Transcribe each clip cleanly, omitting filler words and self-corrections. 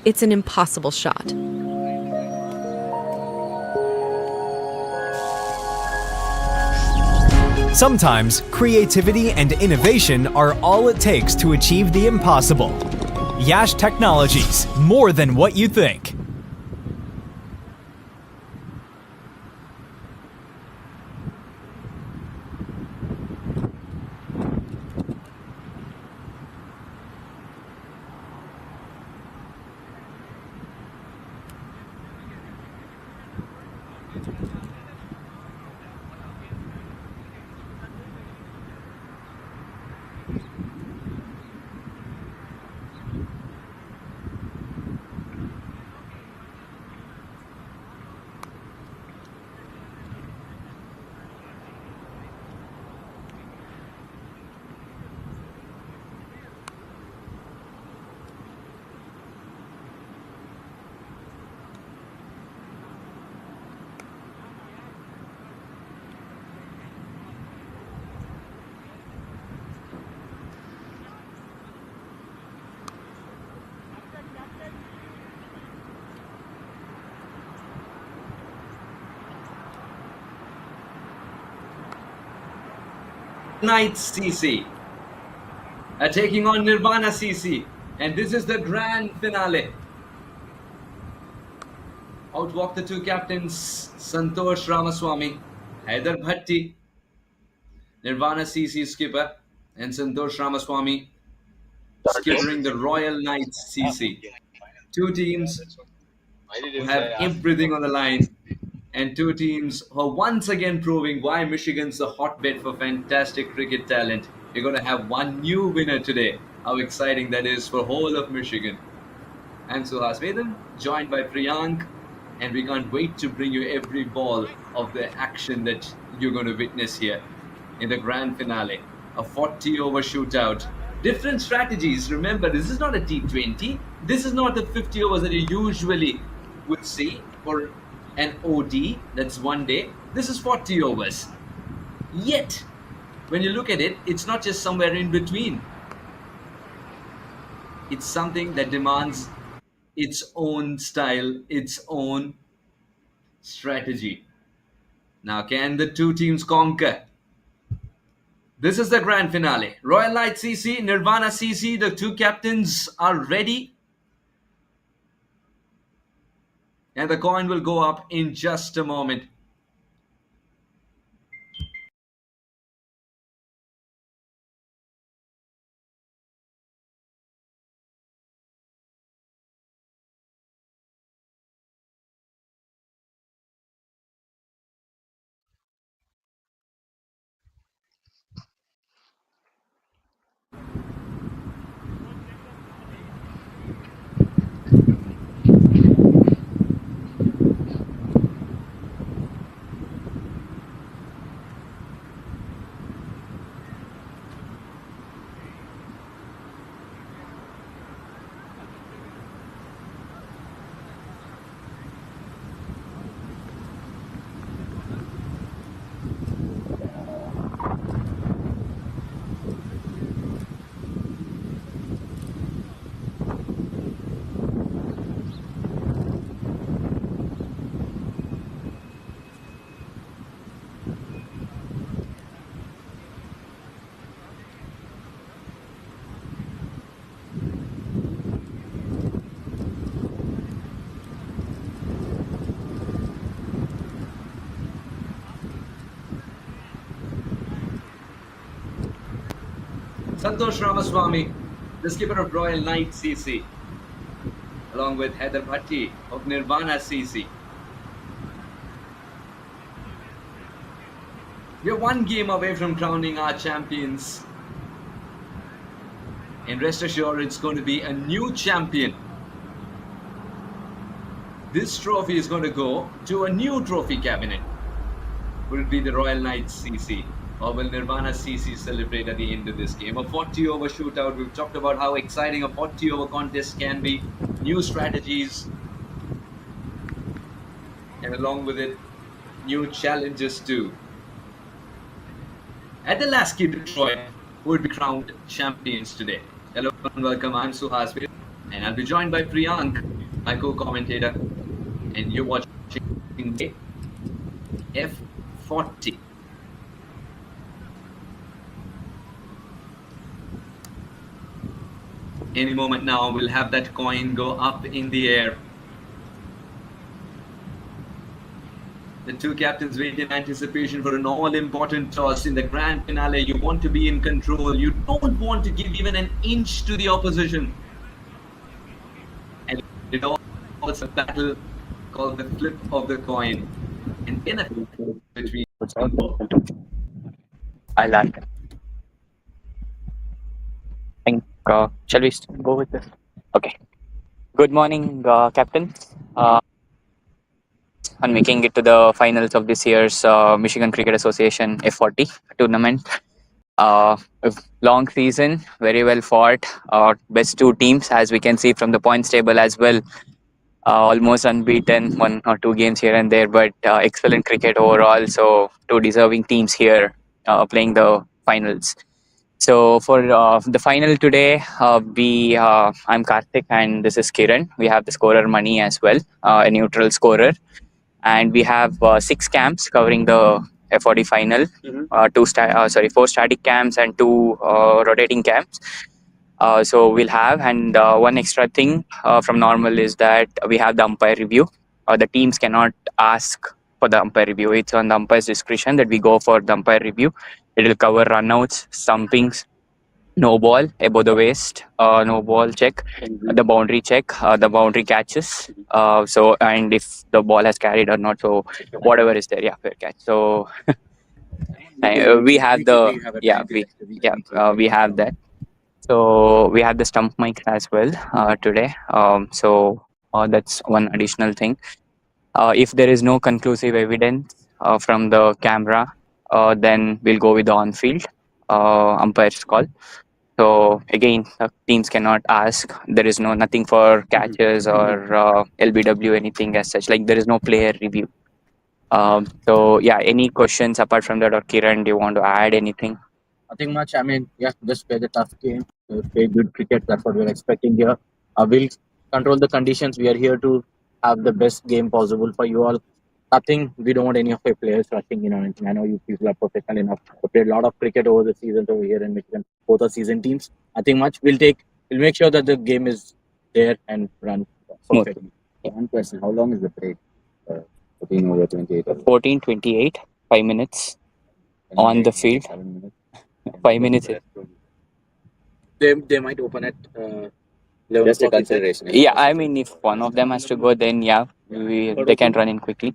it's an impossible shot. Sometimes creativity and innovation are all it takes to achieve the impossible. Yash Technologies, more than what you think. Knights CC are taking on Nirvana CC, and this is the grand finale. Out walk the two captains, Santosh Ramaswamy, Haider Bhatti, Nirvana CC skipper, and Santosh Ramaswamy skippering the Royal Knights CC. Two teams who have everything on the line, and two teams who are once again proving why Michigan's a hotbed for fantastic cricket talent. You're going to have one new winner today. How exciting that is for whole of Michigan. I'm Suhas Vedam, joined by Priyank, and we can't wait to bring you every ball of the action that you're going to witness here in the grand finale. A 40-over shootout. Different strategies. Remember, this is not a T20. This is not the 50 overs that you usually would see for an OD, that's one day. This is 40 overs. Yet, when you look at it, it's not just somewhere in between. It's something that demands its own style, its own strategy. Now, can the two teams conquer? This is the grand finale. Royal Knights CC, Nirvana CC, the two captains are ready. And the coin will go up in just a moment. Santosh Ramaswamy, the skipper of Royal Knights CC, along with Haider Bhatti of Nirvana CC. We are one game away from crowning our champions. And rest assured, it's going to be a new champion. This trophy is going to go to a new trophy cabinet. Will it be the Royal Knights CC? Or will Nirvana CC celebrate at the end of this game? A 40-over shootout. We've talked about how exciting a 40-over contest can be. New strategies. And along with it, new challenges too. At the Lasky Detroit, who would be crowned champions today. Hello and welcome. I'm Suhas and I'll be joined by Priyank. my co-commentator, and you're watching F40. Any moment now, we'll have that coin go up in the air. The two captains wait in anticipation for an all-important toss in the grand finale. You want to be in control. You don't want to give even an inch to the opposition. And it all is a battle called the flip of the coin. And in a between. I like it. I think, shall we go with this? Okay. Good morning, Captain. On making it to the finals of this year's Michigan Cricket Association F40 tournament. A long season, very well fought. Best two teams, as we can see from the points table as well. Almost unbeaten, 1 or 2 games here and there, but excellent cricket overall. So, two deserving teams here playing the finals. So for the final today, I'm Karthik and this is Kiran. We have the scorer Mani as well, a neutral scorer, and we have 6 camps covering the F40 final. Four static camps and 2 rotating camps. So we'll have, and one extra thing from normal is that we have the umpire review. The teams cannot ask for the umpire review. It's on the umpire's discretion that we go for the umpire review. It will cover runouts, stumpings, no ball above the waist, no ball check, the boundary check, the boundary catches. So and if the ball has carried or not, so whatever is there, yeah, fair catch. So we have the we have that. So we have the stump mic as well today. So that's one additional thing. If there is no conclusive evidence from the camera, then we'll go with the on-field umpire's call. So again, teams cannot ask. There is nothing for catches or LBW anything as such. Like there is no player review. So yeah, any questions apart from that, or Kiran, do you want to add anything? Nothing much. I mean, yeah, just play the tough game, play good cricket. That's what we're expecting here. We'll control the conditions. We are here to have the best game possible for you all. Nothing. We don't want any of our players rushing in or anything. I know you people are professional enough. We played a lot of cricket over the seasons over here in Michigan. Both are season teams. Nothing much. We'll make sure that the game is there and run perfectly. One question: how long is the break? 14 over 28. 14:28, 5 minutes on the field. 7 minutes. 5 minutes. They might open at. Just a consideration. Yeah, I mean, if one of them has to go, then yeah, they can run in quickly.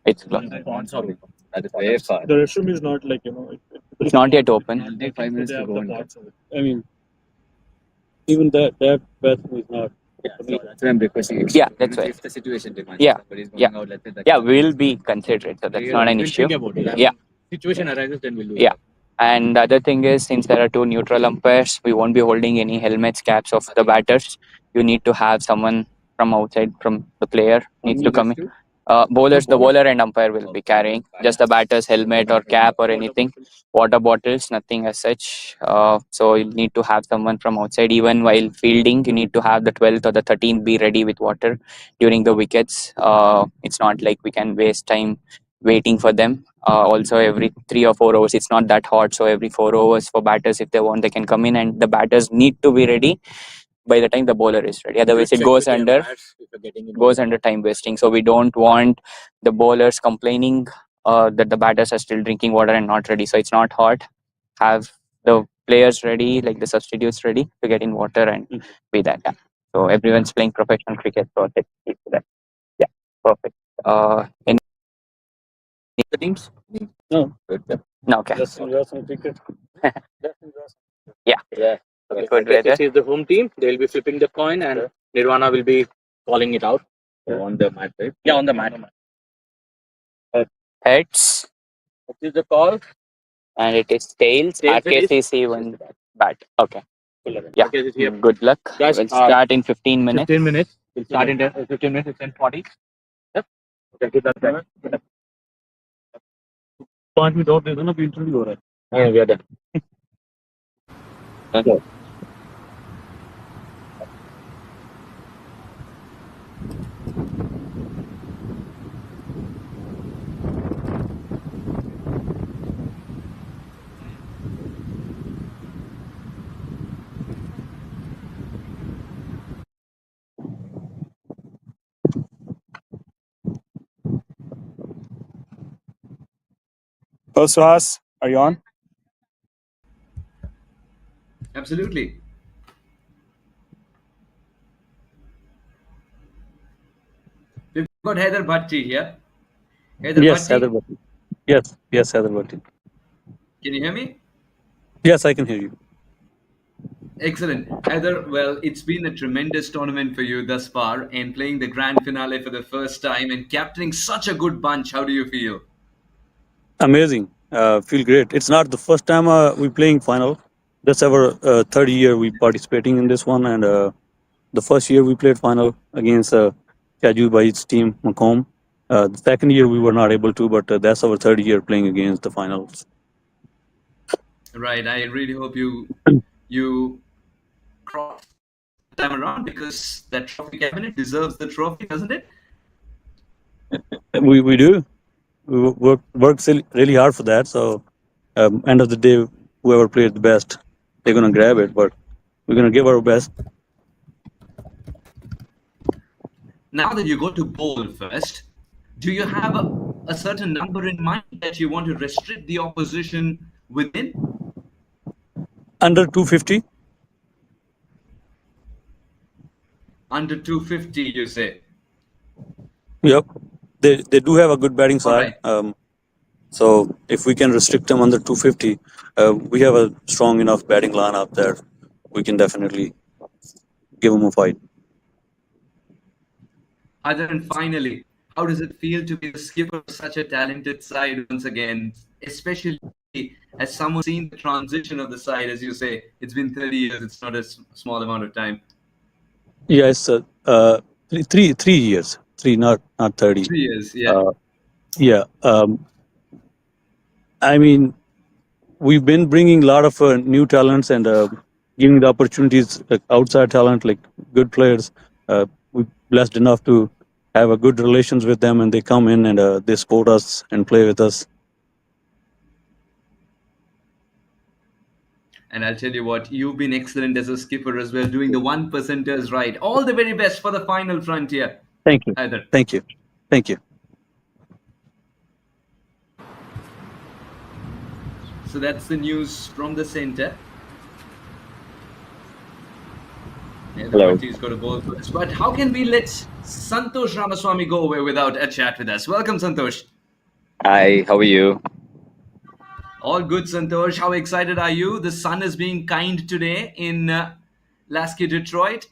It's close. That is very far. The restroom is not like, It's not yet open. It'll take 5 minutes to go in. I mean, even that bathroom is not. Yeah, so that's what I'm requesting. Yeah, that's right. If the situation demands, Yeah, somebody's going yeah. out, let's say that. Yeah, we'll be considerate, so that's not an issue. Yeah. Situation arises, then we'll do Yeah. And the other thing is, since there are 2 neutral umpires, we won't be holding any helmets, caps of the batters. You need to have someone from outside, from the player needs to come in. Bowlers, the bowler and umpire will be carrying just the batter's helmet or cap or anything. Water bottles, nothing as such. So you need to have someone from outside. Even while fielding, you need to have the 12th or the 13th be ready with water during the wickets. It's not like we can waste time waiting for them. Also, every 3 or 4 hours, it's not that hot. So every 4 hours for batters, if they want, they can come in, and the batters need to be ready by the time the bowler is ready. Otherwise, it goes under time wasting. So we don't want the bowlers complaining that the batters are still drinking water and not ready. So it's not hot. Have the players ready, like the substitutes ready to get in water and be that. Yeah. So everyone's playing professional cricket. So let's keep to that. Yeah, perfect. Any the teams? No. no, okay. Just some cricket. Yeah. Okay. Good This weather. is the home team. They will be flipping the coin, and Nirvana will be calling it out. On the mat, right? Yeah, on the mat. Heads, What is the call? and it is tails. Tails it is. RKCC one bat. Okay. Yeah. Okay, this is here. Good luck. Guys, We'll start in 15 minutes. 15 minutes. We'll start in 15 minutes. It's 10:40. Yep. Okay, good luck, guys. 5 minute और दे दो ना, अभी interview हो रहा है. Yeah, we are done. Oh, Suhas, are you on? Absolutely. We've got Heather Bhatti here. Heather Yes, Bhatti, Hyderabad. Yes, Hyderabad. can you hear me? Yes, I can hear you. Excellent. Heather, well, it's been a tremendous tournament for you thus far, and playing the grand finale for the first time and captaining such a good bunch. How do you feel? Amazing. Feel great. It's not the first time we playing final. That's our third year we participating in this one, and the first year we played final against Kaju Bait's team, Macomb. The second year we were not able to, but that's our third year playing against the finals. Right. I really hope you cross the time around because that trophy cabinet deserves the trophy, doesn't it? We do. We work really hard for that. So end of the day, whoever plays the best, they're gonna grab it. But we're gonna give our best. Now that you go to bowl first, do you have a certain number in mind that you want to restrict the opposition within? Under 250. Under 250, you say? Yep. They do have a good batting All side. right. So if we can restrict them under 250, we have a strong enough batting lineup there. We can definitely give them a fight. Other and finally, how does it feel to be the skipper of such a talented side once again, especially as someone seen the transition of the side, as you say, it's been 30 years, it's not a small amount of time. Yeah, it's three years. Three, not 30. 3 years, yeah. Yeah. I mean, we've been bringing a lot of new talents and giving the opportunities outside talent, like good players. We're blessed enough to have a good relations with them, and they come in and they support us and play with us. And I'll tell you what, you've been excellent as a skipper as well, doing the one percenters right. All the very best for the final frontier, Thank you. Heather. Thank you. Thank you. So that's the news from the center. Hello. He's got a ball first. But how can we let Santosh Ramaswamy go away without a chat with us? Welcome, Santosh. Hi, how are you? All good, Santosh. How excited are you? The sun is being kind today in Lasky, Detroit.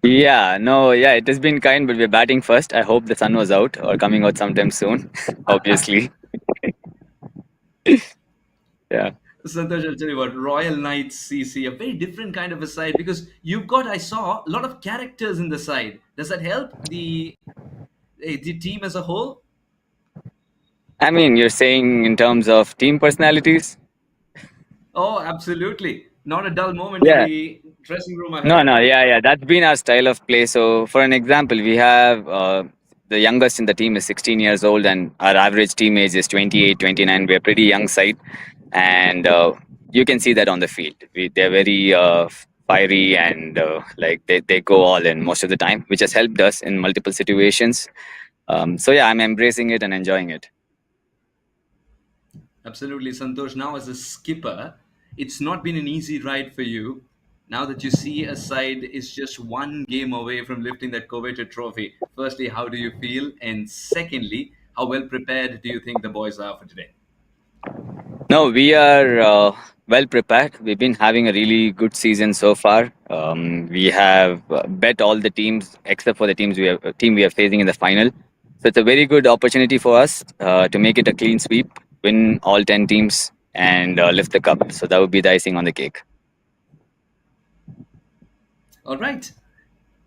Yeah, it has been kind, but we're batting first. I hope the sun was out or coming out sometime soon, obviously. Yeah. Santosh, I'll tell you what, Royal Knights CC, a very different kind of a side because you've got, I saw, a lot of characters in the side. Does that help the team as a whole? I mean, you're saying in terms of team personalities? Oh, absolutely. Not a dull moment in Yeah. the dressing room, I No, heard. no, yeah. That's been our style of play. So, for an example, we have the youngest in the team is 16 years old, and our average team age is 28, 29. We're a pretty young side, and you can see that on the field. They're very fiery and like they go all in most of the time, which has helped us in multiple situations. So, yeah, I'm embracing it and enjoying it. Absolutely, Santosh. Now, as a skipper, it's not been an easy ride for you. Now that you see a side is just one game away from lifting that coveted trophy, firstly, how do you feel? And secondly, how well prepared do you think the boys are for today? No, we are well prepared. We've been having a really good season so far. We have bet all the teams except for the team we are facing in the final. So it's a very good opportunity for us to make it a clean sweep, win all 10 teams, and lift the cup. So that would be the icing on the cake. All right.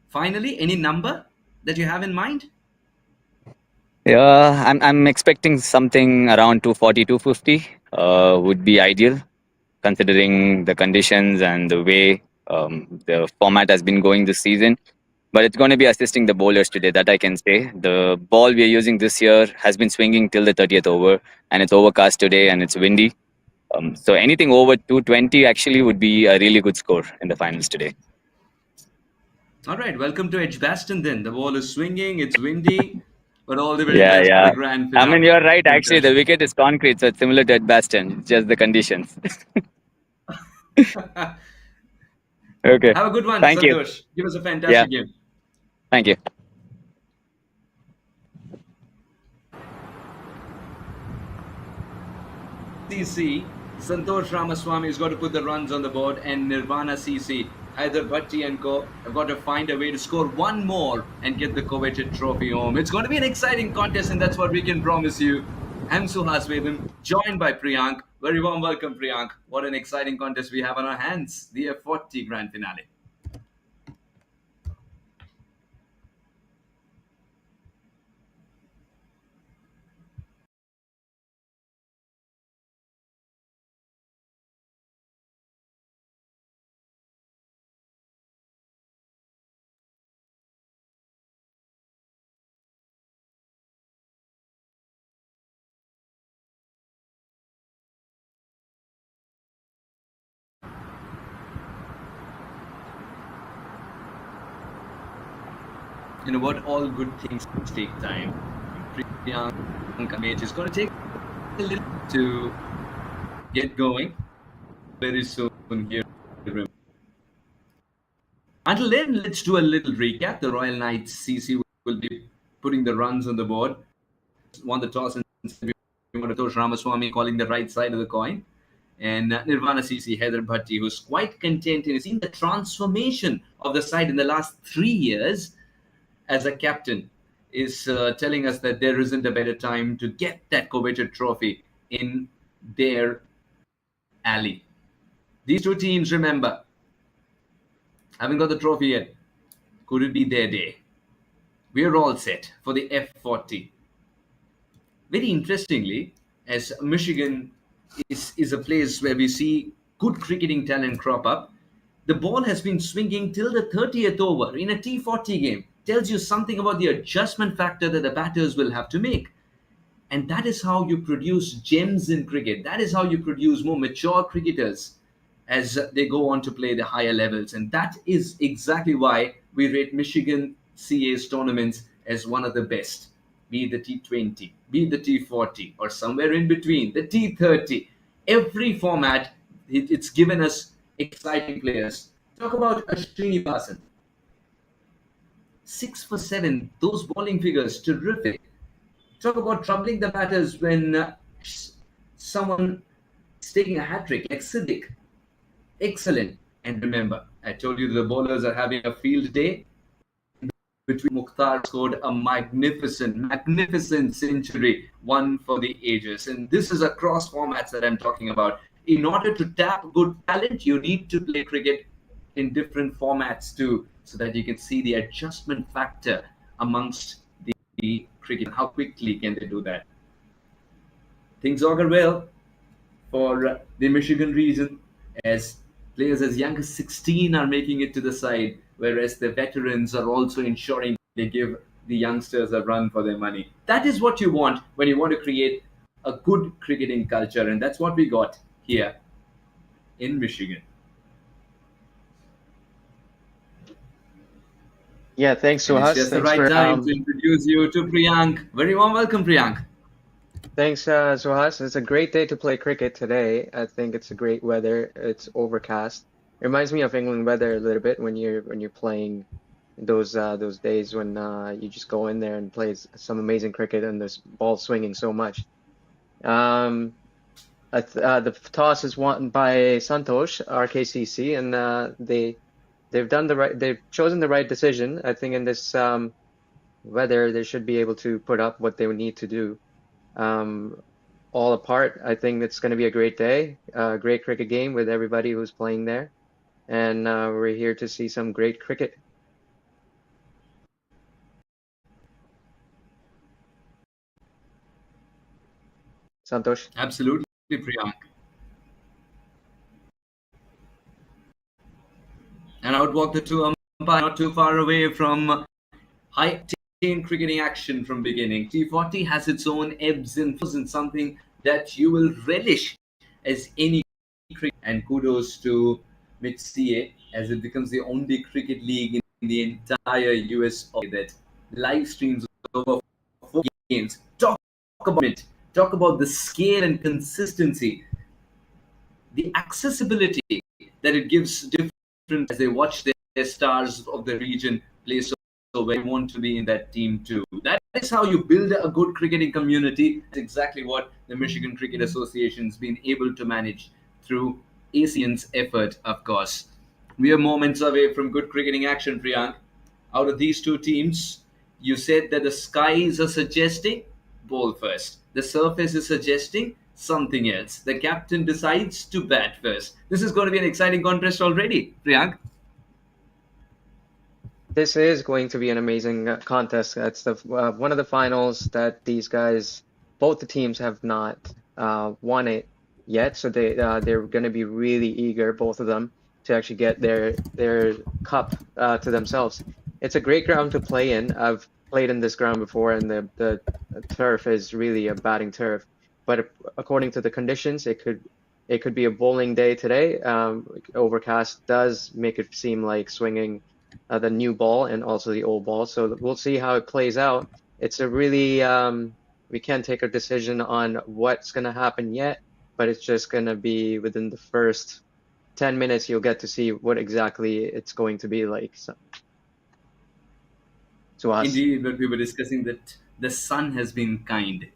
Finally, any number that you have in mind? Yeah, I'm expecting something around 240, 250 would be ideal, considering the conditions and the way the format has been going this season. But it's going to be assisting the bowlers today, that I can say. The ball we are using this year has been swinging till the 30th over, and it's overcast today and it's windy. So anything over 220 actually would be a really good score in the finals today. All right. Welcome to Edgbaston then. The ball is swinging, it's windy. But all the very Yeah, best for yeah. the grand I mean, finale. you're right. Actually, Santosh. the wicket is concrete, so it's similar to Edgbaston. It's just the conditions. Okay. Have a good one, Thank you. Santosh. Give us a Yeah. fantastic game. Thank you. CC, Santosh Ramaswamy has got to put the runs on the board, and Nirvana CC, either Bhatti and co have got to find a way to score one more and get the coveted trophy home. It's going to be an exciting contest, and that's what we can promise you. I'm Suhas Vedam, joined by Priyank. Very warm welcome, Priyank. What an exciting contest we have on our hands, the F40 grand finale. You know what? All good things take time. Priyank match is going to take a little to get going very soon here. Until then, let's do a little recap. The Royal Knights CC will be putting the runs on the board. Won the toss and Santosh Ramaswamy calling the right side of the coin. And Nirvana CC Heather Bhatti, who's quite content in seeing the transformation of the side in the last 3 years as a captain, is telling us that there isn't a better time to get that coveted trophy in their alley. These two teams, remember, haven't got the trophy yet. Could it be their day? We're all set for the F40. Very interestingly, as Michigan is a place where we see good cricketing talent crop up, the ball has been swinging till the 30th over in a T40 game. Tells you something about the adjustment factor that the batters will have to make. And that is how you produce gems in cricket. That is how you produce more mature cricketers as they go on to play the higher levels. And that is exactly why we rate Michigan CA's tournaments as one of the best. Be it the T20, be it the T40, or somewhere in between, the T30. Every format, it's given us exciting players. Talk about Ashwini Basan. 6 for 7, those bowling figures, terrific. Talk about troubling the batters when someone is taking a hat trick like Siddiq. Excellent. And remember, I told you the bowlers are having a field day. Between Mukhtar scored a magnificent century, one for the ages. And this is across formats that I'm talking about. In order to tap good talent, you need to play cricket in different formats too, so that you can see the adjustment factor amongst the cricket. How quickly can they do that? Things augur well for the Michigan region, as players as young as 16 are making it to the side, whereas the veterans are also ensuring they give the youngsters a run for their money. That is what you want when you want to create a good cricketing culture, and that's what we got here in Michigan. Yeah, thanks, And it's Suhas. just the Thanks right for time to introduce you to Priyank. Very warm welcome, Priyank. thanks, Suhas. It's a great day to play cricket today. I think it's a great weather. It's overcast. It reminds me of England weather a little bit when you're playing those days when you just go in there and play some amazing cricket and this ball swinging so much. Um, the toss is won by Santosh, RKCC, and they've chosen the right decision. I think in this weather they should be able to put up what they would need to do. Um, all apart, I think it's going to be a great day, great cricket game with everybody who's playing there, and we're here to see some great cricket. Santosh. Absolutely, Priyank. And outwalk the two umpire, not too far away from high octane cricketing action from beginning. T40 has its own ebbs and flows, and something that you will relish as any cricket. And kudos to Mich-CA, as it becomes the only cricket league in the entire US that live streams over 4 games. Talk about it. Talk about the scale and consistency, the accessibility that it gives different as they watch their stars of the region play so well. They want to be in that team too. That is how you build a good cricketing community. That's exactly what the Michigan Cricket Association's been able to manage through ASEAN's effort, of course. We are moments away from good cricketing action, Priyank. Out of these two teams, you said that the skies are suggesting ball first. The surface is suggesting something else. The captain decides to bat first. This is going to be an exciting contest already, Priyank. This is going to be an amazing contest. That's the one of the finals that these guys, both the teams, have not won it yet. So they're going to be really eager, both of them, to actually get their cup to themselves. It's a great ground to play in. I've played in this ground before, and the turf is really a batting turf. But according to the conditions, it could be a bowling day today. Overcast does make it seem like swinging the new ball and also the old ball. So we'll see how it plays out. It's a really we can't take a decision on what's going to happen yet, but it's just going to be within the first 10 minutes you'll get to see what exactly it's going to be like. So to us. Indeed, but we were discussing that the sun has been kind,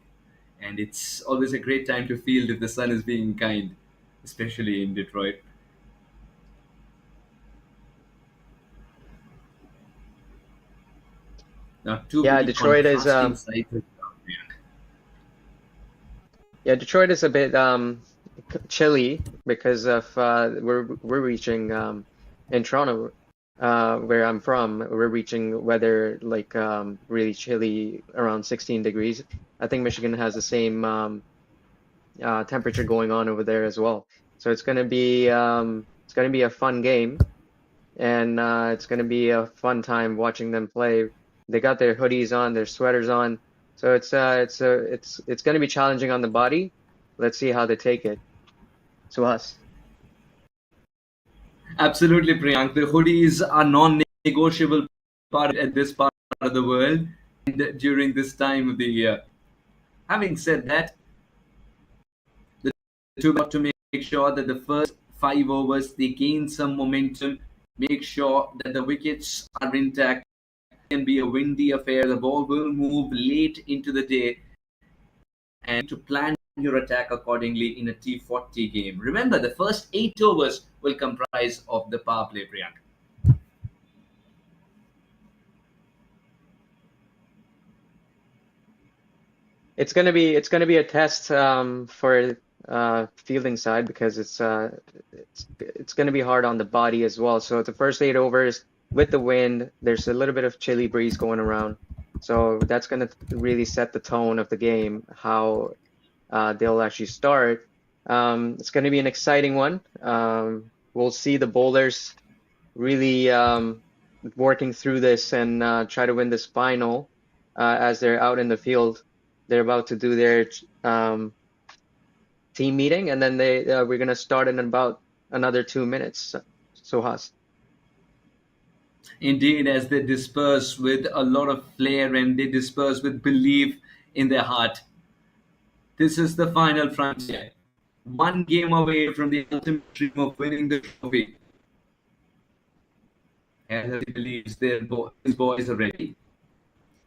and it's always a great time to feel if the sun is being kind, especially in Detroit. Now, two Yeah, very Detroit is contrasting sides. yeah, Detroit is a bit chilly because of we're reaching in Toronto, where I'm from, we're reaching weather like really chilly around 16 degrees. I think Michigan has the same temperature going on over there as well. So it's gonna be a fun game, and it's gonna be a fun time watching them play. They got their hoodies on, their sweaters on, so it's gonna be challenging on the body. Let's see how they take it to us. Absolutely, Priyank. The hoodies are non-negotiable part at this part of the world and during this time of the year. Having said that, the two got to make sure that the first 5 overs they gain some momentum, make sure that the wickets are intact. It can be a windy affair. The ball will move late into the day, and to plan your attack accordingly in a T40 game. Remember, the first 8 overs will comprise of the power play, Priyank. It's gonna be a test for fielding side because it's gonna be hard on the body as well. So the first 8 overs with the wind, there's a little bit of chilly breeze going around. So that's gonna really set the tone of the game, how they'll actually start. It's gonna be an exciting one. We'll see the bowlers really working through this and try to win this final as they're out in the field. They're about to do their team meeting, and then we're gonna start in about another 2 minutes. So Has. Indeed, as they disperse with a lot of flair and they disperse with belief in their heart. This is the final frontier. One game away from the ultimate dream of winning the trophy. And he believes his boys are ready.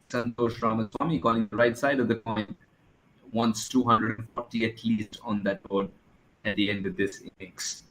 Santosh Ramaswamy calling the right side of the coin wants 240 at least on that board at the end of this innings.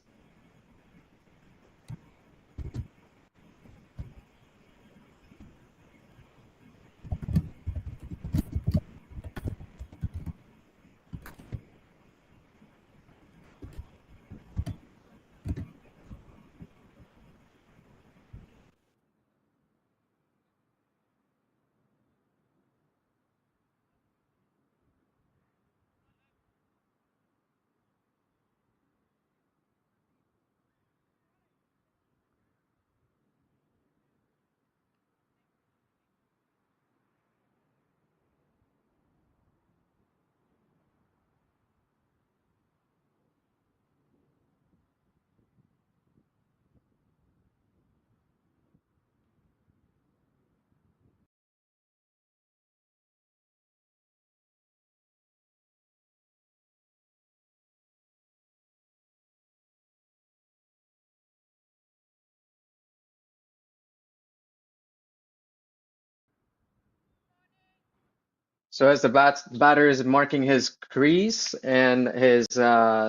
So as the batter is marking his crease and his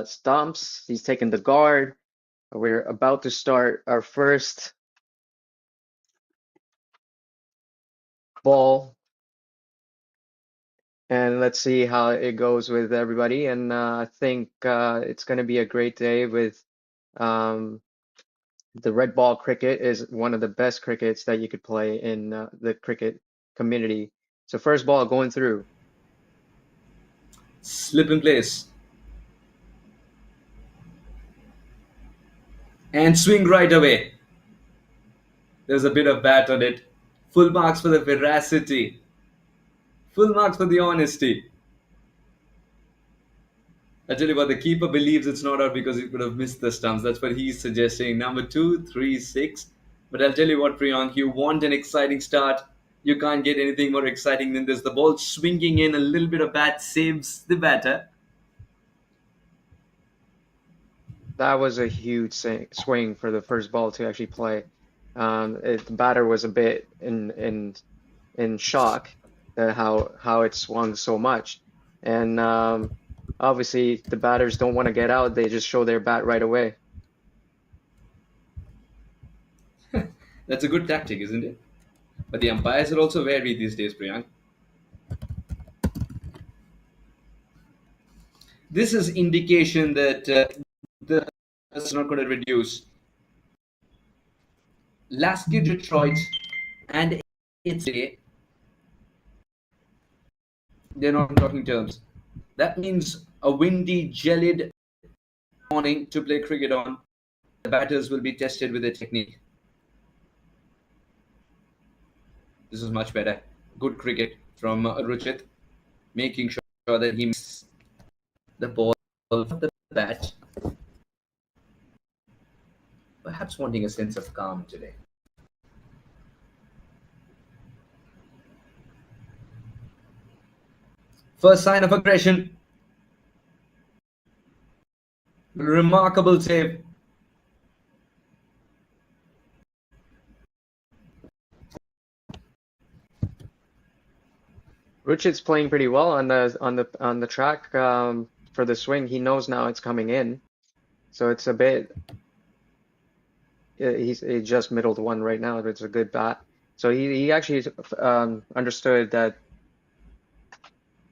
stumps, he's taking the guard. We're about to start our first ball, and let's see how it goes with everybody. And I think it's going to be a great day with um, the red ball cricket is one of the best crickets that you could play in the cricket community. So first ball going through. Slip in place. And swing right away. There's a bit of bat on it. Full marks for the veracity. Full marks for the honesty. I tell you what, the keeper believes it's not out because he could have missed the stumps. That's what he's suggesting. Number 2, 3, 6. But I'll tell you what, Priyank, you want an exciting start. You can't get anything more exciting than this. The ball swinging in, a little bit of bat saves the batter. That was a huge swing for the first ball to actually play. The batter was a bit in shock at how it swung so much, and obviously the batters don't want to get out. They just show their bat right away. That's a good tactic, isn't it? But the umpires are also wary these days, Priyank. This is indication that the is not going to reduce. Lasky Detroit and it's a they're not talking terms. That means a windy, gelid morning to play cricket on. The batters will be tested with their technique. This is much better. Good cricket from Ruchit, making sure that he misses the ball of the bat. Perhaps wanting a sense of calm today. First sign of aggression. Remarkable save. Ruchit's playing pretty well on the track for the swing. He knows now it's coming in, so it's a bit. He just middled one right now. It's a good bat. So he actually understood that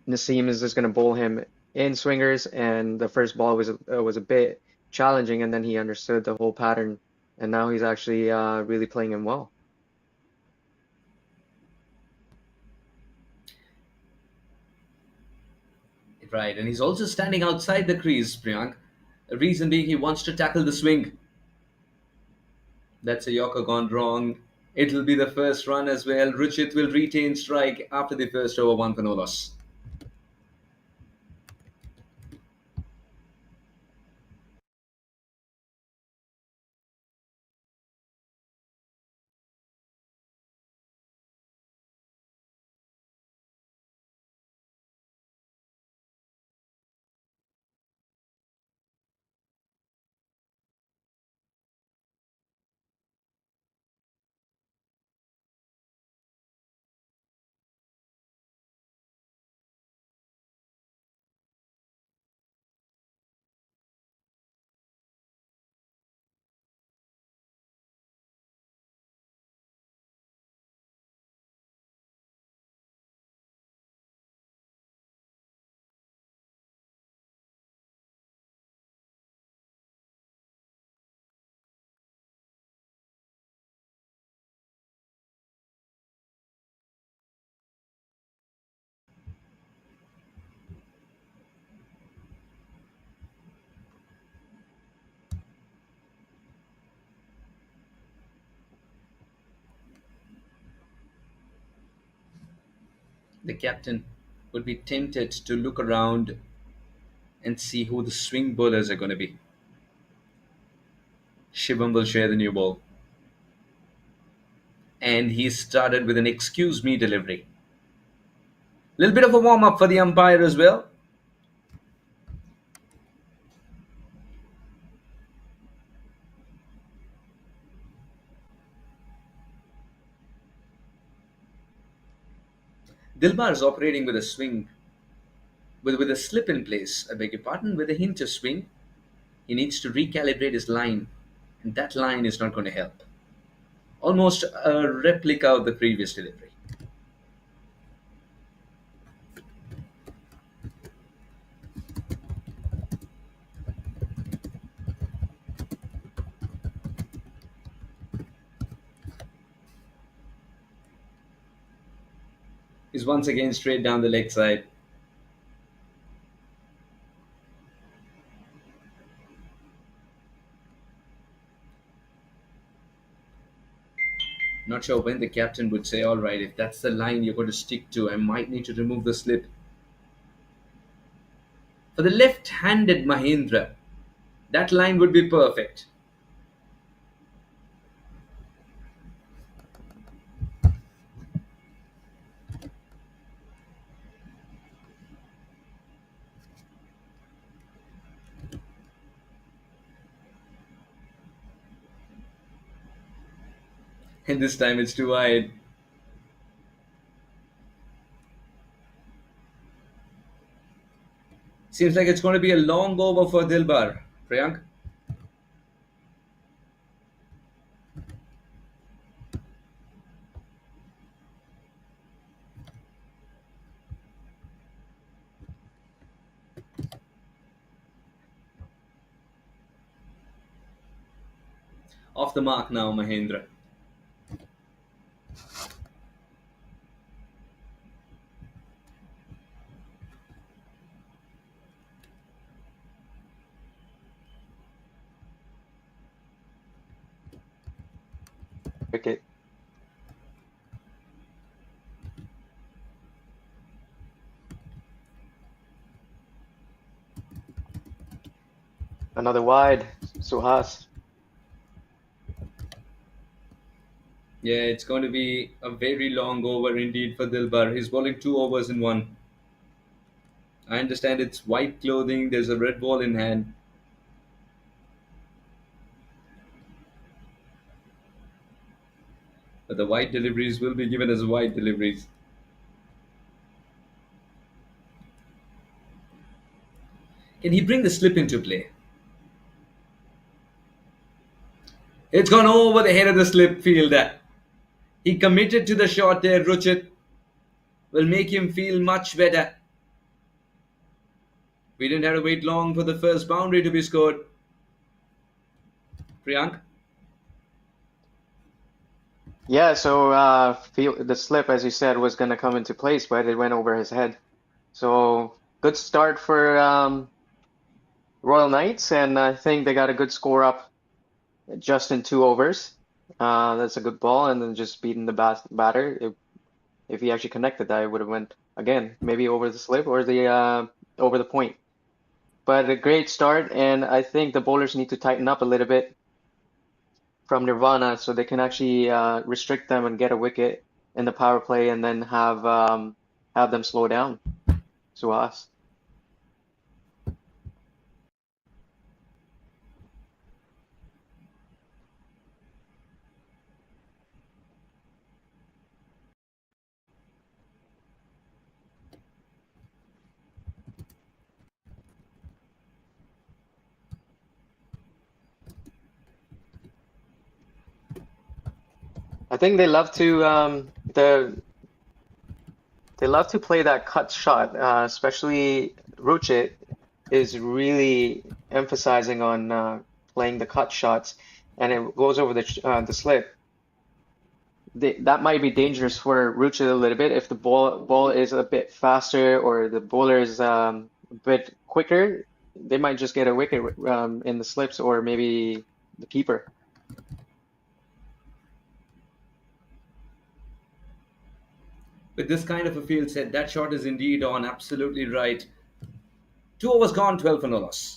Naseem is just going to bowl him in swingers, and the first ball was a bit challenging, and then he understood the whole pattern, and now he's actually really playing him well. Right, and he's also standing outside the crease, Priyank. The reason being he wants to tackle the swing. That's a Yorker gone wrong. It'll be the first run as well. Ruchit will retain strike after the first over, one for no loss. The captain would be tempted to look around and see who the swing bowlers are going to be. Shivam will share the new ball. And he started with an excuse me delivery. Little bit of a warm up for the umpire as well. Dilbar is operating with a swing, with a slip in place, I beg your pardon, with a hint of swing. He needs to recalibrate his line, and that line is not going to help. Almost a replica of the previous delivery. Is once again straight down the leg side. Not sure when the captain would say, all right, if that's the line you're going to stick to, I might need to remove the slip. For the left handed Mahindra, that line would be perfect. And this time it's too wide. Seems like it's going to be a long over for Dilbar. Priyank? Off the mark now, Mahindra. Wicket. Another wide. Suhas. Yeah, it's going to be a very long over indeed for Dilbar. He's bowling 2 overs in one. I understand it's white clothing, there's a red ball in hand. But the white deliveries will be given as white deliveries. Can he bring the slip into play? It's gone over the head of the slip fielder. He committed to the shot there, Ruchit. Will make him feel much better. We didn't have to wait long for the first boundary to be scored. Priyank? Yeah, so the slip, as you said, was going to come into place, but it went over his head. So good start for Royal Knights, and I think they got a good score up just in 2 overs. That's a good ball, and then just beating the batter. If he actually connected that, it would have went again, maybe over the slip or the over the point. But a great start, and I think the bowlers need to tighten up a little bit from Nirvana so they can actually restrict them and get a wicket in the power play, and then have them slow down. Suhas. I think they love to play that cut shot, especially Ruchit is really emphasizing on playing the cut shots, and it goes over the slip. That might be dangerous for Ruchit a little bit if the ball is a bit faster or the bowler is a bit quicker. They might just get a wicket in the slips or maybe the keeper. With this kind of a field set, that shot is indeed on. Absolutely right. 2 overs gone, 12 for no loss.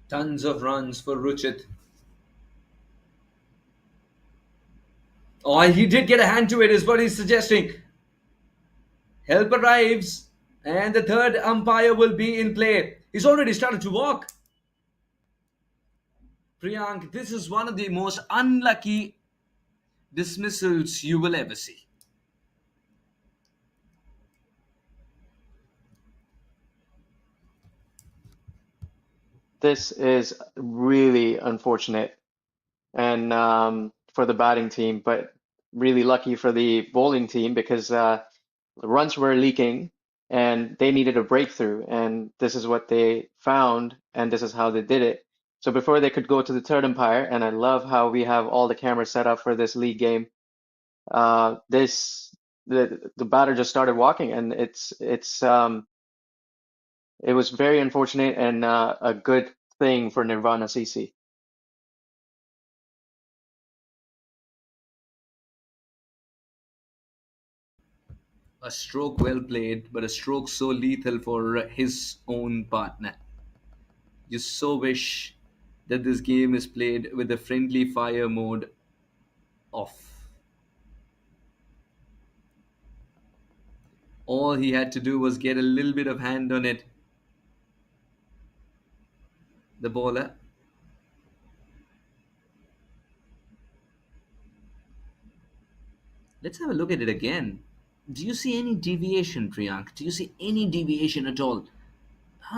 Tons of runs for Ruchit. Oh, he did get a hand to it, is what he's suggesting. Help arrives, and the third umpire will be in play. He's already started to walk. Priyank, this is one of the most unlucky dismissals you will ever see. This is really unfortunate and for the batting team, but really lucky for the bowling team because the runs were leaking and they needed a breakthrough, and this is what they found, and this is how they did it. So before they could go to the third umpire, and I love how we have all the cameras set up for this league game. This the batter just started walking, and it was very unfortunate and a good thing for Nirvana CC. A stroke well played, but a stroke so lethal for his own partner. You so wish that this game is played with the friendly fire mode off. All he had to do was get a little bit of hand on it. The bowler. Let's have a look at it again. Do you see any deviation, Priyank? Do you see any deviation at all?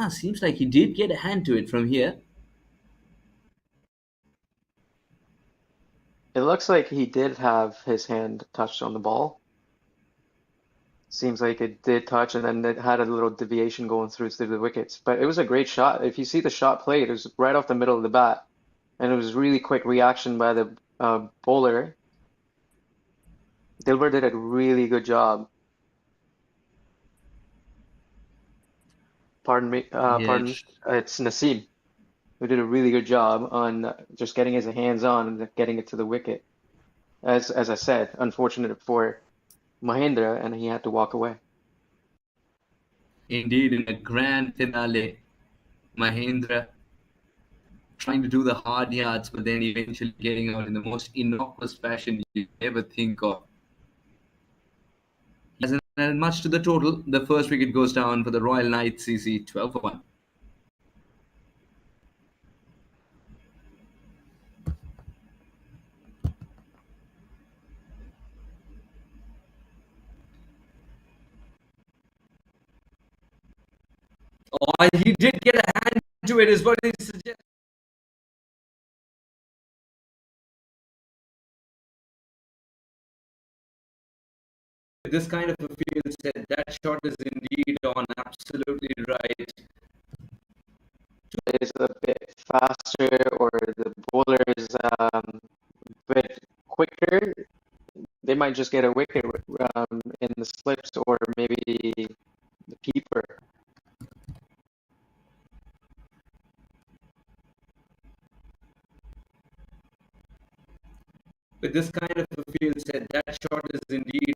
Seems like he did get a hand to it from here. It looks like he did have his hand touched on the ball. Seems like it did touch, and then it had a little deviation going through to the wickets. But it was a great shot. If you see the shot played, it was right off the middle of the bat, and it was really quick reaction by the bowler. Dilber did a really good job. Pardon me, pardon. Yes. It's Naseem who did a really good job on just getting his hands on and getting it to the wicket. As I said, unfortunate for Mahendra, and he had to walk away. Indeed, in a grand finale, Mahendra trying to do the hard yards, but then eventually getting out in the most innocuous fashion you ever think of. He hasn't added much to the total. The first wicket goes down for the Royal Knights CC, 12 for 1. Oh, he did get a hand to it, is what he suggests. This kind of a field set, that shot is indeed on, absolutely right. Is a bit faster, or the bowler is a bit quicker, they might just get a wicket in the slips, or maybe the keeper. With this kind of a field set, that shot is indeed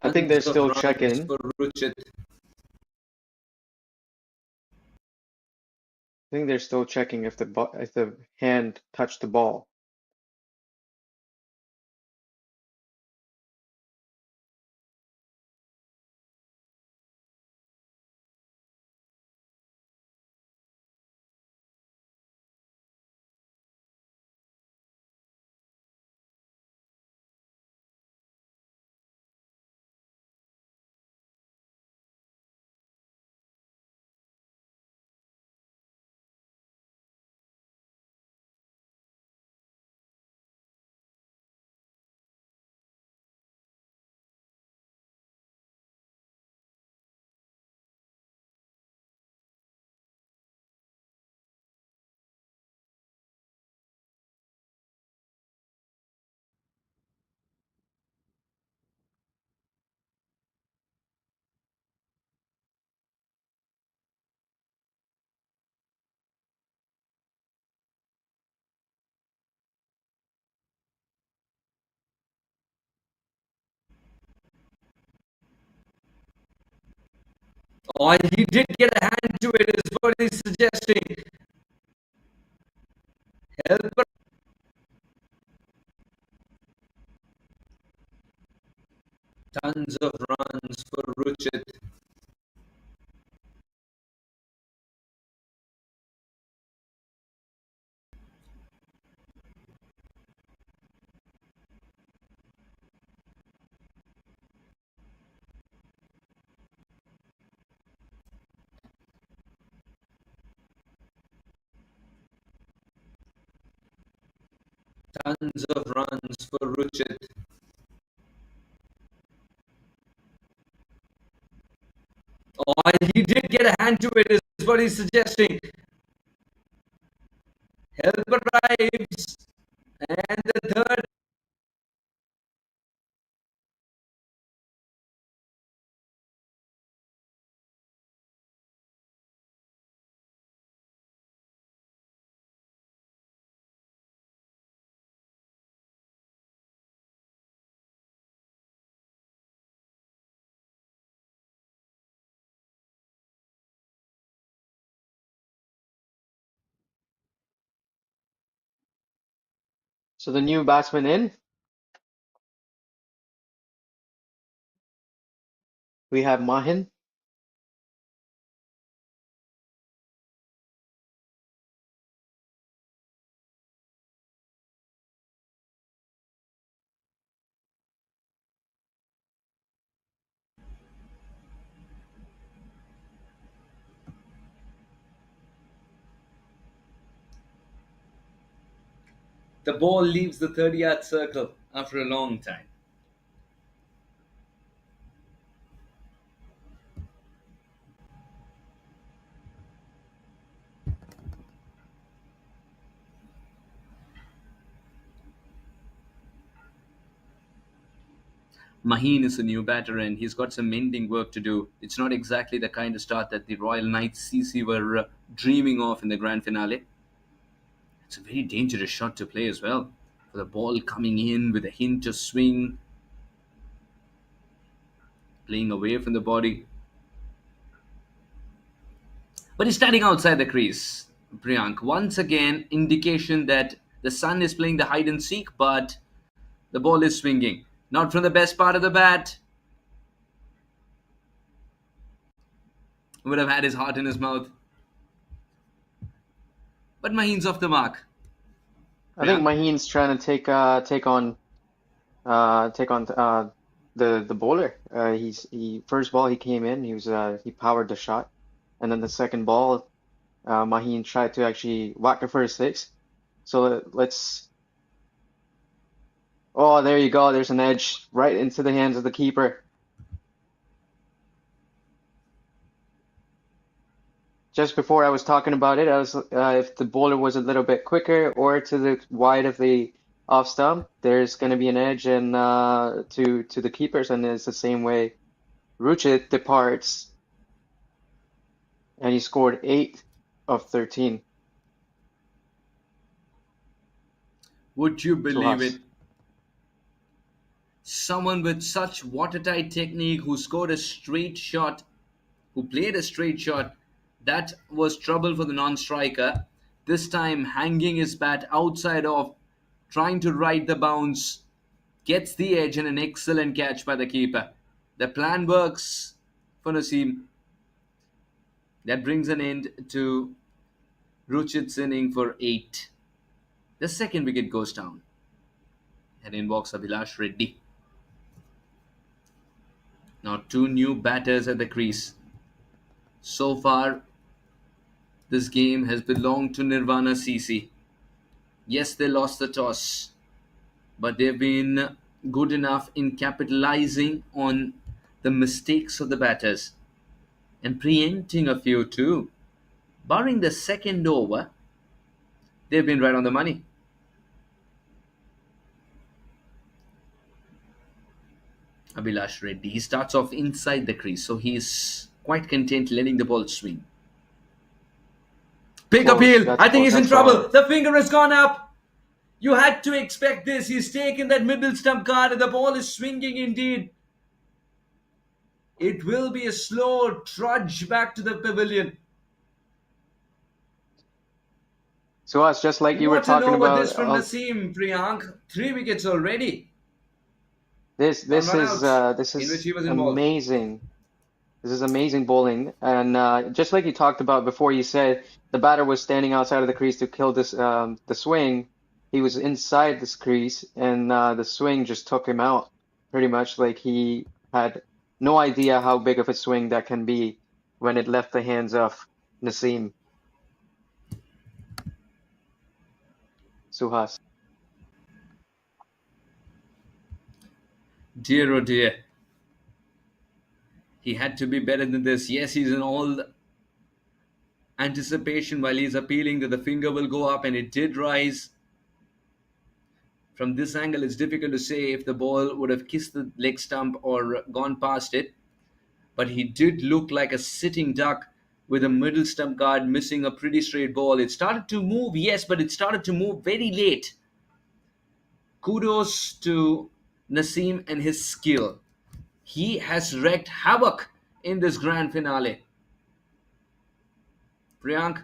I think tons they're of still runs checking. for Ruchit. I think they're still checking if the hand touched the ball. Oh, he did get a hand to it, is what he's suggesting. Helper. Tons of runs for Ruchit. Tons of runs for Ruchit. Oh, he did get a hand to it, is what he's suggesting. Helper arrives, and the third. So the new batsman in, we have Mahin. The ball leaves the 30-yard circle after a long time. Maheen is a new batter and he's got some mending work to do. It's not exactly the kind of start that the Royal Knights CC were dreaming of in the grand finale. It's a very dangerous shot to play as well. For the ball coming in with a hint of swing, playing away from the body. But he's standing outside the crease. Priyank, once again, indication that the sun is playing the hide and seek, but the ball is swinging. Not from the best part of the bat. Would have had his heart in his mouth. But Maheen's off the mark. I think Priyank? Mahin's trying to take on the bowler. He first ball he came in, he powered the shot, and then the second ball, Mahin tried to actually whack the first six. So let's. Oh, there you go. There's an edge right into the hands of the keeper. Just before I was talking about it, I was if the bowler was a little bit quicker or to the wide of the off stump, there's going to be an edge and to the keepers, and it's the same way Ruchit departs, and he scored 8 of 13. Would you believe Suhas. it? Someone with such watertight technique who scored a straight shot, who played a straight shot, that was trouble for the non-striker. This time hanging his bat outside of, trying to ride the bounce, gets the edge and an excellent catch by the keeper. The plan works for Naseem. That brings an end to Ruchit's inning for 8. The second wicket goes down. And in walks Abhilash Reddy. Now 2 new batters at the crease. So far, this game has belonged to Nirvana CC. Yes, they lost the toss, but they've been good enough in capitalizing on the mistakes of the batters and preempting a few too. Barring the second over, they've been right on the money. Abhilash Reddy, he starts off inside the crease, so he's quite content letting the ball swing. Big Close. appeal. That's I think close. he's in That's trouble. foul. The finger has gone up. You had to expect this. He's taken that middle stump card and the ball is swinging indeed. It will be a slow trudge back to the pavilion. Suhas, just like you were What an talking over about, this from Naseem, Priyank. 3 wickets already. One run out this in which is he was involved. amazing. This is amazing bowling, and just like you talked about before, you said the batter was standing outside of the crease to kill this the swing. He was inside this crease, and the swing just took him out. Pretty much, like he had no idea how big of a swing that can be when it left the hands of Naseem Suhas. Dear oh dear. He had to be better than this. Yes, he's in all anticipation while he's appealing that the finger will go up, and it did rise. From this angle, it's difficult to say if the ball would have kissed the leg stump or gone past it. But he did look like a sitting duck with a middle stump guard missing a pretty straight ball. It started to move, yes, but it started to move very late. Kudos to Naseem and his skill. He has wreaked havoc in this grand finale. Priyank,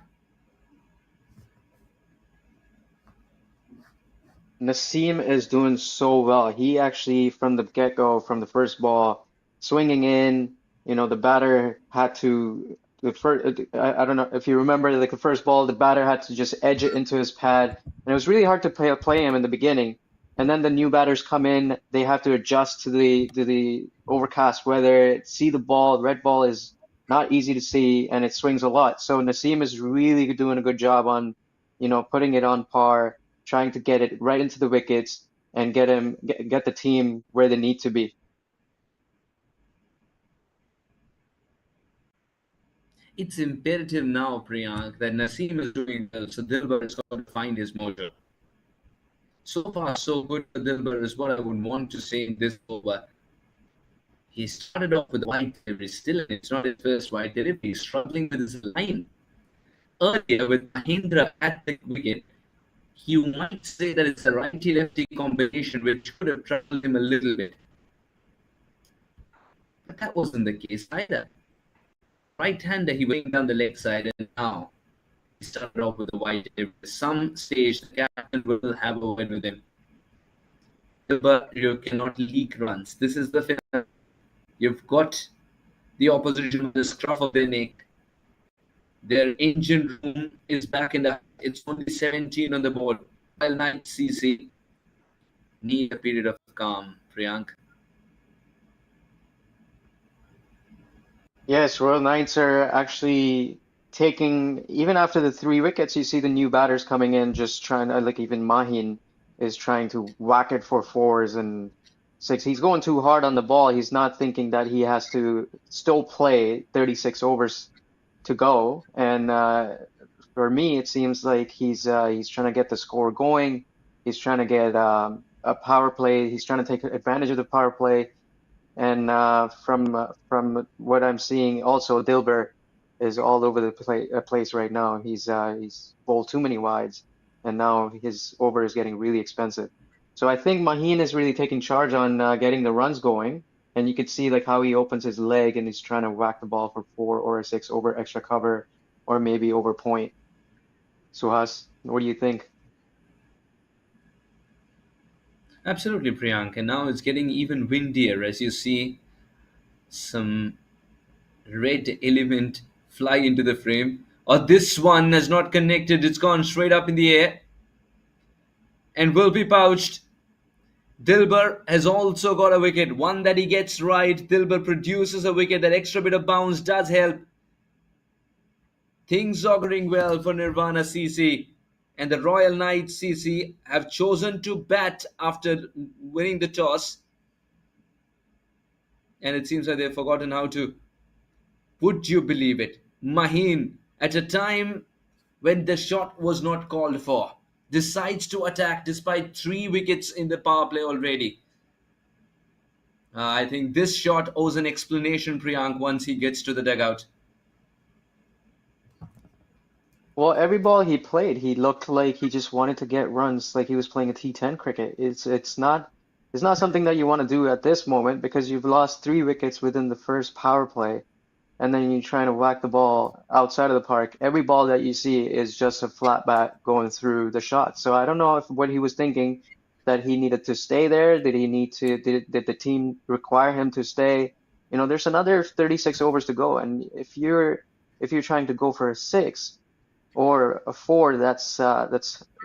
Naseem is doing so well. He actually, from the get-go, from the first ball, swinging in, the batter had to, I don't know if you remember, like the first ball, the batter had to just edge it into his pad. And it was really hard to play him in the beginning. And then the new batters come in, they have to adjust to the overcast weather, see the ball. Red ball is not easy to see, and it swings a lot. So Naseem is really doing a good job on, putting it on par, trying to get it right into the wickets and get the team where they need to be. it's imperative now, Priyank, that Naseem is doing well, so Dilbar has got to find his mojo. So far, so good for Dilbar is what I would want to say in this over. He started off with a wide delivery, still, it's not his first wide delivery. He's struggling with his line. Earlier, with Mahindra at the wicket, you might say that it's a righty-lefty combination which could have troubled him a little bit. But that wasn't the case either. Right-hander, he went down the leg side, and now he started off with a wide delivery. At some stage, the captain will have a word with him. But you cannot leak runs. This is the final. You've got the opposition with the scruff of their neck. Their engine room is back in the. It's only 17 on the board. While Mich-CA need a period of calm, Priyank. Yes, Royal Knights are actually taking, even after the 3 wickets, you see the new batters coming in, just trying to, like even Mahin is trying to whack it for 4s and 6. He's going too hard on the ball. He's not thinking that he has to still play 36 overs to go. And for me, it seems like he's trying to get the score going. He's trying to get a power play. He's trying to take advantage of the power play. And from what I'm seeing, also Dilber is all over the place right now. He's bowled too many wides, and now his over is getting really expensive. So I think Maheen is really taking charge on getting the runs going. And you could see like how he opens his leg and he's trying to whack the ball for 4 or a 6 over extra cover or maybe over point. Suhas, what do you think? Absolutely, Priyank. And now it's getting even windier as you see some red element fly into the frame. Or this one has not connected. It's gone straight up in the air and will be pouched. Dilbar has also got a wicket, one that he gets right. Dilbar produces a wicket. That extra bit of bounce does help. Things auguring well for Nirvana CC. And the Royal Knights CC have chosen to bat after winning the toss. And it seems like they've forgotten how to. Would you believe it? Maheen, at a time when the shot was not called for, decides to attack despite 3 wickets in the power play already. I think this shot owes an explanation, Priyank, once he gets to the dugout. Well, every ball he played, he looked like he just wanted to get runs, like he was playing a T10 cricket. It's not It's not something that you want to do at this moment because you've lost 3 wickets within the first power play, and then you're trying to whack the ball outside of the park. Every ball that you see is just a flat bat going through the shot. So I don't know if what he was thinking, that he needed to stay there. Did he need to, did the team require him to stay? You know, there's another 36 overs to go, and if you're trying to go for a six or a four that's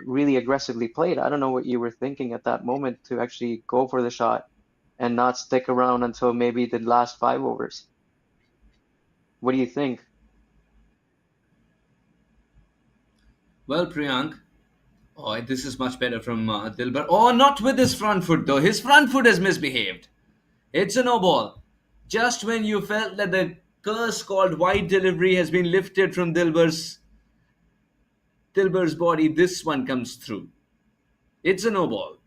really aggressively played, I don't know what you were thinking at that moment to actually go for the shot and not stick around until maybe the last 5 overs. What do you think? Well, Priyank, oh, this is much better from Dilbar. Oh, not with his front foot though. His front foot has misbehaved. It's a no ball. Just when you felt that the curse called wide delivery has been lifted from Dilbar's body, this one comes through. It's a no ball,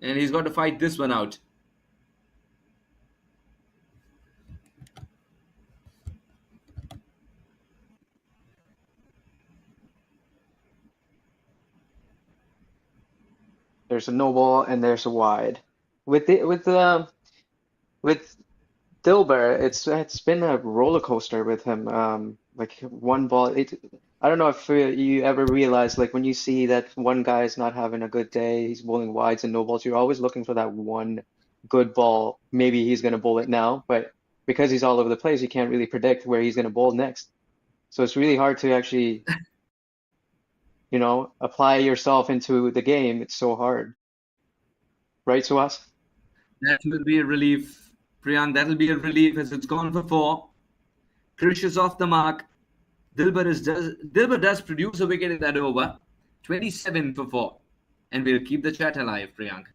and he's got to fight this one out. There's a no ball and there's a wide. With Dilber, it's been a roller coaster with him. Like one ball, I don't know if you ever realize, like when you see that one guy is not having a good day, he's bowling wides and no balls, you're always looking for that one good ball. Maybe he's gonna bowl it now, but because he's all over the place, you can't really predict where he's gonna bowl next. So it's really hard to actually, apply yourself into the game. It's so hard, right, Suhas? That will be a relief, Priyank. That'll be a relief as it's gone for four. Krish is off the mark. Dilbar does produce a wicket in that over. 27 for 4. And we'll keep the chat alive, Priyank.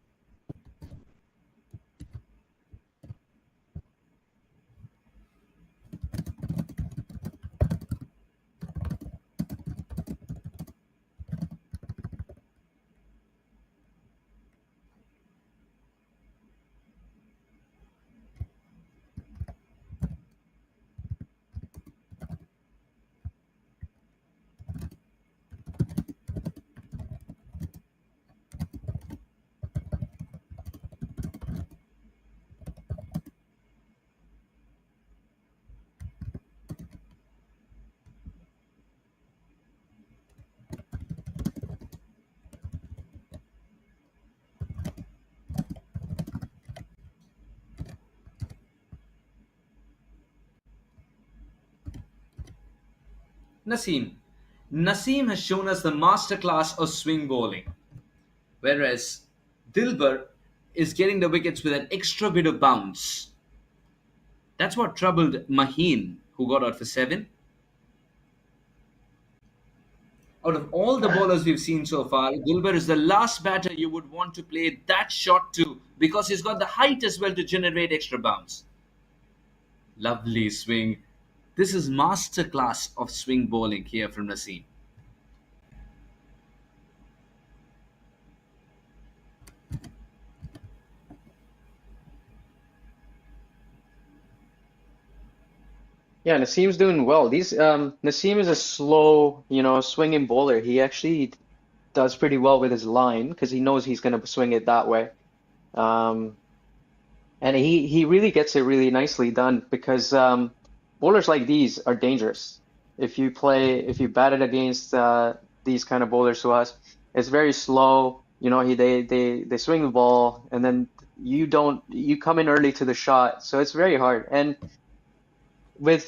Naseem. Naseem has shown us the masterclass of swing bowling, whereas Dilbar is getting the wickets with an extra bit of bounce. That's what troubled Maheen, who got out for 7. Out of all the bowlers we've seen so far, Dilbar is the last batter you would want to play that shot to because he's got the height as well to generate extra bounce. Lovely swing. This is masterclass of swing bowling here from Naseem. Yeah, Naseem's doing well. Naseem is a slow, swinging bowler. He actually does pretty well with his line because he knows he's going to swing it that way. Um, and he really gets it really nicely done because bowlers like these are dangerous. If you bat it against these kind of bowlers to us, it's very slow. They swing the ball and then you come in early to the shot, so it's very hard. And with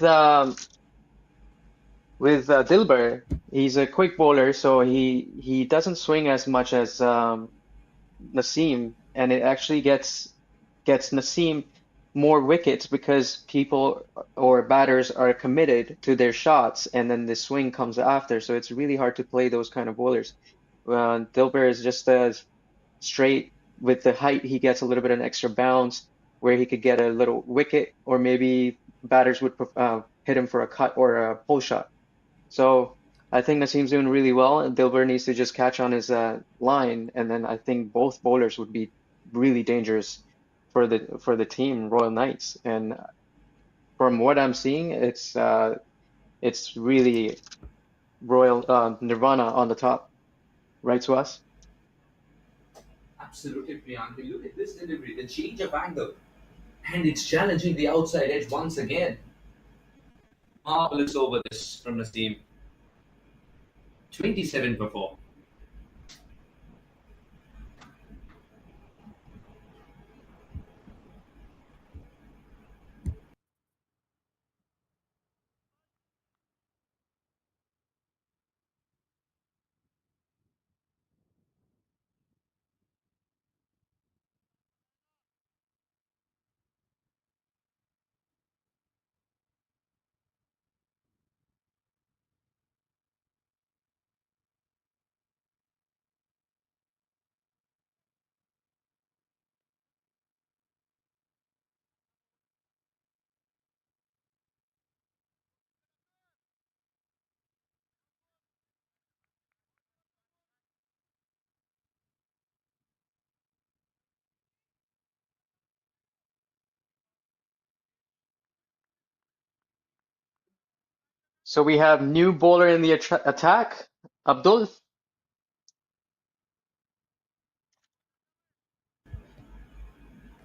Dilber, he's a quick bowler, so he doesn't swing as much as Naseem, and it actually gets Naseem more wickets because people or batters are committed to their shots, and then the swing comes after. So it's really hard to play those kind of bowlers. Dilber is just as straight with the height. He gets a little bit of an extra bounce where he could get a little wicket, or maybe batters would hit him for a cut or a pull shot. So I think Naseem's doing really well, and Dilber needs to just catch on his line, and then I think both bowlers would be really dangerous for the team, Royal Knights. And from what I'm seeing, it's really Royal Nirvana on the top, right to us? Absolutely, Priyanka. Look at this delivery, the change of angle. And it's challenging the outside edge once again. Marvelous over this from Naseem. 27 for 4. So we have new bowler in the attack, Abdul.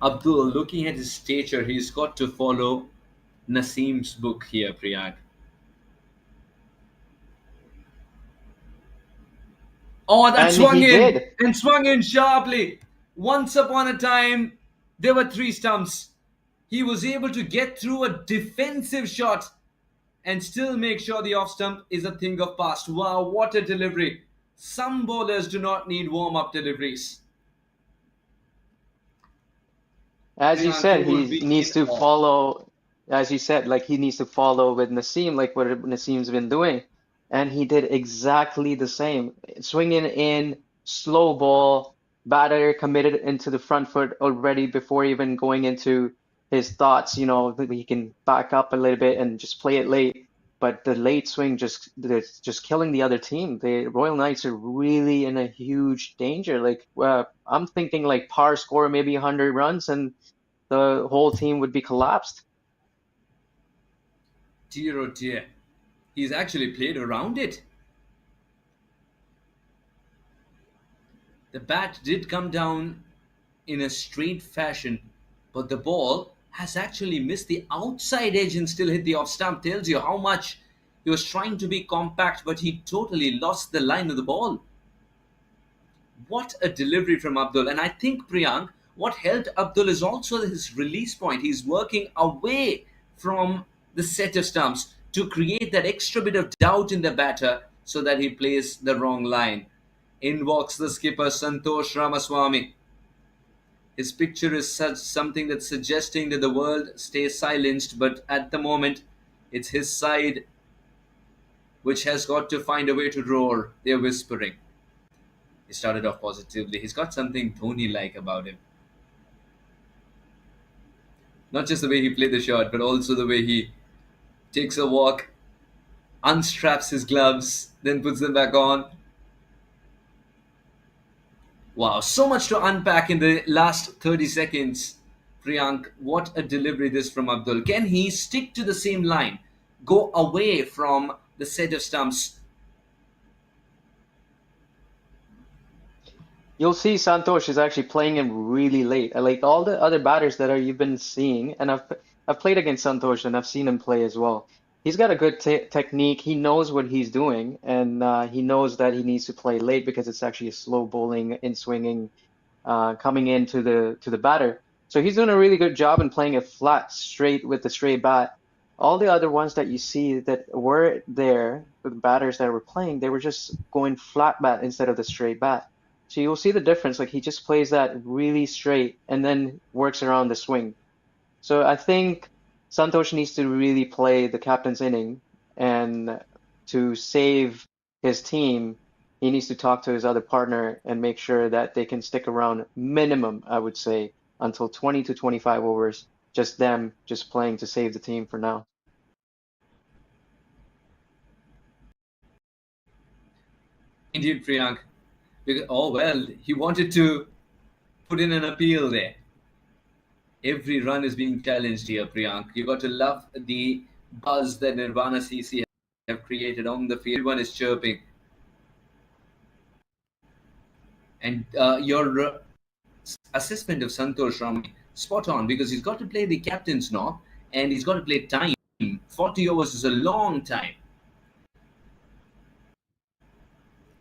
Abdul, looking at his stature, he's got to follow Naseem's book here, Priyank. Oh, that And swung he in did. and swung in sharply. Once upon a time, there were 3 stumps. He was able to get through a defensive shot and still make sure the off stump is a thing of past. Wow, what a delivery. Some bowlers do not need warm up deliveries. As you Priyank, you said, will he be needs in to awe. follow, as you said, like he needs to follow with Naseem, like what Naseem's been doing. And he did exactly the same. Swinging in, slow ball, batter committed into the front foot already before even going into his thoughts, that he can back up a little bit and just play it late. But the late swing just killing the other team. The Royal Knights are really in a huge danger. Like I'm thinking like par score maybe 100 runs and the whole team would be collapsed. Dear oh dear. He's actually played around it. The bat did come down in a straight fashion, but the ball has actually missed the outside edge and still hit the off stump. Tells you how much he was trying to be compact, but he totally lost the line of the ball. What a delivery from Abdul. And I think, Priyank, what helped Abdul is also his release point. He's working away from the set of stumps to create that extra bit of doubt in the batter so that he plays the wrong line. In walks the skipper Santosh Ramaswamy. His picture is such something that's suggesting that the world stays silenced, but at the moment, it's his side which has got to find a way to roar. They're whispering. He started off positively. He's got something Dhoni like about him. Not just the way he played the shot, but also the way he takes a walk, unstraps his gloves, then puts them back on. Wow, so much to unpack in the last 30 seconds. Priyank, what a delivery this from Abdul. Can he stick to the same line? Go away from the set of stumps? You'll see Santosh is actually playing him really late. Like all the other batters that you've been seeing, and I've played against Santosh and I've seen him play as well. He's got a good technique. He knows what he's doing, and he knows that he needs to play late because it's actually a slow bowling in swinging coming into the batter. So he's doing a really good job in playing it flat, straight with the straight bat. All the other ones that you see that were there, the batters that were playing, they were just going flat bat instead of the straight bat. So you'll see the difference. Like he just plays that really straight and then works around the swing. So I think Santosh needs to really play the captain's inning, and to save his team, he needs to talk to his other partner and make sure that they can stick around minimum, I would say, until 20 to 25 overs, just them just playing to save the team for now. Indeed, Priyank. Oh, well, he wanted to put in an appeal there. Every run is being challenged here, Priyank. You got to love the buzz that Nirvana CC have created on the field. Everyone is chirping. And you're assessment of Santosh Ramani spot on, because he's got to play the captain's knock and he's got to play time. 40 overs is a long time.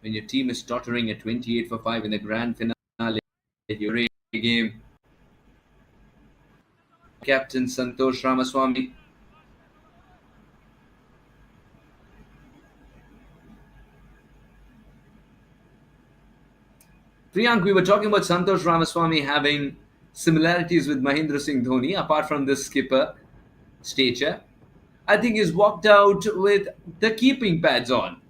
When your team is tottering at 28 for 5 in the grand finale, you're a game. Captain Santosh Ramaswamy. Priyank, we were talking about Santosh Ramaswamy having similarities with Mahendra Singh Dhoni, apart from the skipper stature. I think he's walked out with the keeping pads on.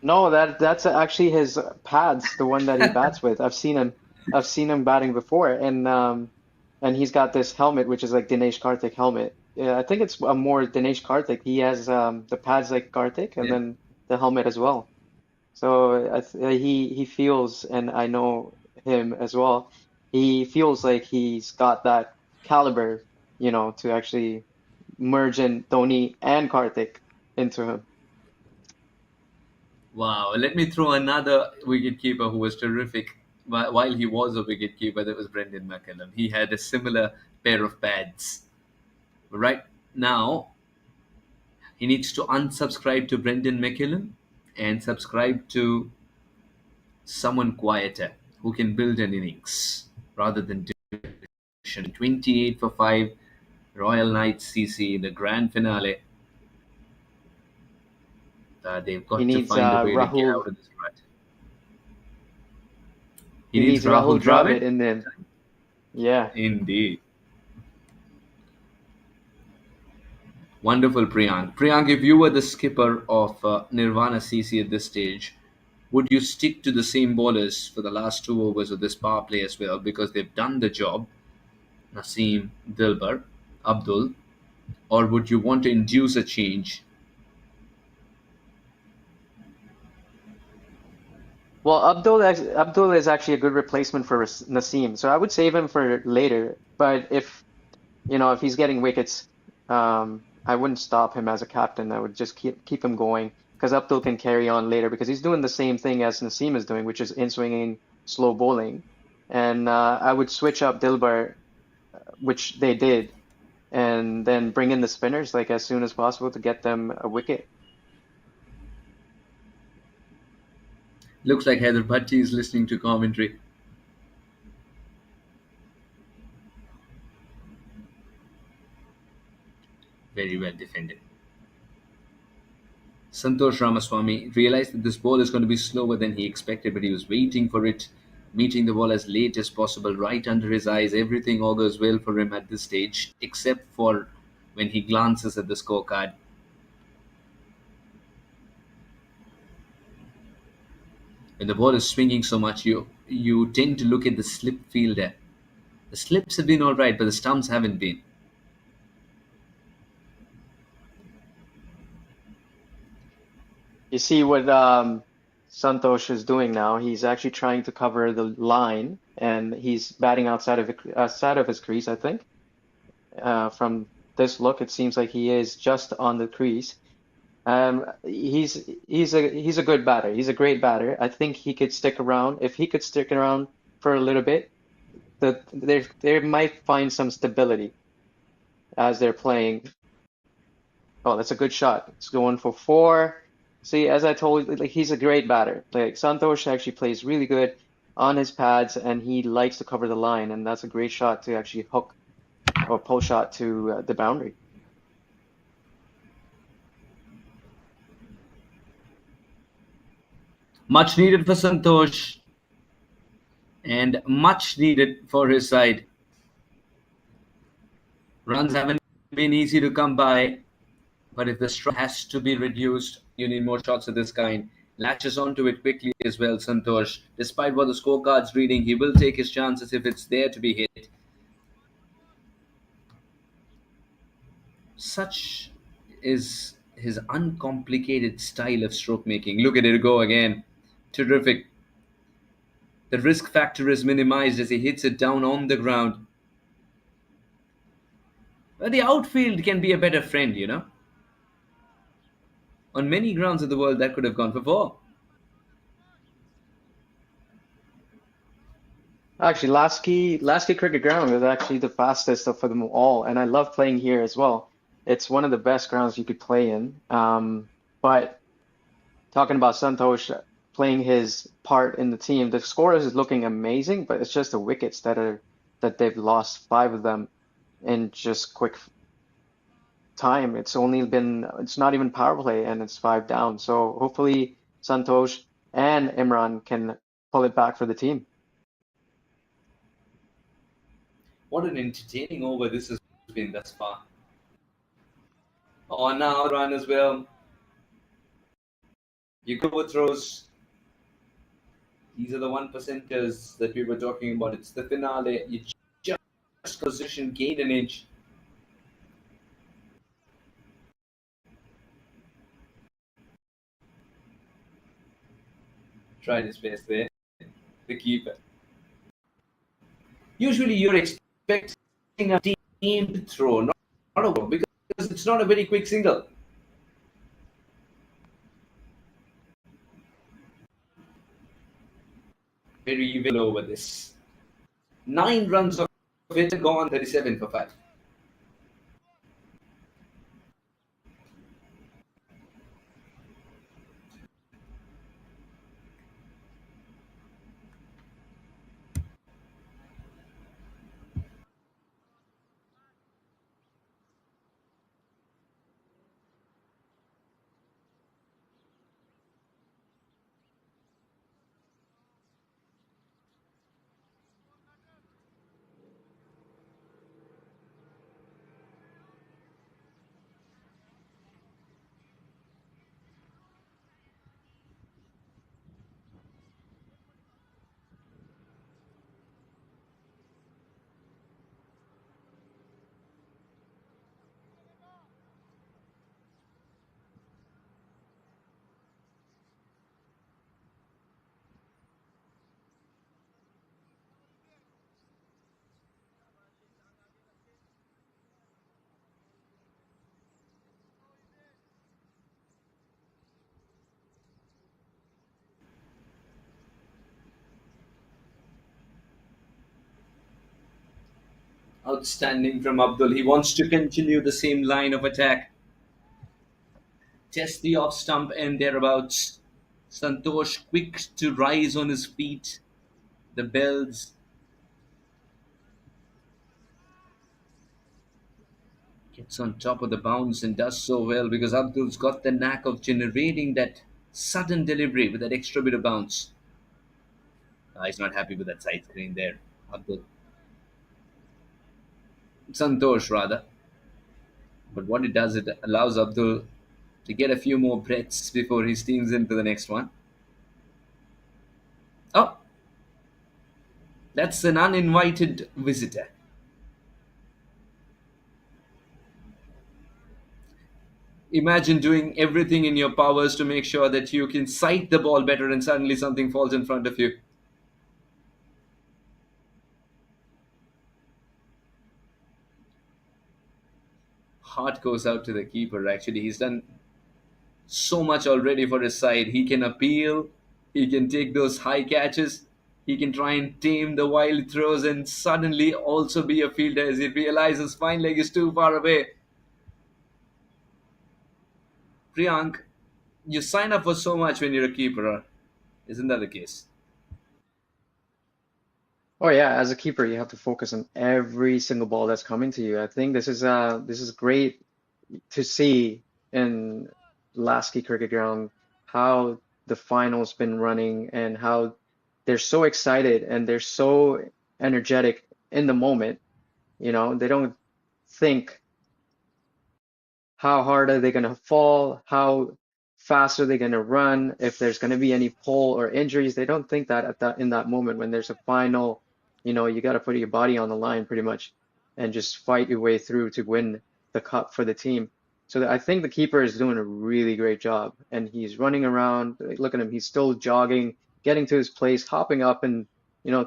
No, that's actually his pads, the one that he bats with. I've seen him batting before, and he's got this helmet which is like Dinesh Karthik helmet. Yeah, I think it's a more Dinesh Karthik. He has the pads like Karthik and Yeah. then the helmet as well. So he feels, and I know him as well. He feels like he's got that caliber, to actually merge in Dhoni and Karthik into him. Wow. Let me throw another wicketkeeper who was terrific. While he was a wicketkeeper, that was Brendan McCullum. He had a similar pair of pads. Right now, he needs to unsubscribe to Brendan McCullum and subscribe to someone quieter who can build an innings rather than 28 for 5 Royal Knights CC in the grand finale. They've He got to needs find a way to get Rahul. out of this rut. He He needs needs Rahul Rahul Dravid Dravid? in them. Yeah. Indeed. Wonderful, Priyank. Priyank, if you were the skipper of Nirvana CC at this stage, would you stick to the same bowlers for the last 2 overs of this power play as well? Because they've done the job, Naseem, Dilbar, Abdul. Or would you want to induce a change? Well, Abdul is actually a good replacement for Naseem, so I would save him for later. But if he's getting wickets, I wouldn't stop him as a captain. I would just keep him going because Abdul can carry on later because he's doing the same thing as Naseem is doing, which is in-swinging, slow bowling. And I would switch up Dilbar, which they did, and then bring in the spinners like as soon as possible to get them a wicket. Looks like Heather Bhatti is listening to commentary. Very well defended. Santosh Ramaswamy realized that this ball is going to be slower than he expected, but he was waiting for it, meeting the ball as late as possible, right under his eyes. Everything augurs well for him at this stage, except for when he glances at the scorecard. When the ball is swinging so much, you tend to look at the slip fielder. The slips have been all right, but the stumps haven't been. You see what Santosh is doing now? He's actually trying to cover the line, and he's batting outside of his crease, I think. From this look, it seems like he is just on the crease. He's a good batter. He's a great batter. I think he could stick around. If he could stick around for a little bit, they might find some stability as they're playing. Oh, that's a good shot. It's going for four. See, as I told you, like he's a great batter. Like Santosh actually plays really good on his pads, and he likes to cover the line, and that's a great shot to actually hook or pull shot to the boundary. Much needed for Santosh and much needed for his side. Runs haven't been easy to come by, but if the strike has to be reduced, you need more shots of this kind. Latches onto it quickly as well, Santosh. Despite what the scorecard's reading, he will take his chances if it's there to be hit. Such is his uncomplicated style of stroke making. Look at it go again. Terrific. The risk factor is minimized as he hits it down on the ground. But the outfield can be a better friend. On many grounds of the world, that could have gone for four. Actually, Lasky Cricket Ground is actually the fastest of them all, and I love playing here as well. It's one of the best grounds you could play in. But talking about Santosh playing his part in the team, the score is looking amazing, but it's just the wickets that they've lost 5 of them in just quick time. It's not even power play and it's 5 down. So hopefully Santosh and Imran can pull it back for the team. What an entertaining over this has been thus far. Oh, now run as well. You go throws. These are the one percenters that we were talking about. It's the finale. You just position, gain an inch. Tried his best there. The keeper. Usually you're expecting a teamed throw, not a walk, because it's not a very quick single. Very even over this. 9 runs of it gone, 37 for 5. Outstanding from Abdul. He wants to continue the same line of attack. Test the off stump and thereabouts. Santosh quick to rise on his feet. The bells gets on top of the bounce and does so well because Abdul's got the knack of generating that sudden delivery with that extra bit of bounce. He's not happy with that side screen there, Abdul. Santosh rather. But what it does, it allows Abdul to get a few more breaths before he steams into the next one. Oh, that's an uninvited visitor. Imagine doing everything in your powers to make sure that you can sight the ball better and suddenly something falls in front of you. Heart goes out to the keeper, actually. He's done so much already for his side. He can appeal, he can take those high catches, he can try and tame the wild throws and suddenly also be a fielder as he realizes fine leg is too far away. Priyank, you sign up for so much when you're a keeper, isn't that the case? Oh yeah, as a keeper, you have to focus on every single ball that's coming to you. I think this is great to see in Lasky Cricket Ground how the final's been running and how they're so excited and they're so energetic in the moment. They don't think how hard are they going to fall, how fast are they going to run, if there's going to be any pull or injuries. They don't think that at that in that moment when there's a final, you got to put your body on the line pretty much and just fight your way through to win the cup for the team. So I think the keeper is doing a really great job and he's running around. Look at him, he's still jogging, getting to his place, hopping up and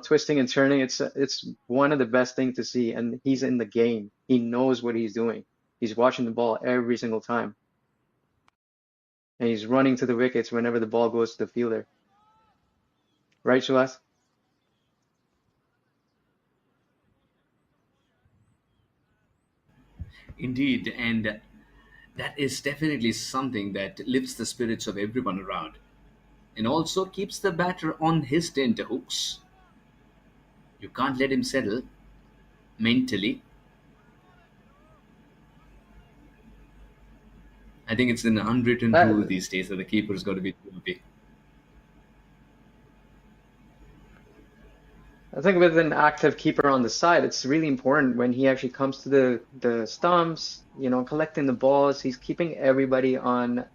twisting and turning. It's one of the best things to see, and he's in the game. He knows what he's doing. He's watching the ball every single time, and he's running to the wickets whenever the ball goes to the fielder. Right, Shulas? Indeed, and that is definitely something that lifts the spirits of everyone around and also keeps the batter on his tenterhooks. You can't let him settle mentally. I think it's an unwritten rule That these days that the keeper's got to be guilty. I think with an active keeper on the side, it's really important when he actually comes to the stumps, collecting the balls. He's keeping everybody on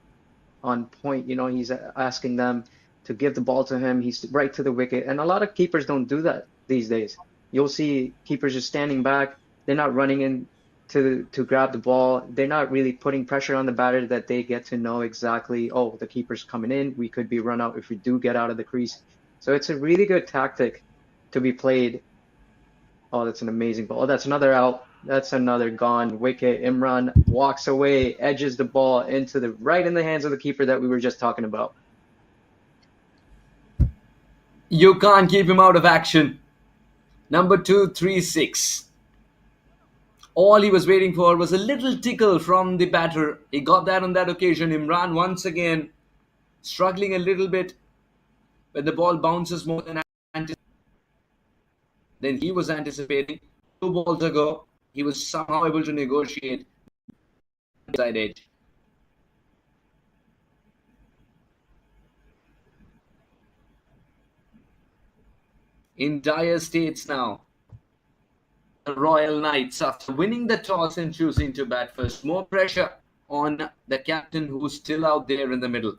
point. He's asking them to give the ball to him. He's right to the wicket. And a lot of keepers don't do that these days. You'll see keepers just standing back. They're not running in to grab the ball. They're not really putting pressure on the batter that they get to know exactly, oh, the keeper's coming in. We could be run out if we do get out of the crease. So it's a really good tactic to be played. Oh, that's an amazing ball. Oh, that's another out. That's another gone wicket. Imran walks away, edges the ball into the right in the hands of the keeper that we were just talking about. You can't keep him out of action. Number 236. All he was waiting for was a little tickle from the batter. He got that on that occasion. Imran once again struggling a little bit when the ball bounces more than he was anticipating. 2 balls ago, he was somehow able to negotiate side edge. In dire states now, the Royal Knights, after winning the toss and choosing to bat first, more pressure on the captain who's still out there in the middle.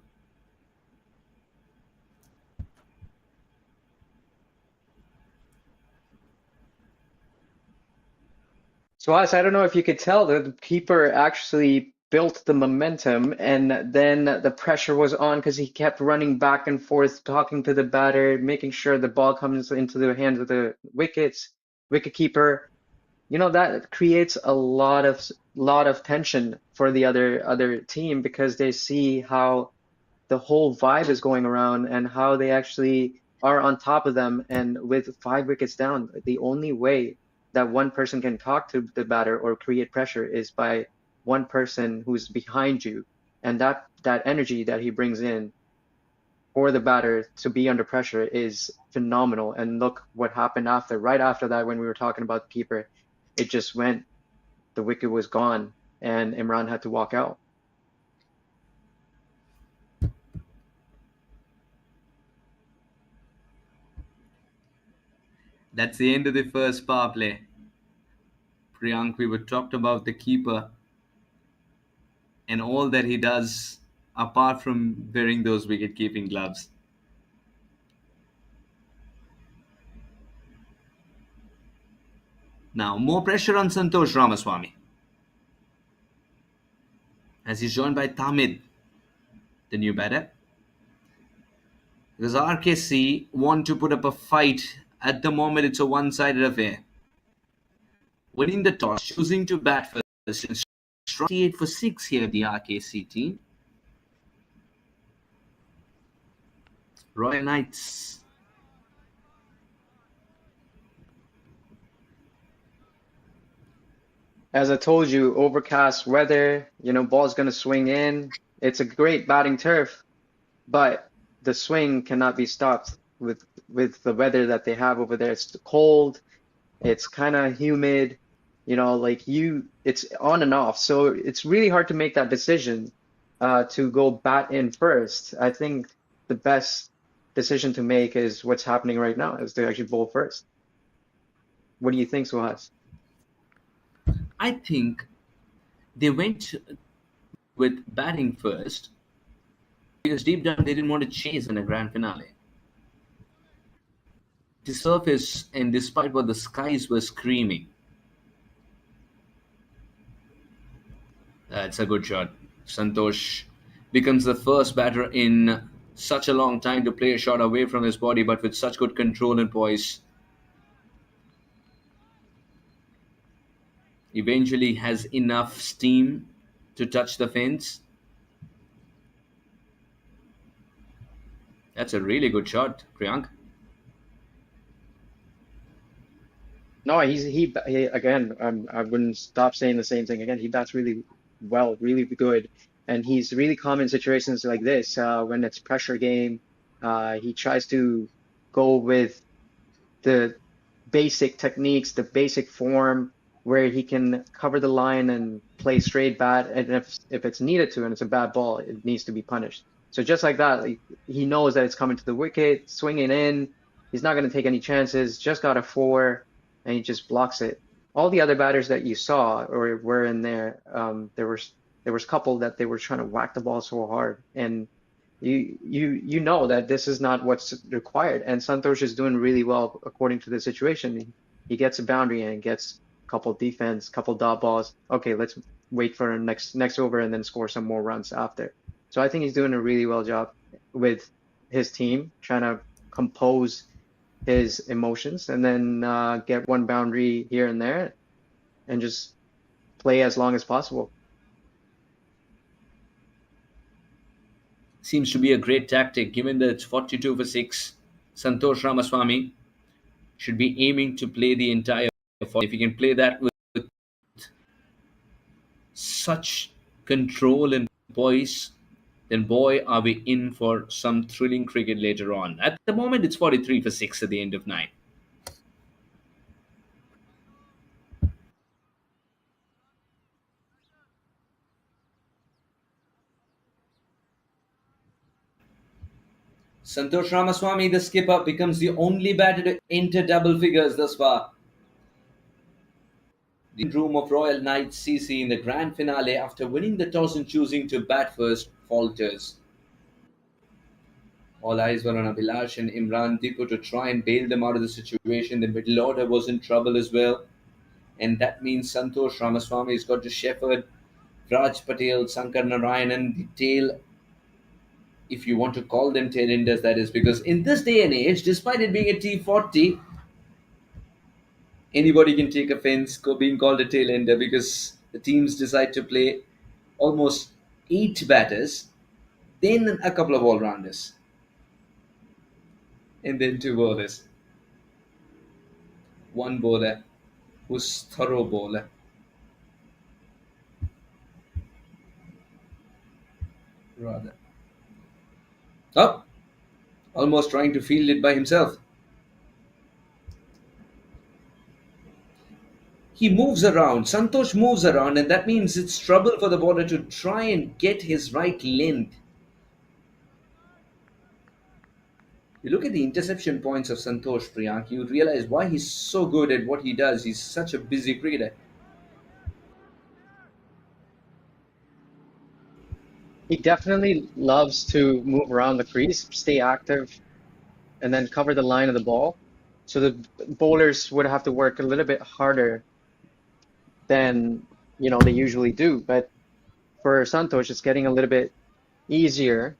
So, Alex, I don't know if you could tell that the keeper actually built the momentum and then the pressure was on because he kept running back and forth, talking to the batter, making sure the ball comes into the hands of the wicket keeper. That creates a lot of tension for the other team because they see how the whole vibe is going around and how they actually are on top of them. And with 5 wickets down, the only way that one person can talk to the batter or create pressure is by one person who's behind you. And that energy that he brings in for the batter to be under pressure is phenomenal. And look what happened right after that, when we were talking about the keeper, it just went, the wicket was gone, and Imran had to walk out. That's the end of the first power play. Priyank, we were talked about the keeper and all that he does apart from wearing those wicket keeping gloves. Now, more pressure on Santosh Ramaswamy as he's joined by Tamid, the new batter. Because RKC want to put up a fight. At the moment, it's a one-sided affair. Winning the toss, choosing to bat first, and 38 for 6 here, the RKC team. Royal Knights. As I told you, overcast weather, ball's going to swing in. It's a great batting turf, but the swing cannot be stopped with the weather that they have over there. It's cold, it's kind of humid, it's on and off. So it's really hard to make that decision to go bat in first. I think the best decision to make is what's happening right now, is to actually bowl first. What do you think, Suhas? I think they went with batting first because deep down they didn't want to chase in a grand finale. The surface, and despite what the skies were screaming, that's a good shot. Santosh becomes the first batter in such a long time to play a shot away from his body, but with such good control and poise. Eventually has enough steam to touch the fence. That's a really good shot, Priyank. No, he again. I wouldn't stop saying the same thing again. He bats really well, really good, and he's really calm in situations like this. When it's pressure game, he tries to go with the basic techniques, the basic form where he can cover the line and play straight bat. And if it's needed to, and it's a bad ball, it needs to be punished. So just like that, like, he knows that it's coming to the wicket, swinging in. He's not going to take any chances. Just got a four, and he just blocks it. All the other batters that you saw or were in there, there was a couple that they were trying to whack the ball so hard, and you know that this is not what's required. And Santosh is doing really well according to the situation. He gets a boundary and gets a couple defense, couple dot balls. Okay, let's wait for a next over and then score some more runs after. So I think he's doing a really well job with his team, trying to compose his emotions and then get one boundary here and there and just play as long as possible. Seems to be a great tactic given that it's 42 for 6. Santosh Ramaswamy should be aiming to play the entire 40. If he can play that with such control and poise, then boy, are we in for some thrilling cricket later on. At the moment, it's 43 for 6 at the end of 9. Santosh Ramaswamy, the skipper, becomes the only batter to enter double figures thus far. The room of Royal Knights CC in the grand finale after winning the toss and choosing to bat first falters. All eyes were on Abhilash and Imran Dipo to try and bail them out of the situation. The middle order was in trouble as well. And that means Santosh Ramaswamy has got to shepherd Raj Patel, Sankar Narayanan, the tail, if you want to call them tail enders, that is, because in this day and age, despite it being a T40, anybody can take offense being called a tail ender because the teams decide to play almost 8 batters, then a couple of all rounders, and then 2 bowlers. One bowler who's thorough bowler. Rather. Oh, almost trying to field it by himself. He moves around. Santosh moves around, and that means it's trouble for the bowler to try and get his right length. You look at the interception points of Santosh, Priyank, you realize why he's so good at what he does. He's such a busy cricketer. He definitely loves to move around the crease, stay active, and then cover the line of the ball. So the bowlers would have to work a little bit harder than they usually do. But for Santosh, it's getting a little bit easier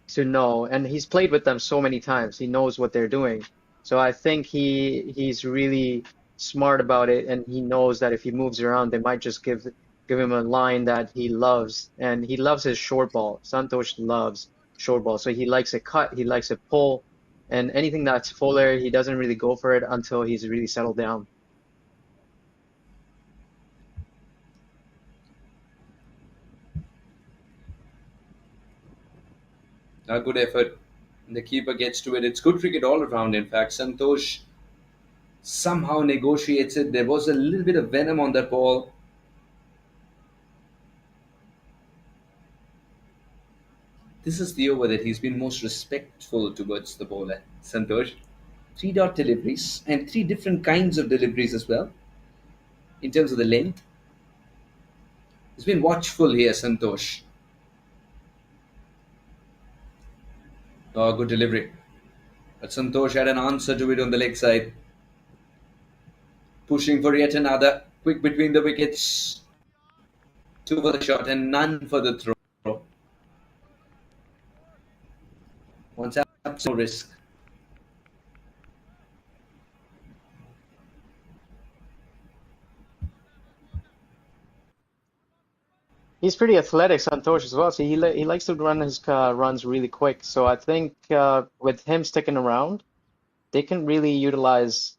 to know, and he's played with them so many times. He knows what they're doing. So I think he's really smart about it, and he knows that if he moves around, they might just give him a line that he loves, and he loves his short ball. Santosh loves short ball, so he likes a cut, he likes a pull, and anything that's fuller, he doesn't really go for it until he's really settled down. A good effort. The keeper gets to it. It's good cricket all around, in fact. Santosh somehow negotiates it. There was a little bit of venom on that ball. This is the over that he's been most respectful towards the bowler, Santosh. 3 dot deliveries and 3 different kinds of deliveries as well in terms of the length. He's been watchful here, Santosh. Oh, good delivery. But Santosh had an answer to it on the leg side. Pushing for yet another. Quick between the wickets. 2 for the shot and none for the throw. Wants absolute risk. He's pretty athletic, Santosh, as well. So he likes to run his runs really quick. So I think with him sticking around, they can really utilize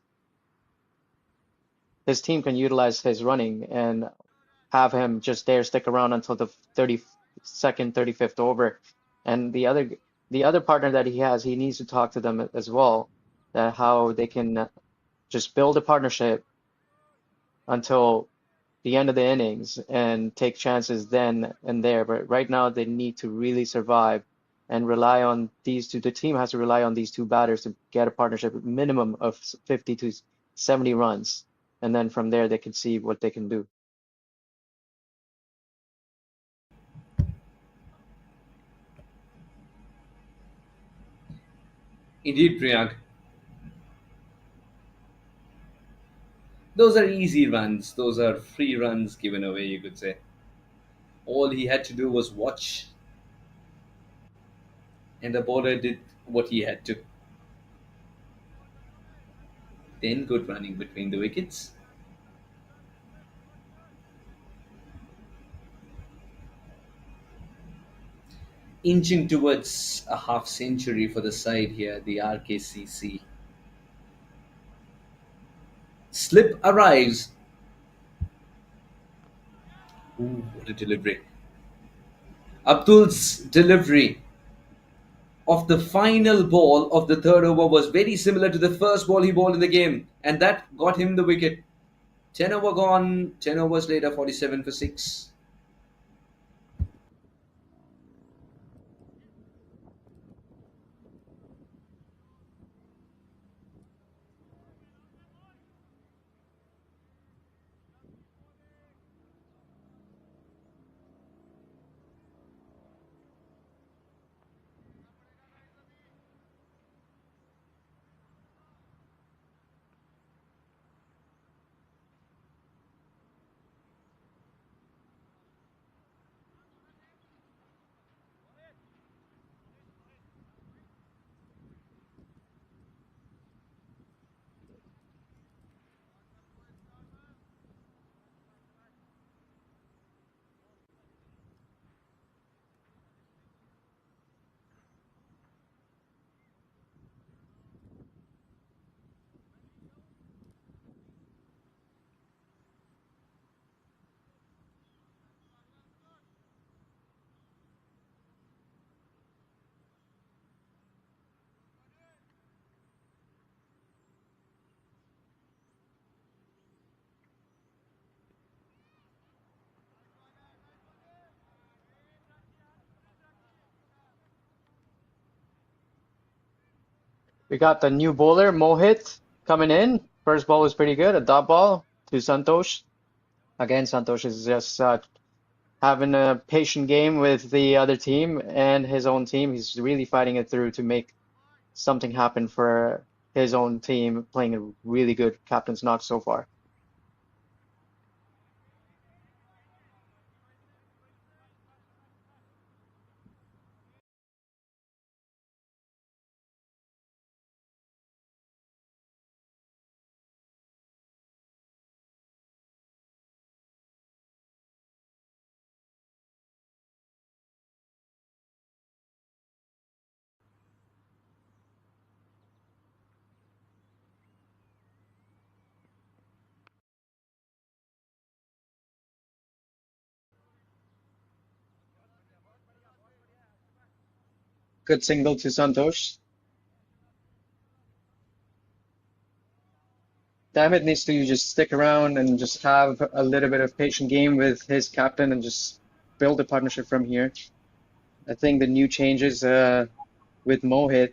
his team can utilize his running and have him just there stick around until the 32nd, 35th over. And the other partner that he has, he needs to talk to them as well, that how they can just build a partnership until the end of the innings and take chances then and there. But right now they need to really survive and rely on these two. The team has to rely on these two batters to get a partnership minimum of 50 to 70 runs. And then from there they can see what they can do. Indeed, Priyank. Those are easy runs. Those are free runs given away, you could say. All he had to do was watch, and the bowler did what he had to. Then good running between the wickets. Inching towards a half century for the side here, the RKCC. Slip arrives. Ooh, what a delivery. Abdul's delivery of the final ball of the third over was very similar to the first ball he bowled in the game, and that got him the wicket. 10 over gone, 10 overs later, 47 for 6. We got the new bowler, Mohit, coming in. First ball was pretty good, a dot ball to Santosh. Again, Santosh is just having a patient game with the other team and his own team. He's really fighting it through to make something happen for his own team, playing a really good captain's knock so far. Good single to Santosh. Dammit needs to just stick around and just have a little bit of patient game with his captain and just build a partnership from here. I think the new changes with Mohit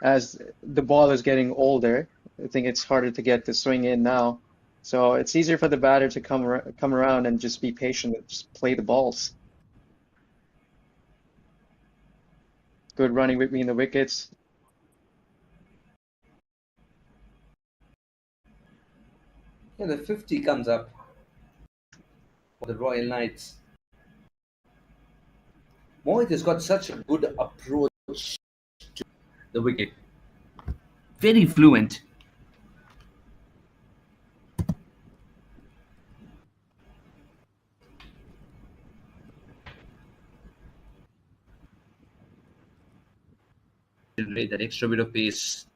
as the ball is getting older. I think it's harder to get the swing in now. So it's easier for the batter to come around and just be patient and just play the balls. Good running between the wickets. Yeah, the 50 comes up for the Royal Knights. Mohit has got such a good approach to the wicket. Very fluent. That extra bit of pace.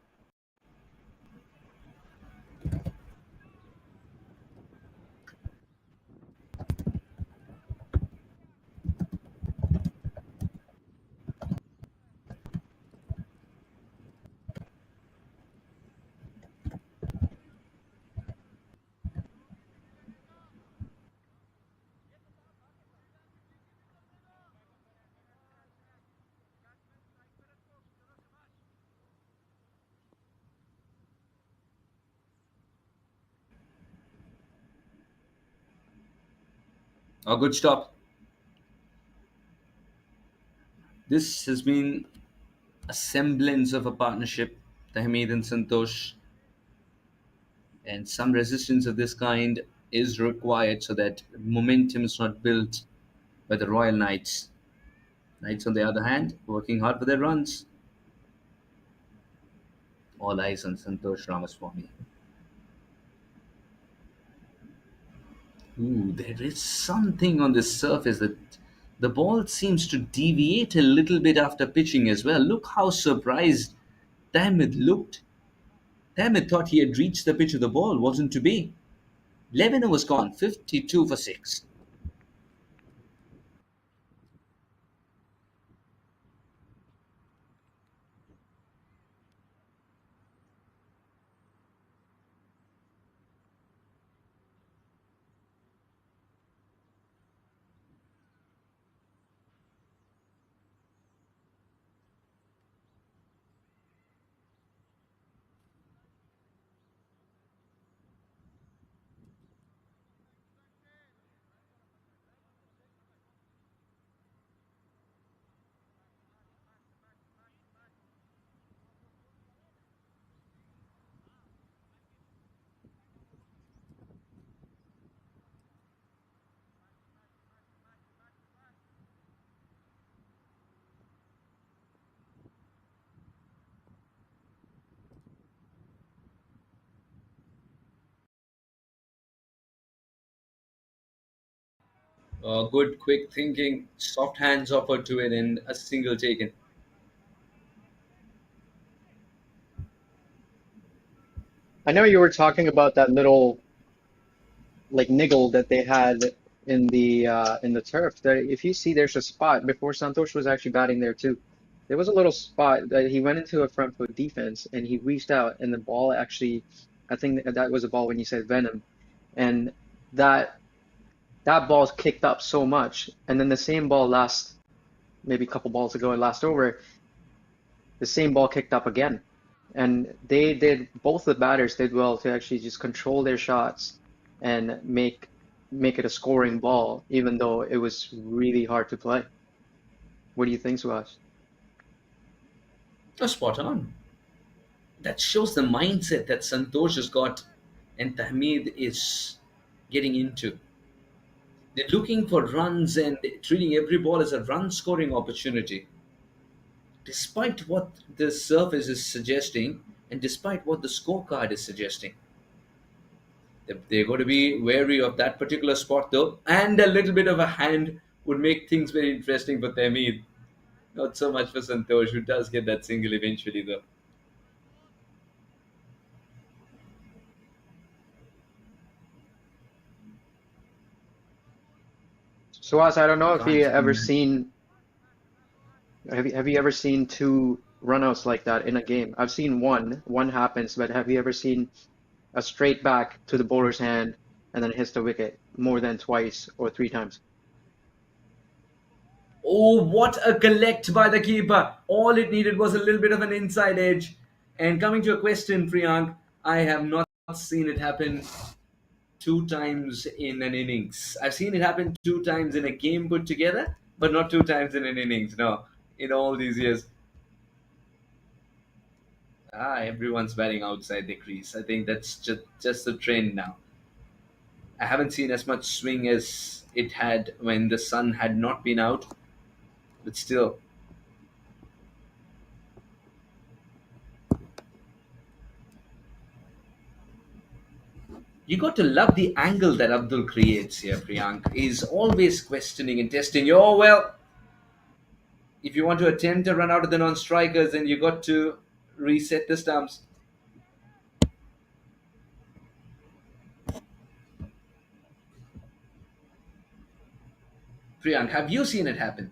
A good stop. This has been a semblance of a partnership, Tahmid and Santosh, and some resistance of this kind is required so that momentum is not built by the Royal Knights. Knights, on the other hand, working hard for their runs. All eyes on Santosh Ramaswamy. Ooh, there is something on the surface that the ball seems to deviate a little bit after pitching as well. Look how surprised Tahmid looked. Tahmid thought he had reached the pitch of the ball, wasn't to be. Leviner was gone, 52 for 6. Good, quick thinking, soft hands offered to it, and a single taken. I know you were talking about that little like niggle that they had in the turf. That if you see, there's a spot before Santosh was actually batting there too. There was a little spot that he went into a front foot defense and he reached out and the ball actually, I think that was a ball when you said Venom, and that that ball kicked up so much, and then the same ball last maybe a couple balls ago and last over, the same ball kicked up again. And they did both the batters did well to actually just control their shots and make it a scoring ball, even though it was really hard to play. What do you think, Suhas? Oh, spot on. That shows the mindset that Santosh has got and Tahmid is getting into. They're looking for runs and treating every ball as a run scoring opportunity. Despite what the surface is suggesting and despite what the scorecard is suggesting. They're going to be wary of that particular spot though, and a little bit of a hand would make things very interesting for Tahmid. Not so much for Santosh, who does get that single eventually though. Suhas, I don't know if you Can't. ever seen have you ever seen two runouts like that in a game? I've seen one happens, but have you ever seen a straight back to the bowler's hand and then hits the wicket more than twice or three times? Oh, what a collect by the keeper. All it needed was a little bit of an inside edge. And coming to a question, Priyank, I have not seen it happen two times in an innings. I've seen it happen two times in a game put together, but not two times in an innings. No, in all these years. Everyone's batting outside the crease. I think that's just the trend now. I haven't seen as much swing as it had when the sun had not been out, but still, you got to love the angle that Abdul creates here, Priyank. He's always questioning and testing you. Oh, well, if you want to attempt a run out of the non strikers, then you got to reset the stumps. Priyank, have you seen it happen?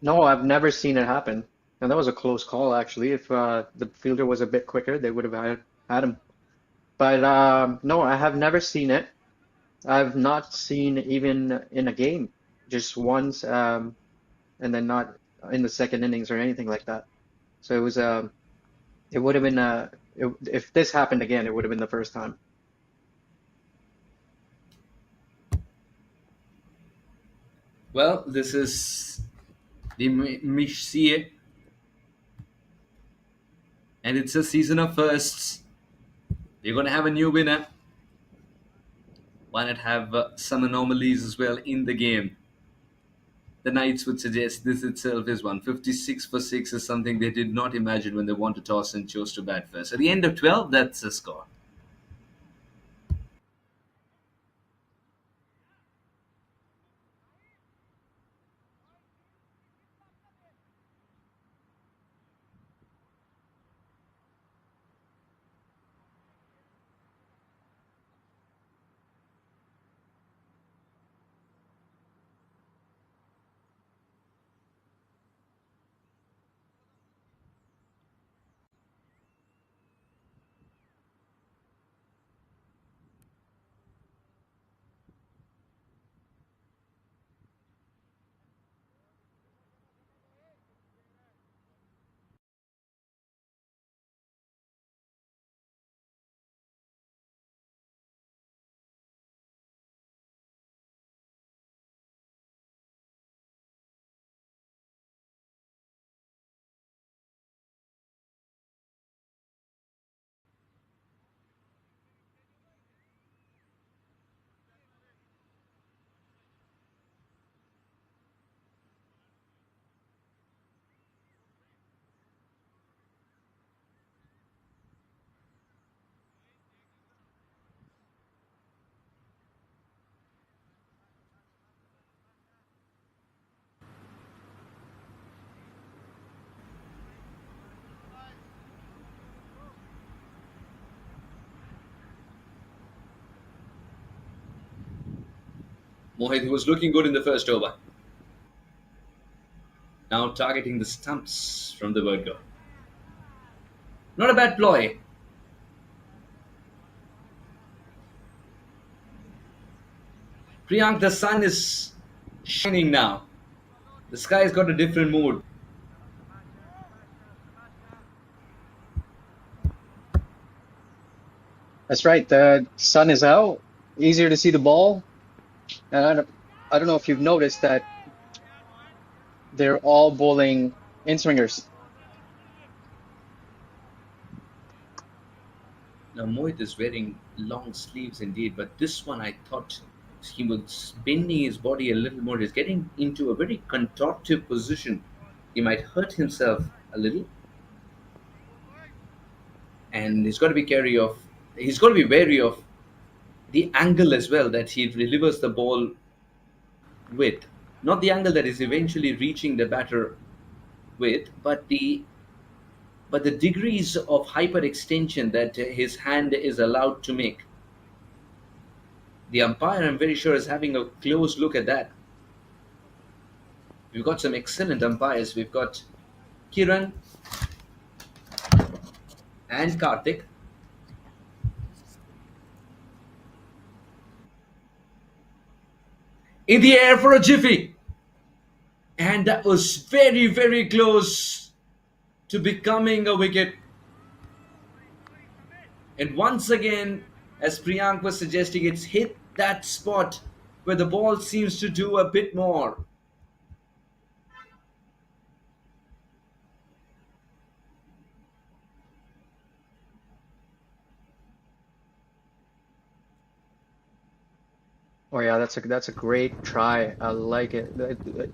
No, I've never seen it happen. And that was a close call, actually. If the fielder was a bit quicker, they would have had him. But no, I have never seen it. I've not seen even in a game, just once, and then not in the second innings or anything like that. So it would have been If this happened again, it would have been the first time. Well, this is the Mich-CA, and it's a season of firsts. We're going to have a new winner. Why not have some anomalies as well in the game? The Knights would suggest this itself is one. 56 for 6 is something they did not imagine when they want to toss and chose to bat first. At the end of 12, that's the score. Mohit was looking good in the first over. Now targeting the stumps from the word go. Not a bad ploy. Priyank, the sun is shining now. The sky's got a different mood. That's right. The sun is out. Easier to see the ball. And I don't know if you've noticed that they're all bowling in swingers. Now Mohit is wearing long sleeves indeed, but this one I thought he was bending his body a little more. He's getting into a very contortive position. He might hurt himself a little, and he's got to be wary of. He's got to be wary of the angle as well that he delivers the ball with, not the angle that is eventually reaching the batter with, but the degrees of hyperextension that his hand is allowed to make. The umpire, I'm very sure, is having a close look at that. We've got some excellent umpires. We've got Kiran and Karthik. In the air for a jiffy. And that was very, very close to becoming a wicket. And once again, as Priyank was suggesting, it's hit that spot where the ball seems to do a bit more. Oh yeah, that's a great try. I like it.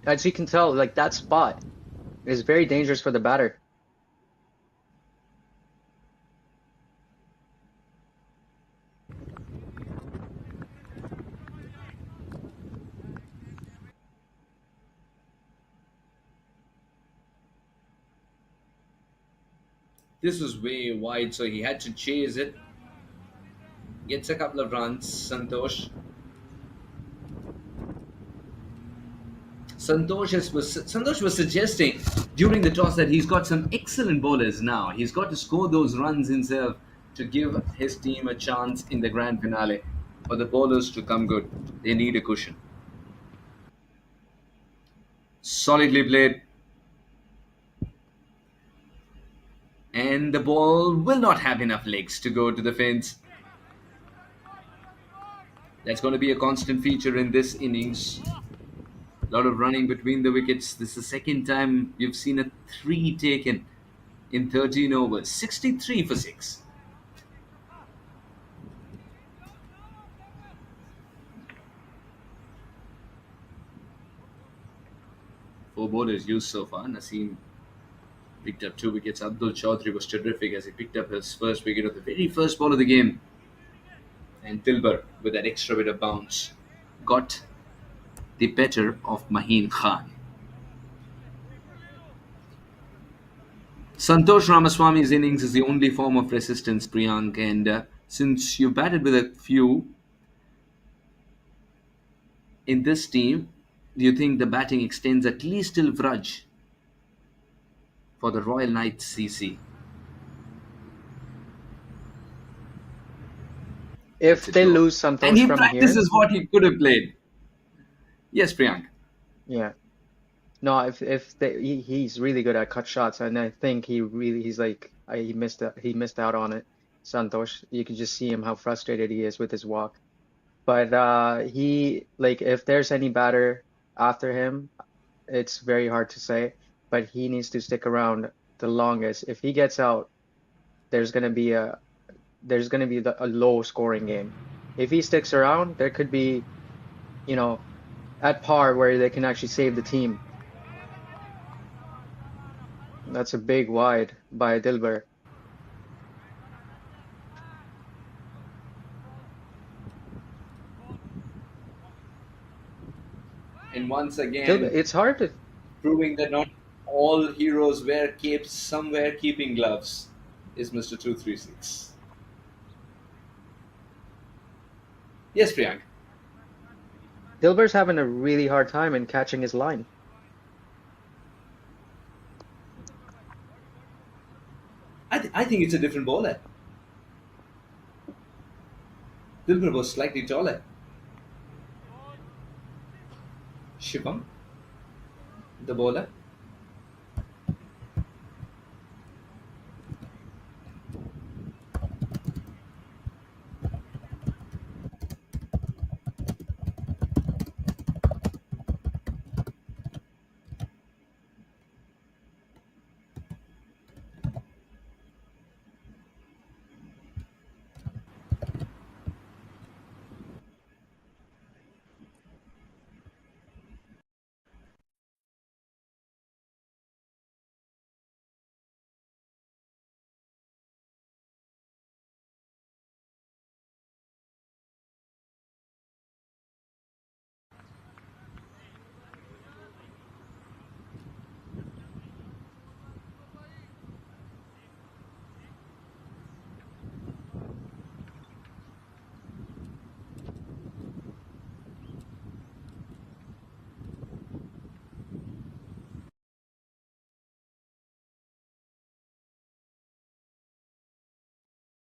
As you can tell, like that spot is very dangerous for the batter. This was way wide, so he had to chase it. Gets a couple of runs. Santosh was suggesting during the toss that he's got some excellent bowlers now. He's got to score those runs himself to give his team a chance in the grand finale. For the bowlers to come good, they need a cushion. Solidly played. And the ball will not have enough legs to go to the fence. That's going to be a constant feature in this innings. A lot of running between the wickets. This is the second time you've seen a 3 taken in 13 overs. 63 for 6. Four bowlers used so far. Naseem picked up 2 wickets. Abdul Chaudhry was terrific as he picked up his first wicket of the very first ball of the game. And Dilbar, with that extra bit of bounce, got the better of Maheen Khan. Santosh Ramaswamy's innings is the only form of resistance, Priyank, and since you batted with a few in this team, do you think the batting extends at least till Vraj for the Royal Knights CC? If It's a they 2 lose and Santosh he from here, practices what he could have played. Yes, Priyank. yeah. No, if he's really good at cut shots, and I think he's like he missed out on it. Santosh, you can just see him how frustrated he is with his walk. But he like if there's any batter after him, it's very hard to say. But he needs to stick around the longest. If he gets out, there's gonna be a low scoring game. If he sticks around, there could be, you know, at par where they can actually save the team. That's a big wide by Dilber. And once Dilber, again, it's hard to. proving that not all heroes wear capes, some wear keeping gloves, is Mr. 236. Yes, Priyank. Dilber's having a really hard time in catching his line. I think it's a different bowler. Dilbar was slightly taller. Shivam, the bowler.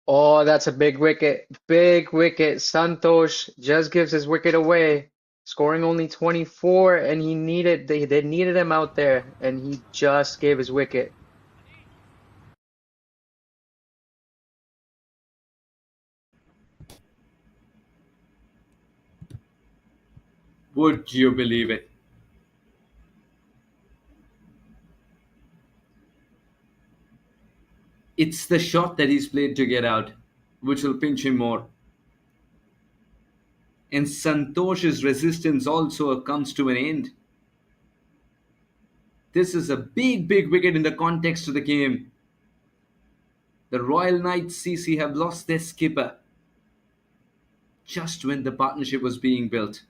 Oh, that's a big wicket. Big wicket. Santosh just gives his wicket away, scoring only 24, and they needed him out there, and he just gave his wicket. Would you believe it? It's the shot that he's played to get out, which will pinch him more. And Santosh's resistance also comes to an end. This is a big, big wicket in the context of the game. The Royal Knights CC have lost their skipper just when the partnership was being built.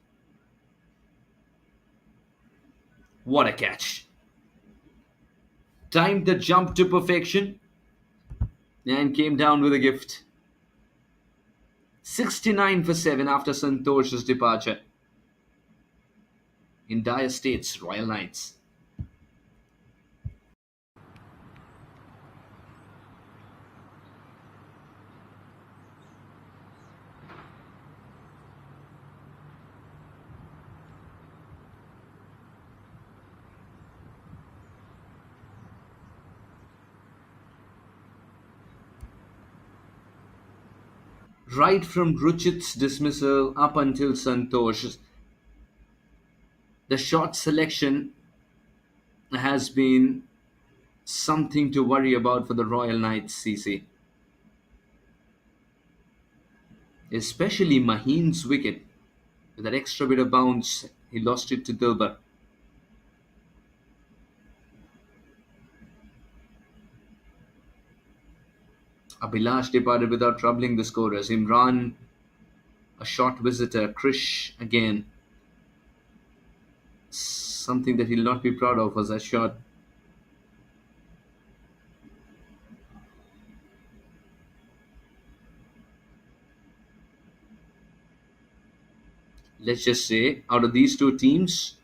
What a catch! Timed the jump to perfection and came down with a gift. 69 for 7 after Santosh's departure. In dire states, Royal Knights. Right from Ruchit's dismissal up until Santosh, the shot selection has been something to worry about for the Royal Knights, CC. Especially Maheen's wicket. With that extra bit of bounce, he lost it to Dilbar. Abhilash departed without troubling the scorers. Imran, a short visitor. Krish again. Something that he'll not be proud of was that shot. Let's just say, out of these two teams,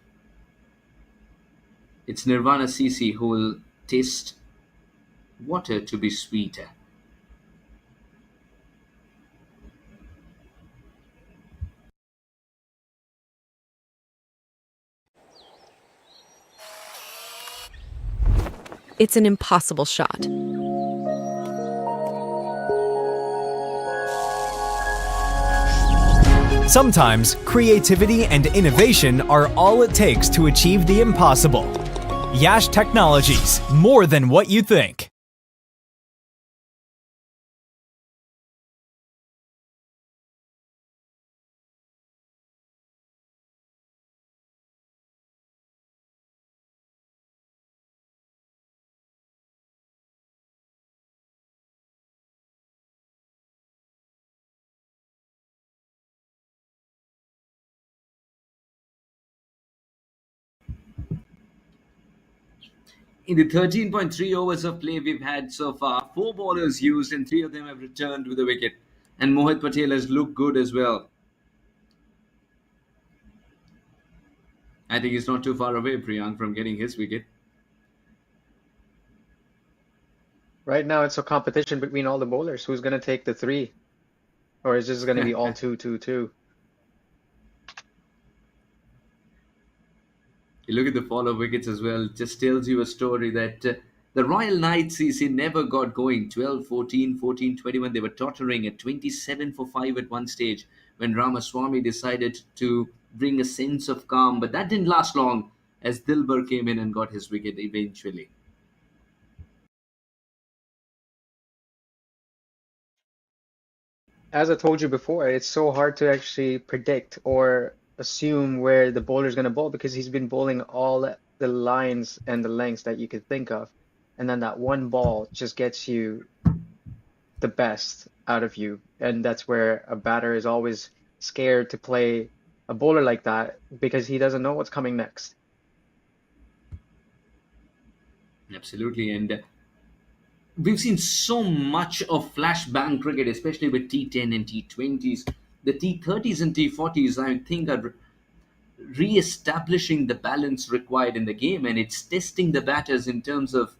it's Nirvana CC who will taste water to be sweeter. It's an impossible shot. Sometimes creativity and innovation are all it takes to achieve the impossible. Yash Technologies, more than what you think. In the 13.3 overs of play we've had so far, 4 bowlers used and 3 of them have returned with a wicket. And Mohit Patel has looked good as well. I think he's not too far away, Priyank, from getting his wicket. Right now, it's a competition between all the bowlers. Who's going to take the 3? Or is this going to be all 2, 2, 2? You look at the fall of wickets as well, just tells you a story that the Royal Knights CC never got going. 12, 14, 14, 21. They were tottering at 27 for 5 at one stage when Ramaswamy decided to bring a sense of calm. But that didn't last long as Dilbar came in and got his wicket eventually. As I told you before, it's so hard to actually predict or assume where the bowler's going to bowl because he's been bowling all the lines and the lengths that you could think of. And then that one ball just gets you the best out of you. And that's where a batter is always scared to play a bowler like that because he doesn't know what's coming next. Absolutely. And we've seen so much of flashbang cricket, especially with T10 and T20s. The T30s and T40s, I think, are re-establishing the balance required in the game, and it's testing the batters in terms of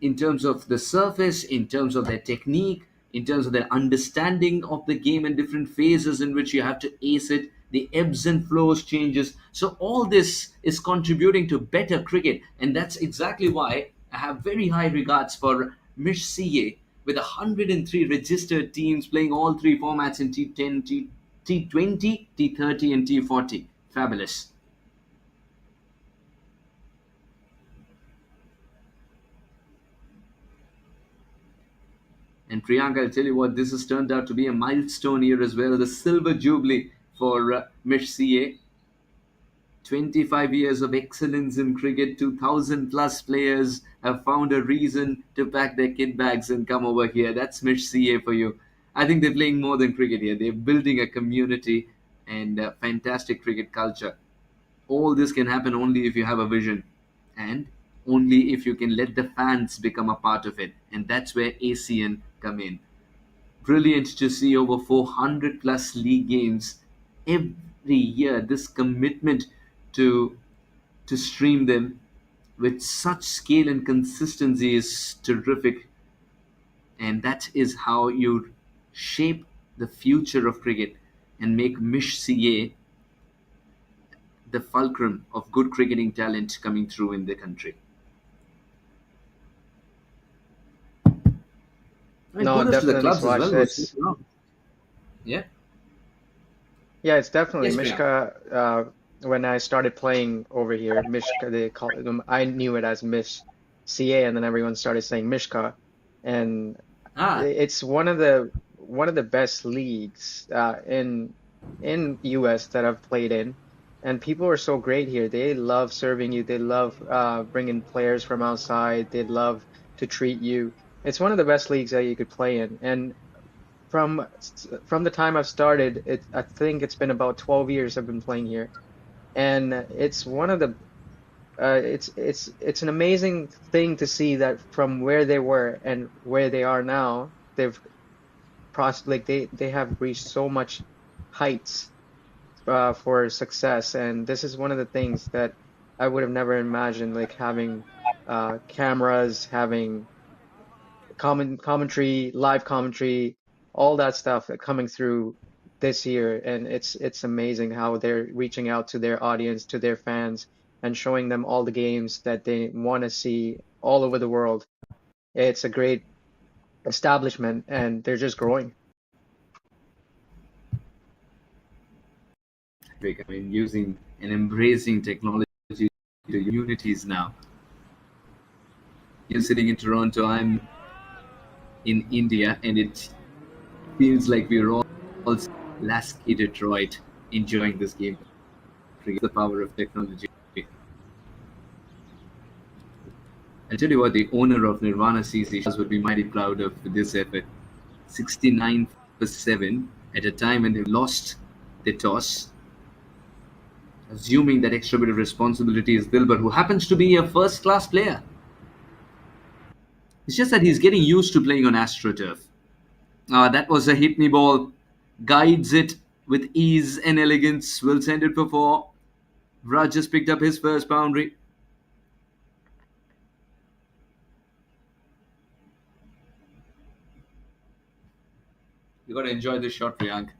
the surface, in terms of their technique, in terms of their understanding of the game and different phases in which you have to ace it, the ebbs and flows changes. So all this is contributing to better cricket, and that's exactly why I have very high regards for Mich-CA with 103 registered teams playing all 3 formats in T10, T20, T30, and T40. Fabulous. And Priyanka, I'll tell you what, this has turned out to be a milestone year as well, the silver jubilee for Mich-CA. 25 years of excellence in cricket, 2,000 plus players have found a reason to pack their kit bags and come over here. That's Mich-CA for you. I think they're playing more than cricket here. They're building a community and a fantastic cricket culture. All this can happen only if you have a vision and only if you can let the fans become a part of it. And that's where ACN come in. Brilliant to see over 400 plus league games every year. This commitment to stream them with such scale and consistency is terrific. And that is how you shape the future of cricket and make Mich-CA the fulcrum of good cricketing talent coming through in the country. I mean, No, kudos to the definitely, clubs as Swash. well. It's Yeah. Yeah, it's definitely Yes, Priyank. Mich-CA. When I started playing over here, Mich-CA, they call them, I knew it as Mich-CA, and then everyone started saying Mich-CA. And Ah, it's one of the best leagues in US that I've played in, and people are so great here. They love serving you. They love bringing players from outside. They love to treat you. It's one of the best leagues that you could play in. And from the time I've started, I think it's been about 12 years I've been playing here, and it's one of the it's an amazing thing to see that from where they were and where they are now, they've like they have reached so much heights for success, and this is one of the things that I would have never imagined, like having cameras, having commentary, live commentary, all that stuff coming through this year, and it's amazing how they're reaching out to their audience, to their fans, and showing them all the games that they want to see all over the world. It's a great establishment, and they're just growing. I mean, using and embracing technology to communities now. You're sitting in Toronto, I'm in India, and it feels like we're all Lasky Detroit enjoying this game. The power of technology. I'll tell you what, the owner of Nirvana CC would be mighty proud of this effort. 69 for 7 at a time when they lost the toss. Assuming that extra bit of responsibility is Dilbar, who happens to be a first class player. It's just that he's getting used to playing on AstroTurf. That was a hit me ball. Guides it with ease and elegance. Will send it for 4. Raj just picked up his first boundary. You got to enjoy this shot, Priyank.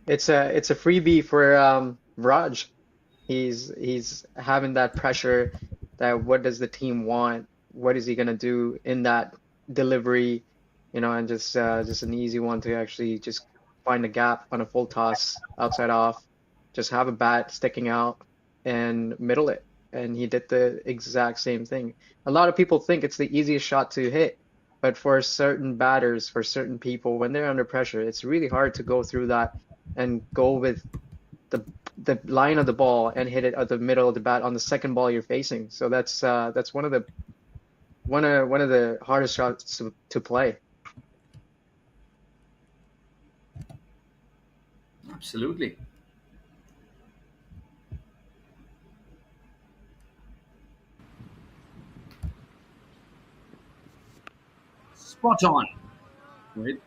It's a freebie for Raj. He's having that pressure that what does the team want? What is he gonna do in that delivery? And just an easy one to actually just find a gap on a full toss outside off, just have a bat sticking out and middle it. And he did the exact same thing. A lot of people think it's the easiest shot to hit, but for certain batters, for certain people, when they're under pressure, it's really hard to go through that and go with the line of the ball and hit it at the middle of the bat on the second ball you're facing. So that's one of the hardest shots to play. Absolutely. Spot on. Right?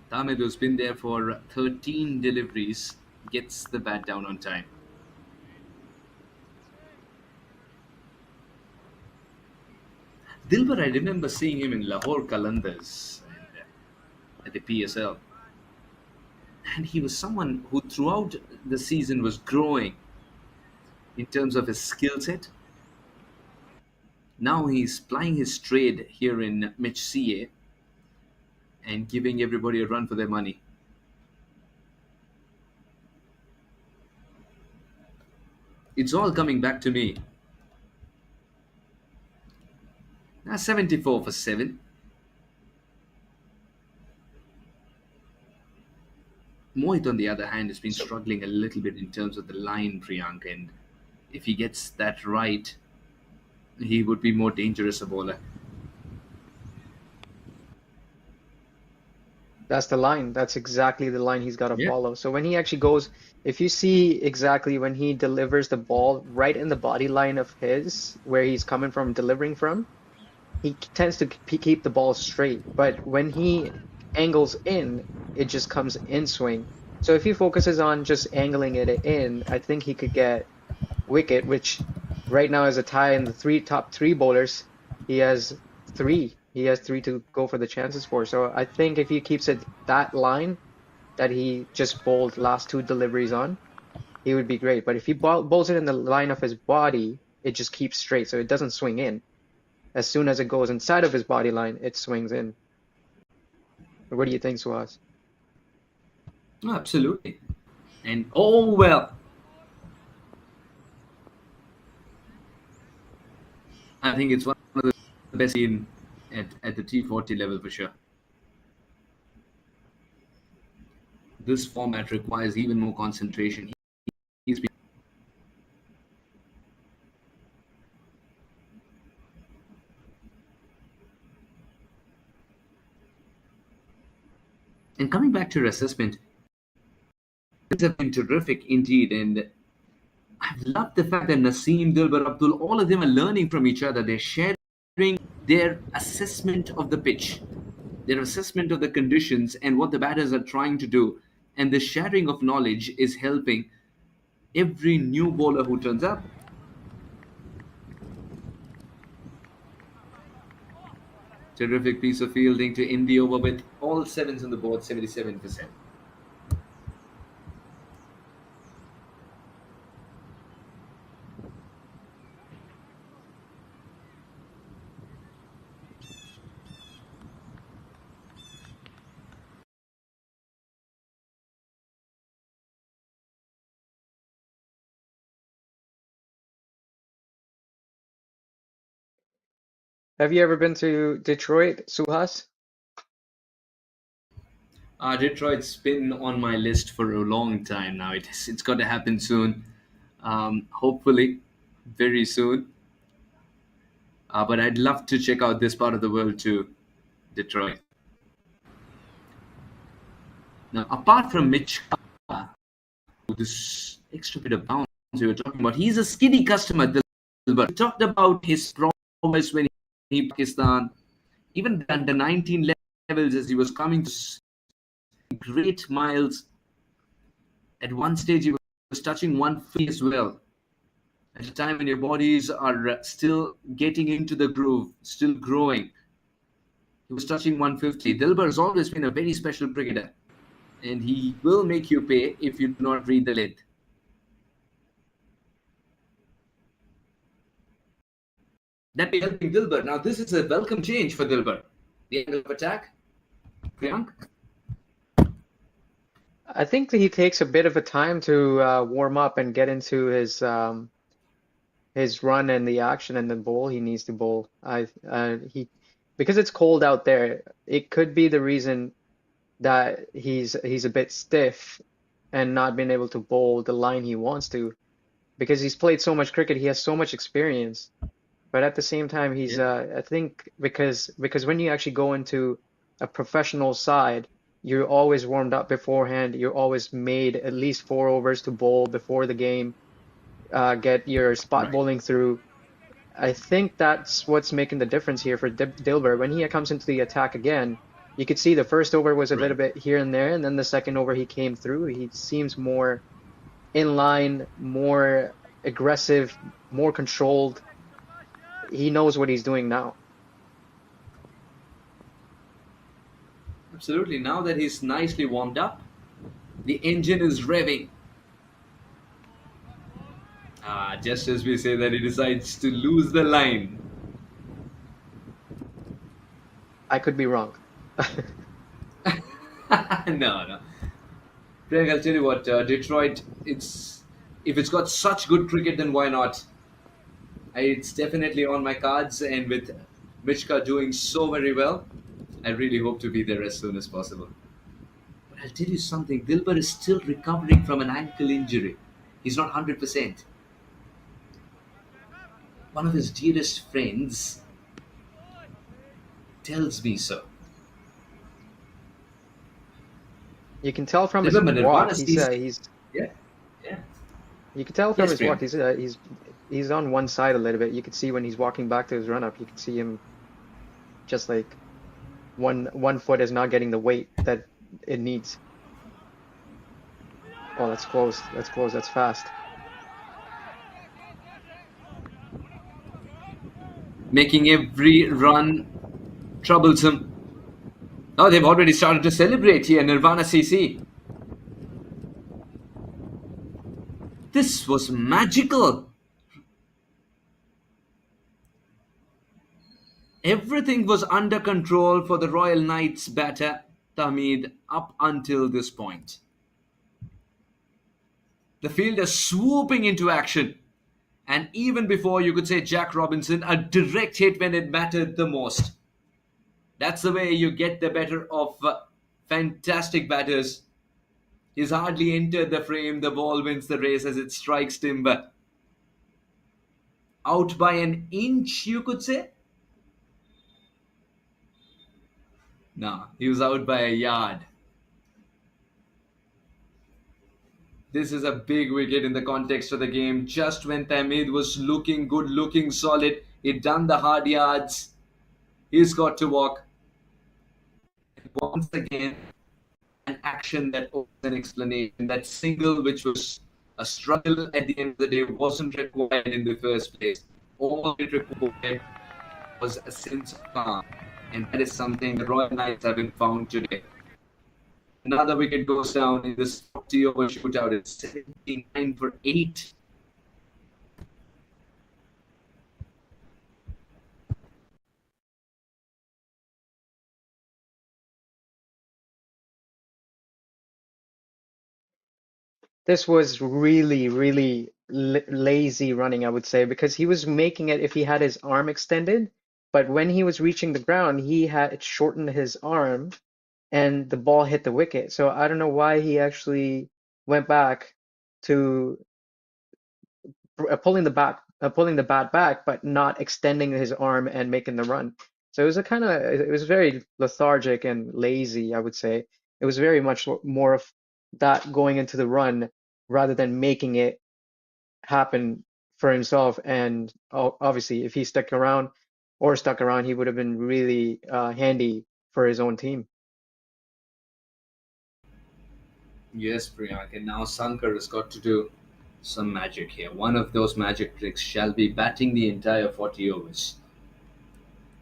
Tamid, who's been there for 13 deliveries, gets the bat down on time. Dilbar, I remember seeing him in Lahore Qalandars at the PSL. And he was someone who throughout the season was growing in terms of his skill set. Now he's plying his trade here in Mich-CA and giving everybody a run for their money. It's all coming back to me. Now 74 for 7. Mohit, on the other hand, has been struggling a little bit in terms of the line, Priyank, and if he gets that right, he would be more dangerous a bowler. That's the line. That's exactly the line he's got to Yeah. follow. So when he actually goes, if you see exactly when he delivers the ball right in the body line of his, where he's coming from, delivering from, he tends to keep the ball straight. But when he angles in, it just comes in swing. So if he focuses on just angling it in, I think he could get wicket, which right now is a tie in the top three bowlers. He has three. He has three to go for the chances for. So I think if he keeps it that line that he just bowled last two deliveries on, he would be great. But if he bowls it in the line of his body, it just keeps straight, so it doesn't swing in. As soon as it goes inside of his body line, it swings in. What do you think, Suhas? Oh, absolutely. And oh well, I think it's one of the best in at the T40 level for sure. This format requires even more concentration. He's been and coming back to your assessment, these have been terrific indeed. And I've loved the fact that Naseem, Dilbar, Abdul, all of them are learning from each other. They're sharing their assessment of the pitch, their assessment of the conditions, and what the batters are trying to do. And the sharing of knowledge is helping every new bowler who turns up. Terrific piece of fielding to end the over with all sevens on the board, 77%. Have you ever been to Detroit, Suhas? Detroit's been on my list for a long time now. It's got to happen soon. Hopefully, very soon. But I'd love to check out this part of the world too, Detroit. Now, apart from Mich-CA, this extra bit of bounce we were talking about, he's a skinny customer. We talked about his prowess when he Pakistan, even the under 19 levels as he was coming to great miles. At one stage, he was touching 150 as well. At a time when your bodies are still getting into the groove, still growing. He was touching 150. Dilbar has always been a very special cricketer, and he will make you pay if you do not read the lid. That be helping Dilbar. Now, this is a welcome change for Dilbar. The angle of attack. Priyank? I think he takes a bit of a time to warm up and get into his run and the action and the bowl he needs to bowl. Because it's cold out there, it could be the reason that he's a bit stiff and not being able to bowl the line he wants to, because he's played so much cricket, he has so much experience. But at the same time, he's I think because when you actually go into a professional side, you're always warmed up beforehand. You're always made at least 4 overs to bowl before the game, get your spot bowling through. I think that's what's making the difference here for Dilbar. When he comes into the attack again, you could see the first over was a little bit here and there, and then the second over he came through. He seems more in line, more aggressive, more controlled. He knows what he's doing now. Absolutely. Now that he's nicely warmed up, the engine is revving. Just as we say that, he decides to lose the line. I could be wrong. No. Craig, I'll tell you what, Detroit, if it's got such good cricket, then why not? It's definitely on my cards, and with Mich-CA doing so very well, I really hope to be there as soon as possible. But I'll tell you something, Dilbar is still recovering from an ankle injury. He's not 100%. One of his dearest friends tells me so. You can tell from his Remember, walk. Nirvana He's Yeah. You can tell from Yes, his walk. He's on one side a little bit. You can see when he's walking back to his run up. You can see him just like one foot is not getting the weight that it needs. Oh, that's close. That's close. That's fast. Making every run troublesome. Oh, they've already started to celebrate here, Nirvana CC. This was magical. Everything was under control for the Royal Knights batter Tamid up until this point. The fielder swooping into action, and even before you could say Jack Robinson, a direct hit when it mattered the most. That's the way you get the better of fantastic batters. He's hardly entered the frame, the ball wins the race as it strikes timber. Out by an inch, you could say? No, he was out by a yard. This is a big wicket in the context of the game. Just when Tamid was looking good, looking solid, he'd done the hard yards. He's got to walk. Once again, an action that owes an explanation. That single, which was a struggle at the end of the day, wasn't required in the first place. All it required was a sense of calm. And that is something the Royal Knights haven't found today. Another wicket goes down in this 40-over shootout. It's 79 for 8. This was really, really lazy running, I would say, because he was making it if he had his arm extended, but when he was reaching the ground, he had shortened his arm and the ball hit the wicket. So I don't know why he actually went back to pulling the bat back, but not extending his arm and making the run. So it was it was very lethargic and lazy, I would say. It was very much more of that going into the run rather than making it happen for himself. And obviously, if he stuck around, he would have been really handy for his own team. Yes, Priyank. And now Sankar has got to do some magic here. One of those magic tricks shall be batting the entire 40 overs.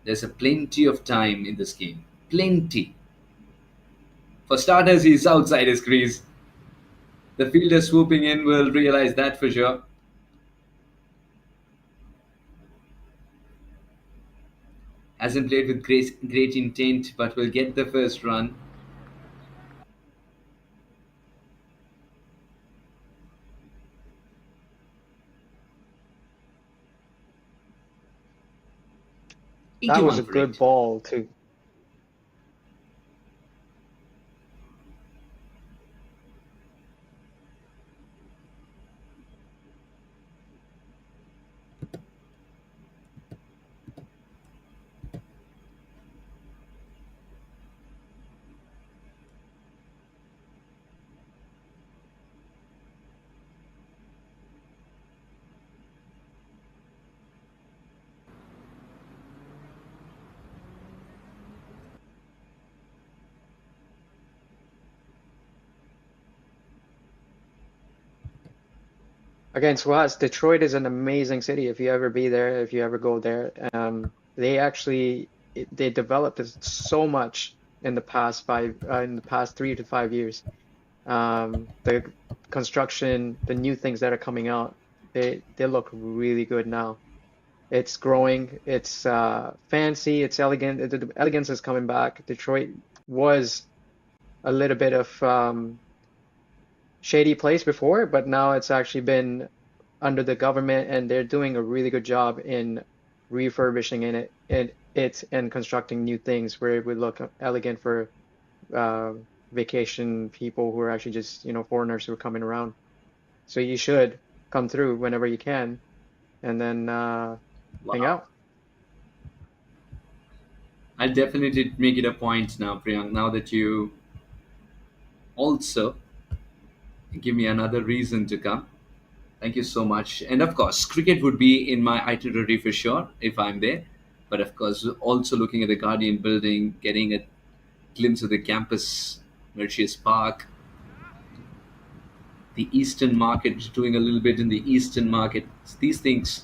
There's a plenty of time in this game. Plenty. For starters, he's outside his crease. The fielder swooping in will realize that for sure. Hasn't played with great intent, but will get the first run. That was 81 a for good 8. ball too. Again, Suhas, Detroit is an amazing city. If you ever be there, if you ever go there, they actually they developed it so much in the in the past 3 to 5 years. The construction, the new things that are coming out, they look really good now. It's growing. It's fancy. It's elegant. The elegance is coming back. Detroit was a little bit of shady place before, but now it's actually been under the government, and they're doing a really good job in refurbishing and constructing new things where it would look elegant for uh, vacation people who are actually just, foreigners who are coming around. So you should come through whenever you can, and then hang Wow. out. I'll definitely make it a point now, Priyank, now that you also give me another reason to come. Thank you so much. And of course, cricket would be in my itinerary for sure if I'm there. But of course, also looking at the Guardian building, getting a glimpse of the campus, Mercius Park, the Eastern market, doing a little bit in the Eastern market. These things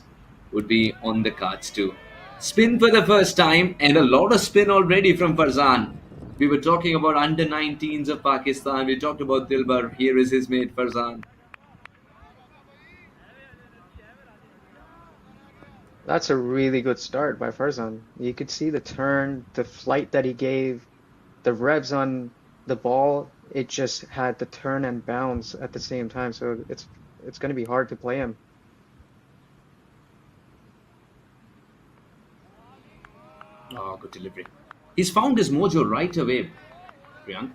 would be on the cards too. Spin for the first time, and a lot of spin already from Farzan. We were talking about under 19s of Pakistan. We talked about Dilbar. Here is his mate Farzan. That's a really good start by Farzan. You could see the turn, the flight that he gave, the revs on the ball. It just had the turn and bounce at the same time, so it's going to be hard to play him. Oh, good delivery. He's found his mojo right away, Priyank.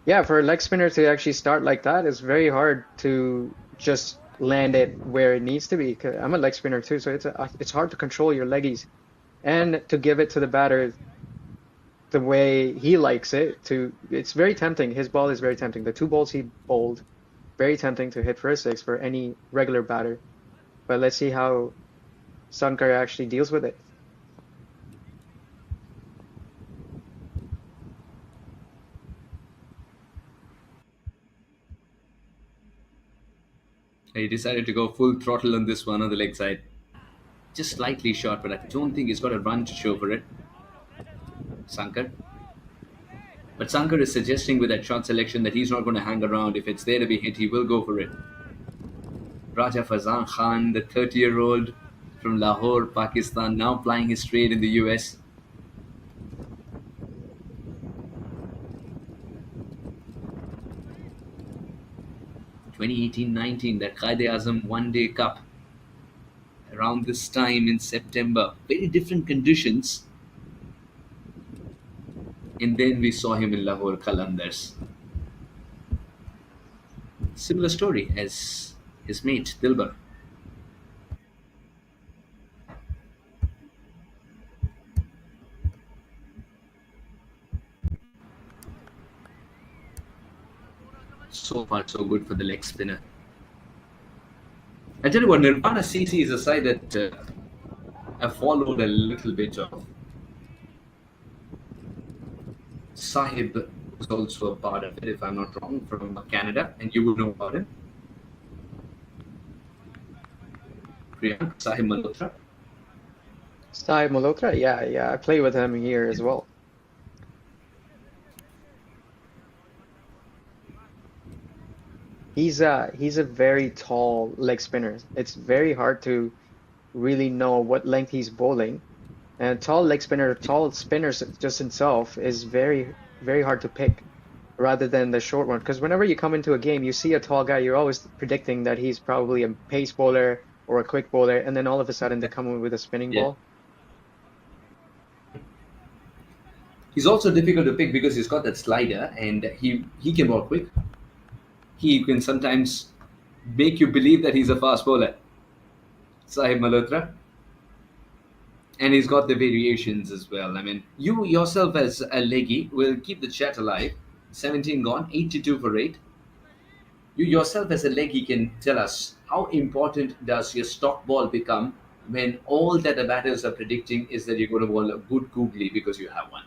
Yeah, for a leg spinner to actually start like that, it's very hard to just land it where it needs to be. 'Cause I'm a leg spinner too, so it's hard to control your leggies and to give it to the batter the way he likes it. It's very tempting. His ball is very tempting. The two balls he bowled, very tempting to hit for a six for any regular batter. But let's see how Sankar actually deals with it. He decided to go full throttle on this one on the leg side. Just slightly short, but I don't think he's got a run to show for it. Sankar. But Sankar is suggesting with that shot selection that he's not going to hang around. If it's there to be hit, he will go for it. Raja Fazan Khan, the 30-year-old from Lahore, Pakistan, now plying his trade in the US. Twenty 18-19, that Qaid-e-Azam One-Day Cup. Around this time in September, very different conditions. And then we saw him in Lahore, Qalandars. Similar story as his mate, Dilbar. So far, so good for the leg spinner. I tell you what, Nirvana CC is a side that I followed a little bit of. Sahib was also a part of it, if I'm not wrong, from Canada, and you would know about him. Priyank, Sahib Malhotra. Sai Malhotra, yeah, I play with him here as well. He's a very tall leg spinner. It's very hard to really know what length he's bowling. And tall leg spinner, tall spinners just himself is very hard to pick rather than the short one. Because whenever you come into a game, you see a tall guy, you're always predicting that he's probably a pace bowler or a quick bowler, and then all of a sudden they come in with a spinning Yeah. ball. He's also difficult to pick because he's got that slider and he can bowl quick. He can sometimes make you believe that he's a fast bowler, Sahib Malhotra. And he's got the variations as well. I mean, you yourself as a leggy will keep the chat alive. 17 gone, 82 for 8. You yourself as a leggy can tell us how important does your stock ball become when all that the batters are predicting is that you're going to bowl a good googly because you have one.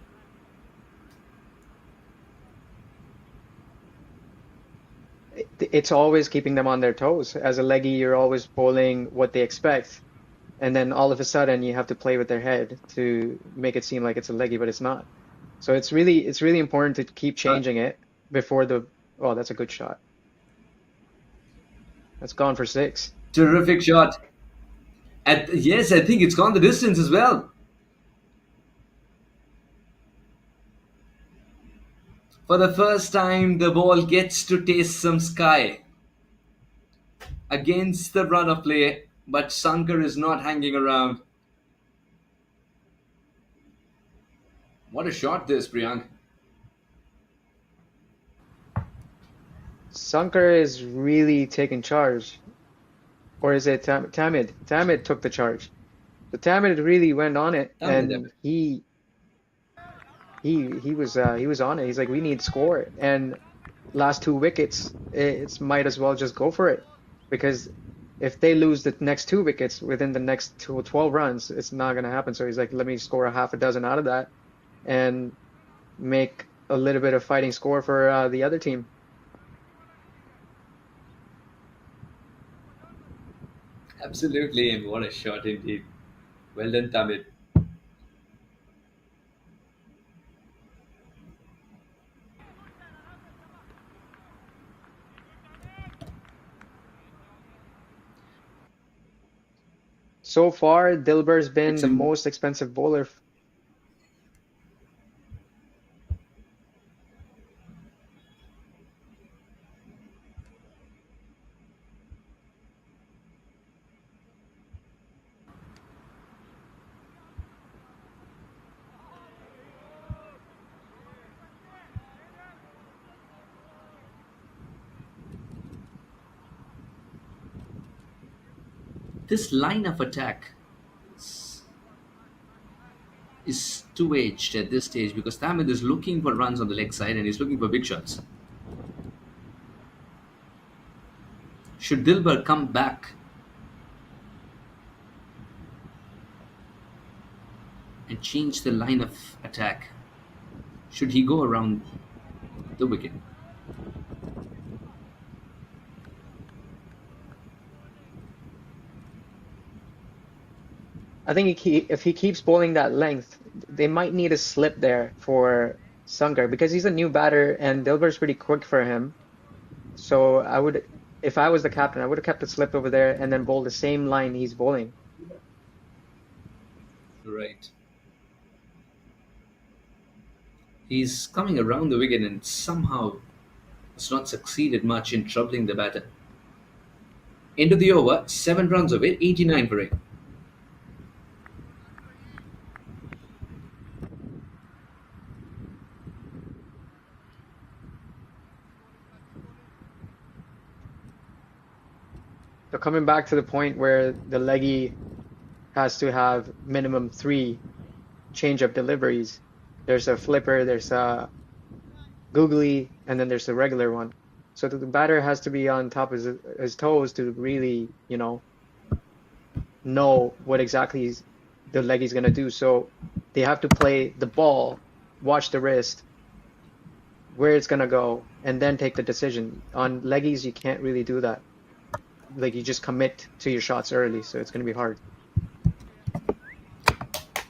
It's always keeping them on their toes. As a leggy, you're always bowling what they expect, and then all of a sudden you have to play with their head to make it seem like it's a leggy, but it's not. So it's really important to keep changing it before the. Oh, that's a good shot. That's gone for six. Terrific shot. Yes, I think it's gone the distance as well. For the first time, the ball gets to taste some sky against the run of play, but Sankar is not hanging around. What a shot this, Priyank. Sankar is really taking charge, or is it Tamid? Tamid took the charge. So Tamid really went on it, Tamid, and he was on it. He's like, we need score, and last two wickets, it's might as well just go for it, because if they lose the next two wickets within the next 12 runs, it's not gonna happen. So he's like, let me score a half a dozen out of that, and make a little bit of fighting score for the other team. Absolutely, and what a shot indeed. Well done, Tamid. So far, Dilber's been It's the a most expensive bowler. this line of attack is two-edged at this stage because Tamid is looking for runs on the leg side and he's looking for big shots. Should Dilber come back and change the line of attack? Should he go around the wicket? I think if he keeps bowling that length, they might need a slip there for Sankar because he's a new batter and Dilber's pretty quick for him. So if I was the captain, I would have kept a slip over there and then bowled the same line he's bowling. Right. He's coming around the wicket and somehow has not succeeded much in troubling the batter. End of the over, 7 runs away, 89 for 8. So coming back to the point where the leggy has to have minimum 3 change-up deliveries. There's a flipper, there's a googly, and then there's the regular one. So the batter has to be on top of his toes to really, know what exactly the leggy's gonna do. So they have to play the ball, watch the wrist, where it's gonna go, and then take the decision. On leggies, you can't really do that. Like you just commit to your shots early, so it's gonna be hard.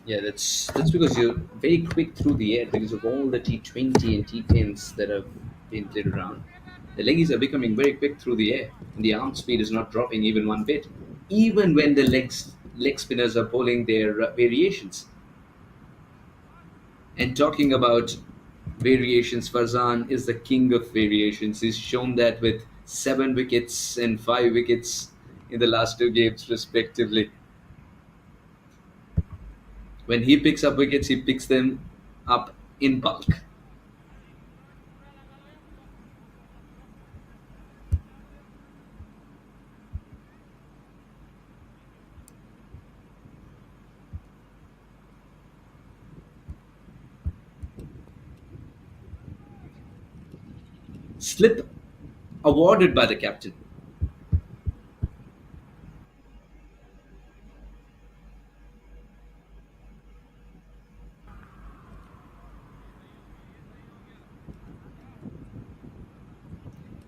Yeah, that's because you're very quick through the air because of all the T20 and T10s that have been played around. The leggies are becoming very quick through the air, and the arm speed is not dropping even one bit, even when the leg spinners are bowling their variations. And talking about variations, Farzan is the king of variations. He's shown that with 7 wickets and 5 wickets in the last 2 games, respectively. When he picks up wickets, he picks them up in bulk. Slip awarded by the captain.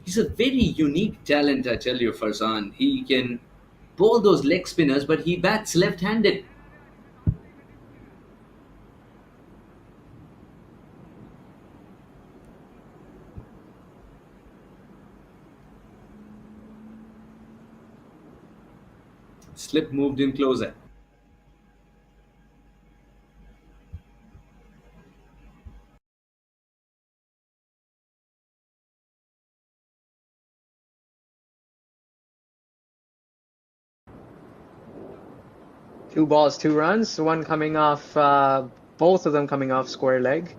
He's a very unique talent, I tell you, Farzan. He can bowl those leg spinners, but he bats left-handed. Slip moved in closer. Two balls, 2 runs. One coming off, both of them coming off square leg.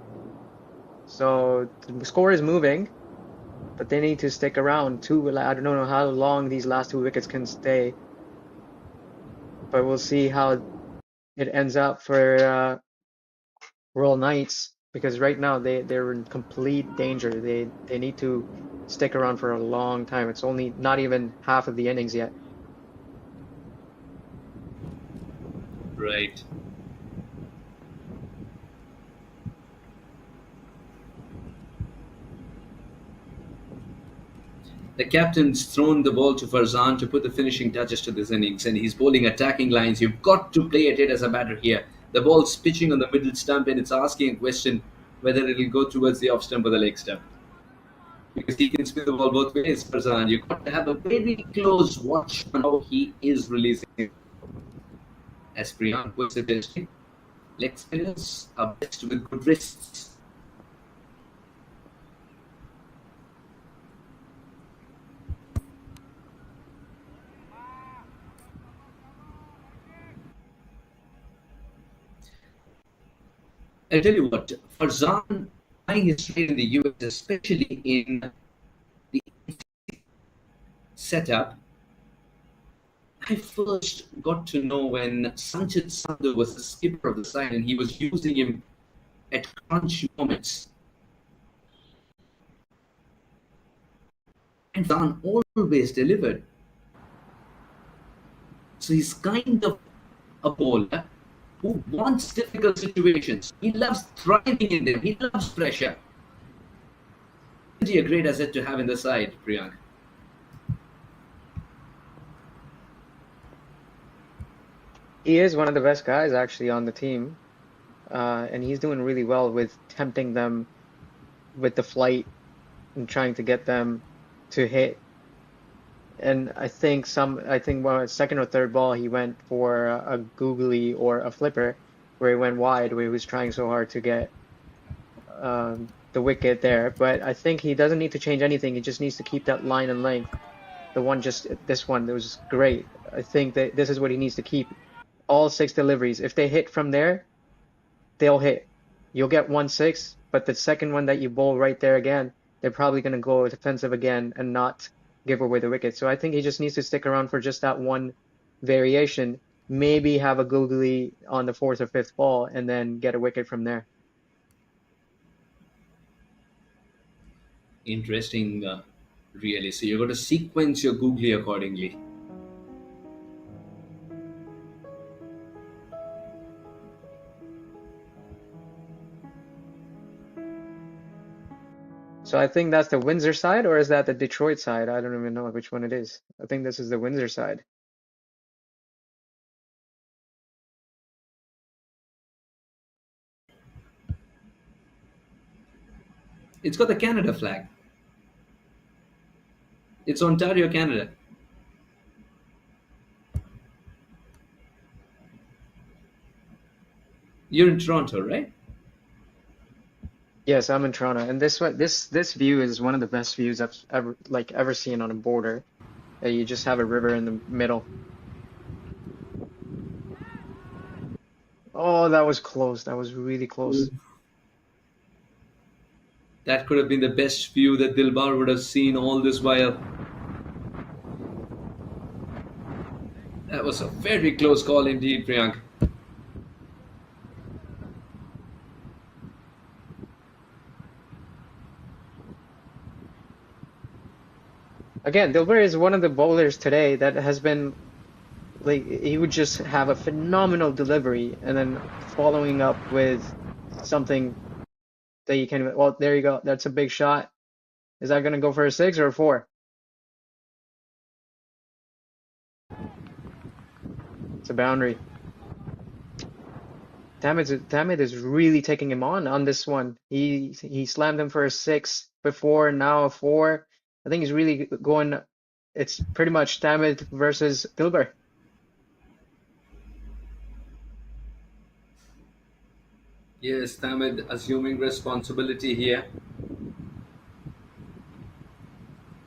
So the score is moving, but they need to stick around. I don't know how long these last 2 wickets can stay, but we'll see how it ends up for Royal Knights because right now they're in complete danger. They need to stick around for a long time. It's only not even half of the innings yet. Right. The captain's thrown the ball to Farzan to put the finishing touches to this innings, and he's bowling attacking lines. You've got to play at it as a batter here. The ball's pitching on the middle stump, and it's asking a question whether it'll go towards the off stump or the leg stump. Because he can spin the ball both ways, Farzan. You've got to have a very close watch on how he is releasing it. As Priyank puts it yesterday, leg spinners are best with good wrists. I'll tell you what, Farzan playing his trade in the US, especially in the setup, I first got to know when Sanchit Sandhu was the skipper of the side and he was using him at crunch moments. And Farzan always delivered. So he's kind of a bowler who wants difficult situations. He loves thriving in them. He loves pressure. Isn't he a great asset to have in the side, Priyank? He is one of the best guys actually on the team, and he's doing really well with tempting them with the flight and trying to get them to hit. And I think when second or third ball he went for a googly or a flipper where he went wide, where he was trying so hard to get the wicket there. But I think he doesn't need to change anything. He just needs to keep that line and length. This one that was great. I think that this is what he needs to keep. All 6 deliveries. If they hit from there, they'll hit. You'll get 1-6, but the second one that you bowl right there again, they're probably going to go defensive again and not give away the wicket. So I think he just needs to stick around for just that one variation, maybe have a googly on the 4th or 5th ball, and then get a wicket from there. Interesting, really. So you're going to sequence your googly accordingly. So I think that's the Windsor side, or is that the Detroit side? I don't even know which one it is. I think this is the Windsor side. It's got the Canada flag. It's Ontario, Canada. You're in Toronto, right? Yes, I'm in Toronto, and this view is one of the best views I've ever seen on a border. You just have a river in the middle. Oh, that was close. That was really close. That could have been the best view that Dilbar would have seen all this while. That was a very close call indeed, Priyank. Again, Dilber is one of the bowlers today that has been like he would just have a phenomenal delivery and then following up with something that you can. Well, there you go. That's a big shot. Is that going to go for a 6 or a 4? It's a boundary. Tamid is really taking him on this one. He slammed him for a 6 before, now a 4. I think he's really going. It's pretty much Tamid versus Dilber. Yes, Tamid assuming responsibility here.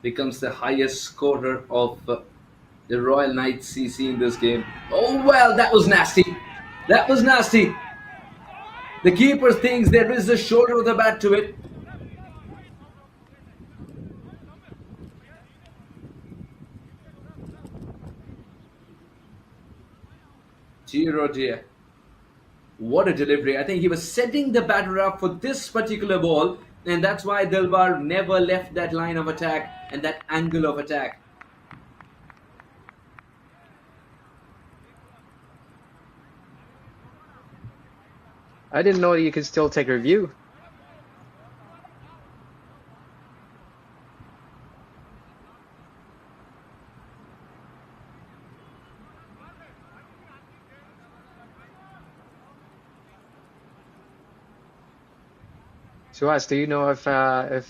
Becomes the highest scorer of the Royal Knights CC in this game. Oh, well, that was nasty. That was nasty. The keeper thinks there is a shoulder of the bat to it. Dear oh dear. What a delivery. I think he was setting the batter up for this particular ball, and that's why Dilbar never left that line of attack and that angle of attack. I didn't know you could still take review. Suhas, do you know if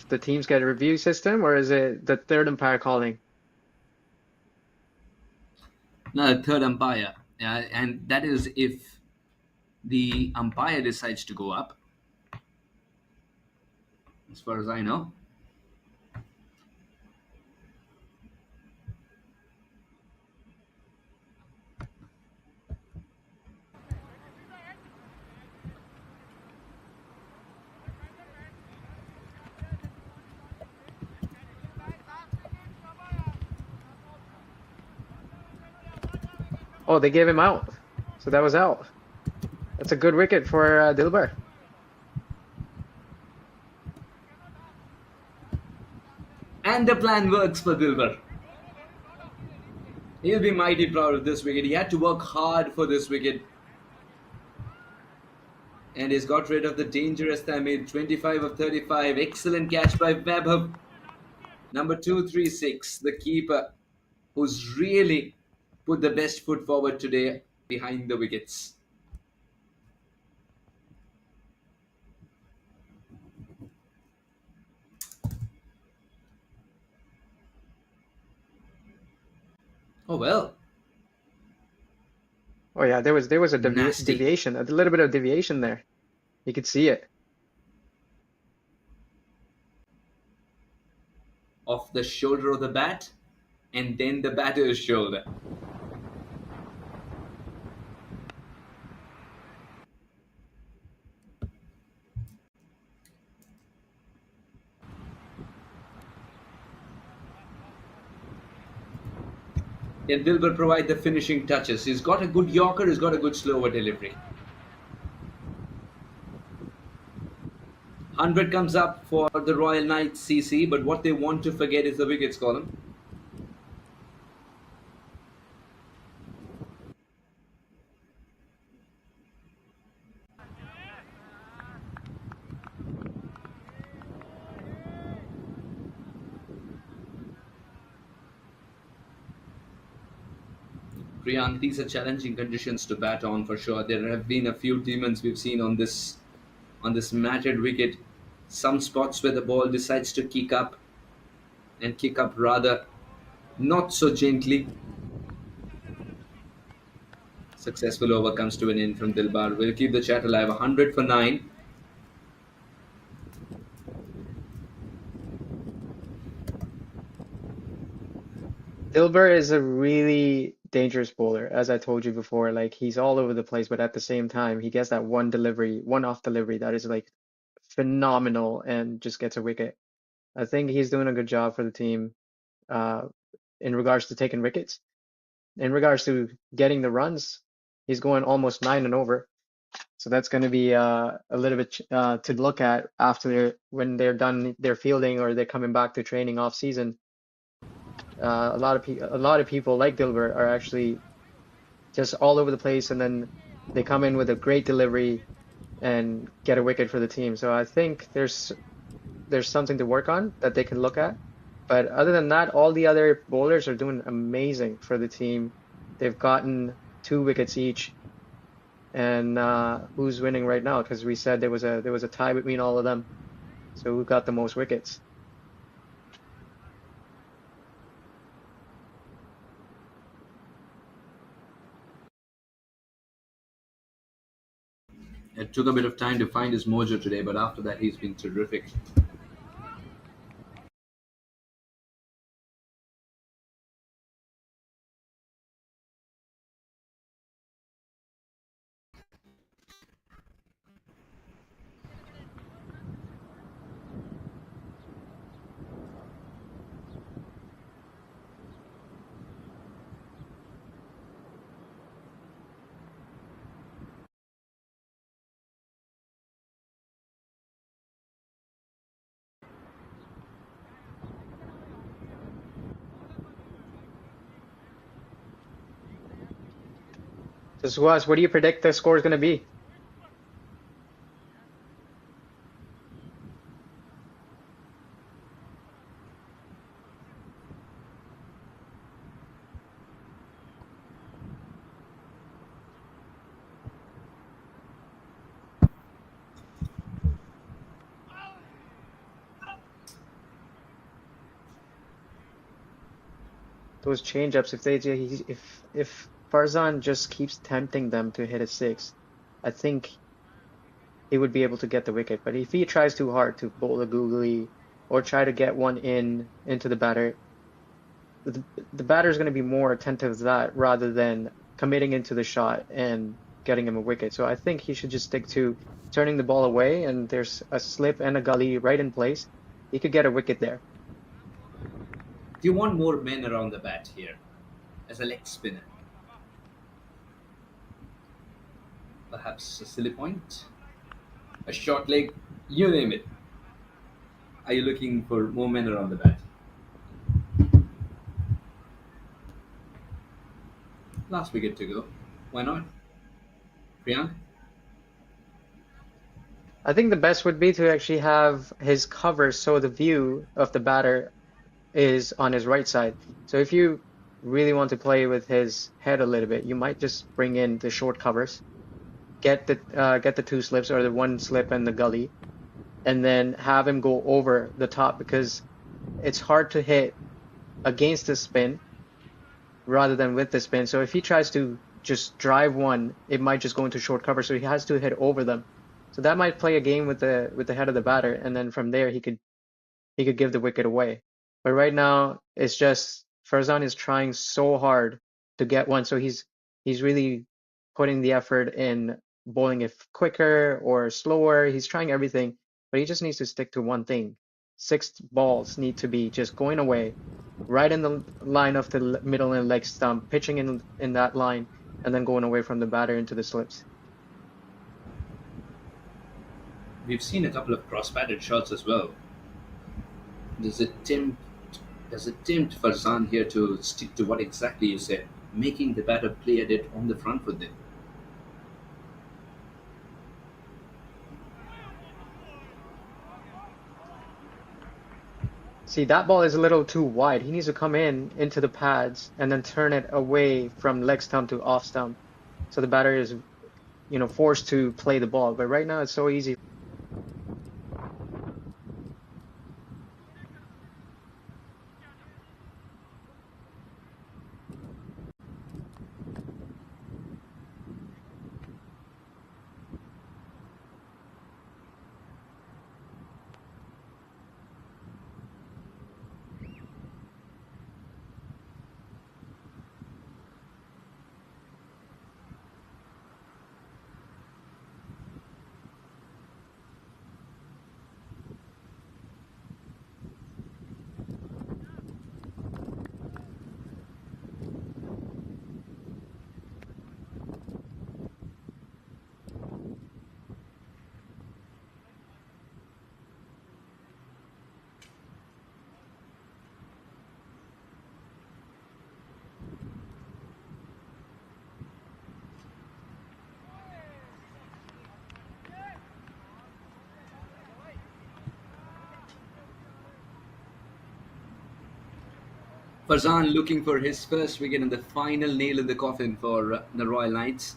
the teams get a review system or is it the third umpire calling? No, the third umpire. and that is if the umpire decides to go up, as far as I know. Oh, they gave him out. So that was out. That's a good wicket for Dilbar. And the plan works for Dilbar. He'll be mighty proud of this wicket. He had to work hard for this wicket. And he's got rid of the dangerous Tamid. 25 of 35. Excellent catch by Vaibhav. Number 236, the keeper, who's really put the best foot forward today behind the wickets. Oh well. Oh yeah, there was a Nasty. deviation, a little bit of deviation there. You could see it. Off the shoulder of the bat, and then the batter's shoulder. Can Dilbar provide the finishing touches? He's got a good Yorker, he's got a good slower delivery. 100 comes up for the Royal Knights CC, but what they want to forget is the wickets column. Priyank, these are challenging conditions to bat on for sure. There have been a few demons we've seen on this matted wicket. Some spots where the ball decides to kick up and kick up rather not so gently. Successful over comes to an end from Dilbar. We'll keep the chat alive. 100 for 9. Dilbar is a really dangerous bowler, as I told you before. Like he's all over the place, but at the same time, he gets that one delivery, one off delivery that is like phenomenal and just gets a wicket. I think he's doing a good job for the team uh, in regards to taking wickets. In regards to getting the runs, he's going almost 9 and over. So that's going to be a little bit to look at after when they're done their fielding or they're coming back to training off season. A lot of people like Dilbert are actually just all over the place, and then they come in with a great delivery and get a wicket for the team. So I think there's something to work on that they can look at. But other than that, all the other bowlers are doing amazing for the team. They've gotten 2 wickets each. And who's winning right now? Because we said there was a tie between all of them. So who got the most wickets? It took a bit of time to find his mojo today, but after that, he's been terrific. So Suhas, what do you predict the score is going to be? Those change-ups, if Farzan just keeps tempting them to hit a six, I think he would be able to get the wicket. But if he tries too hard to bowl a googly or try to get one into the batter, the batter is going to be more attentive to that rather than committing into the shot and getting him a wicket. So I think he should just stick to turning the ball away, and there's a slip and a gully right in place. He could get a wicket there. Do you want more men around the bat here as a leg spinner? Perhaps a silly point? A short leg? You name it. Are you looking for more men around the bat? Last wicket to go. Why not? Priyank? I think the best would be to actually have his cover so the view of the batter is on his right side. So if you really want to play with his head a little bit, you might just bring in the short covers, get the two slips or the one slip and the gully, and then have him go over the top because it's hard to hit against the spin rather than with the spin. So if he tries to just drive one, it might just go into short cover. So he has to hit over them. So that might play a game with the head of the batter, and then from there he could give the wicket away. But right now it's just Farzan is trying so hard to get one, so he's really putting the effort in bowling it quicker or slower. He's trying everything, but he just needs to stick to one thing. Six balls need to be just going away, right in the line of the middle and leg stump, pitching in that line, and then going away from the batter into the slips. We've seen a couple of cross-batted shots as well. Does it tempt does it tempt Farzan here to stick to what exactly you said, making the batter play at it on the front foot then? See, that ball is a little too wide. He needs to come in into the pads and then turn it away from leg stump to off stump. So the batter is, forced to play the ball. But right now it's so easy. Farzan looking for his first wicket and the final nail in the coffin for the Royal Knights.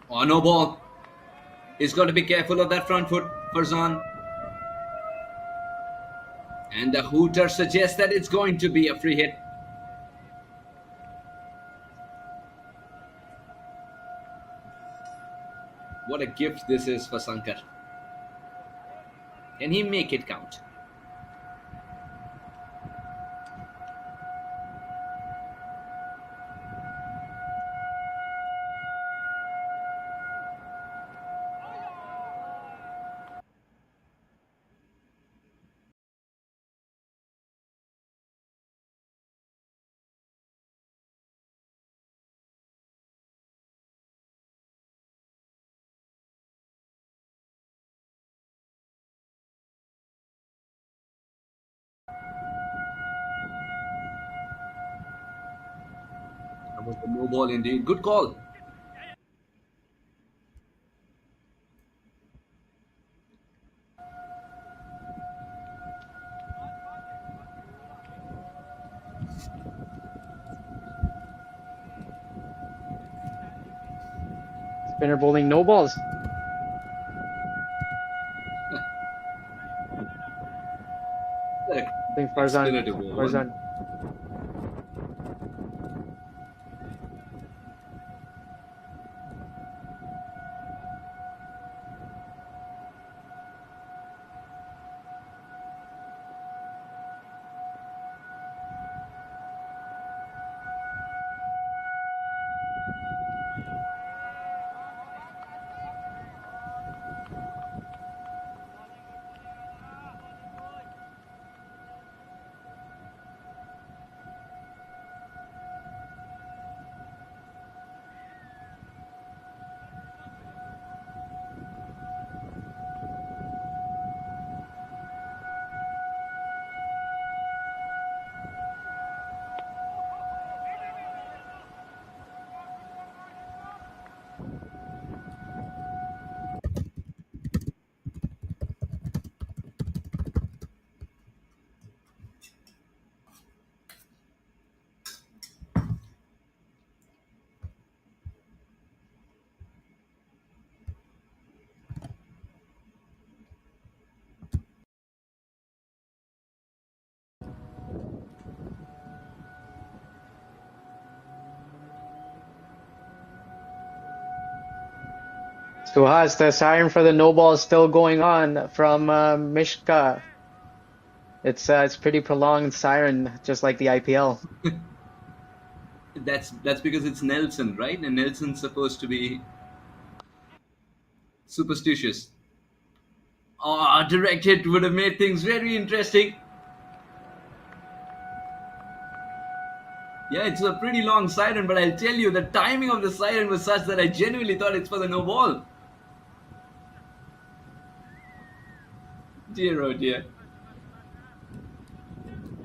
Oh, no ball. He's got to be careful of that front foot, Farzan. And the hooter suggests that it's going to be a free hit. What a gift this is for Sankar. Can he make it count? No ball indeed. Good call. Spinner bowling no balls. A I think quick spinner to bowl one. Farzan. Suhas, the siren for the no ball is still going on from Mich-CA. It's pretty prolonged siren, just like the IPL. That's because it's Nelson, right? And Nelson's supposed to be superstitious. Oh, a direct hit would have made things very interesting. Yeah, it's a pretty long siren, but I'll tell you, the timing of the siren was such that I genuinely thought it's for the no ball. Dear, oh dear.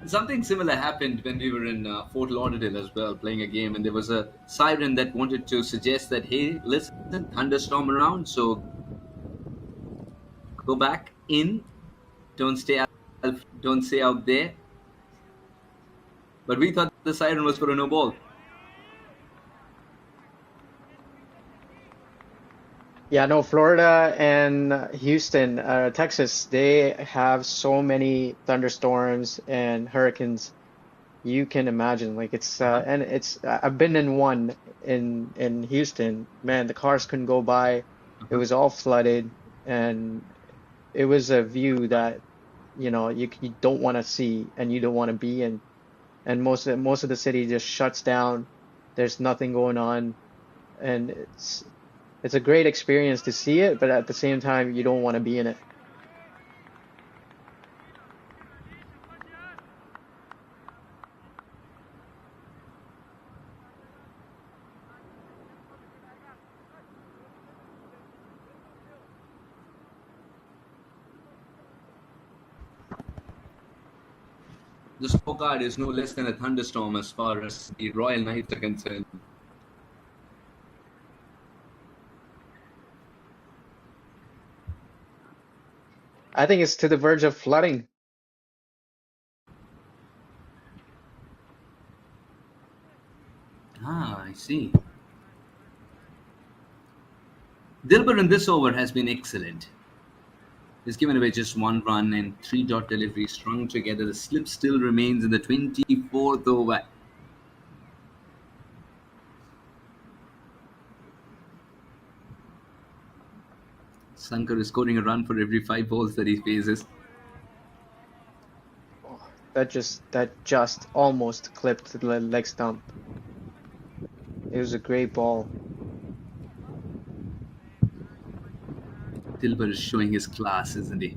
Something similar happened when we were in Fort Lauderdale as well, playing a game, and there was a siren that wanted to suggest that, hey, listen, thunderstorm around, so go back in, don't stay out, don't stay out there. But we thought the siren was for a no ball. Yeah, no, Florida and Houston, Texas, they have so many thunderstorms and hurricanes. You can imagine, like and I've been in one in Houston. Man, the cars couldn't go by. It was all flooded, and it was a view that you don't want to see and you don't want to be in. And most of the city just shuts down. There's nothing going on, and it's a great experience to see it, but at the same time, you don't want to be in it. The scorecard is no less than a thunderstorm as far as the Royal Knights are concerned. I think it's to the verge of flooding. Ah, I see. Dilber in this over has been excellent. He's given away just one run and three dot deliveries strung together. The slip still remains in the 24th over. Sankar is scoring a run for every 5 balls that he faces. Oh, that just almost clipped the leg stump. It was a great ball. Dilber is showing his class, isn't he?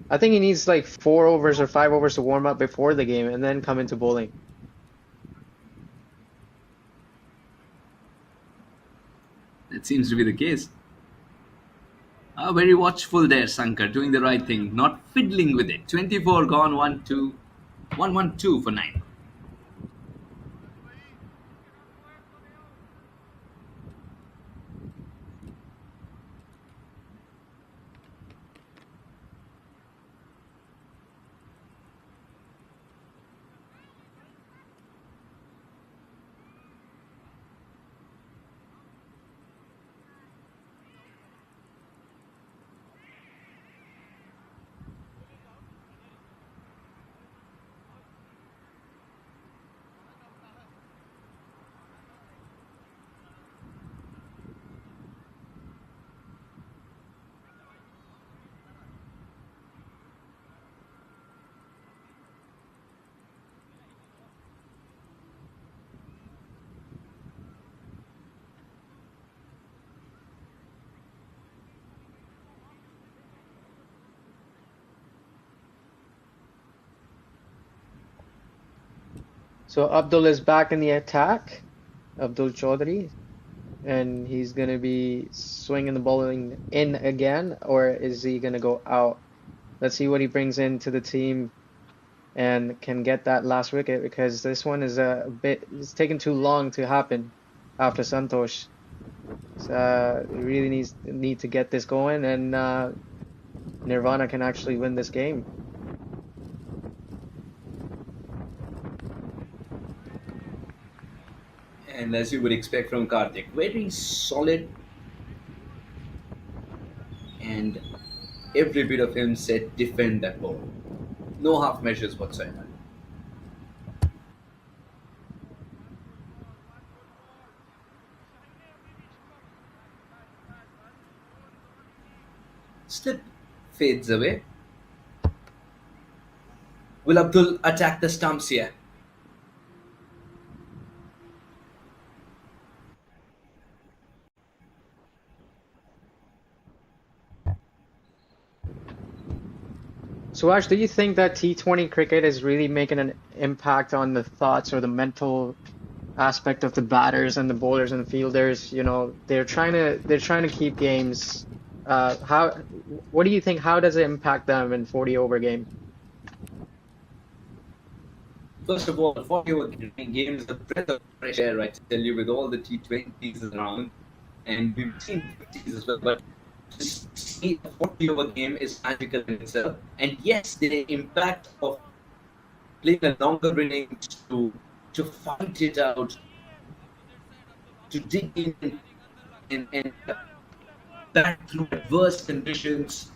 I think he needs like 4 overs or 5 overs to warm up before the game and then come into bowling. That seems to be the case. Very watchful there, Sankar, doing the right thing, not fiddling with it. 24 gone, 1 2, 1 1 2 for 9. So Abdul is back in the attack, Abdul Chaudhry, and he's gonna be swinging the bowling in again, or is he gonna go out? Let's see what he brings into the team and can get that last wicket, because this one is it's taken too long to happen after Santosh. So really need to get this going, and Nirvana can actually win this game. And as you would expect from Karthik, very solid, and every bit of him said defend that ball. No half measures whatsoever. Slip fades away. Will Abdul attack the stumps here? Suresh, do you think that T20 cricket is really making an impact on the thoughts or the mental aspect of the batters and the bowlers and the fielders? You know, they're trying to keep games. What do you think? How does it impact them in 40 over game? First of all, 40 over game is a breath of fresh air, I tell you, with all the T20s around. And we've seen 50s as well, but to see a 40 over game is magical in itself. And yes, the impact of playing a longer innings to fight it out, to dig in and bat through adverse conditions,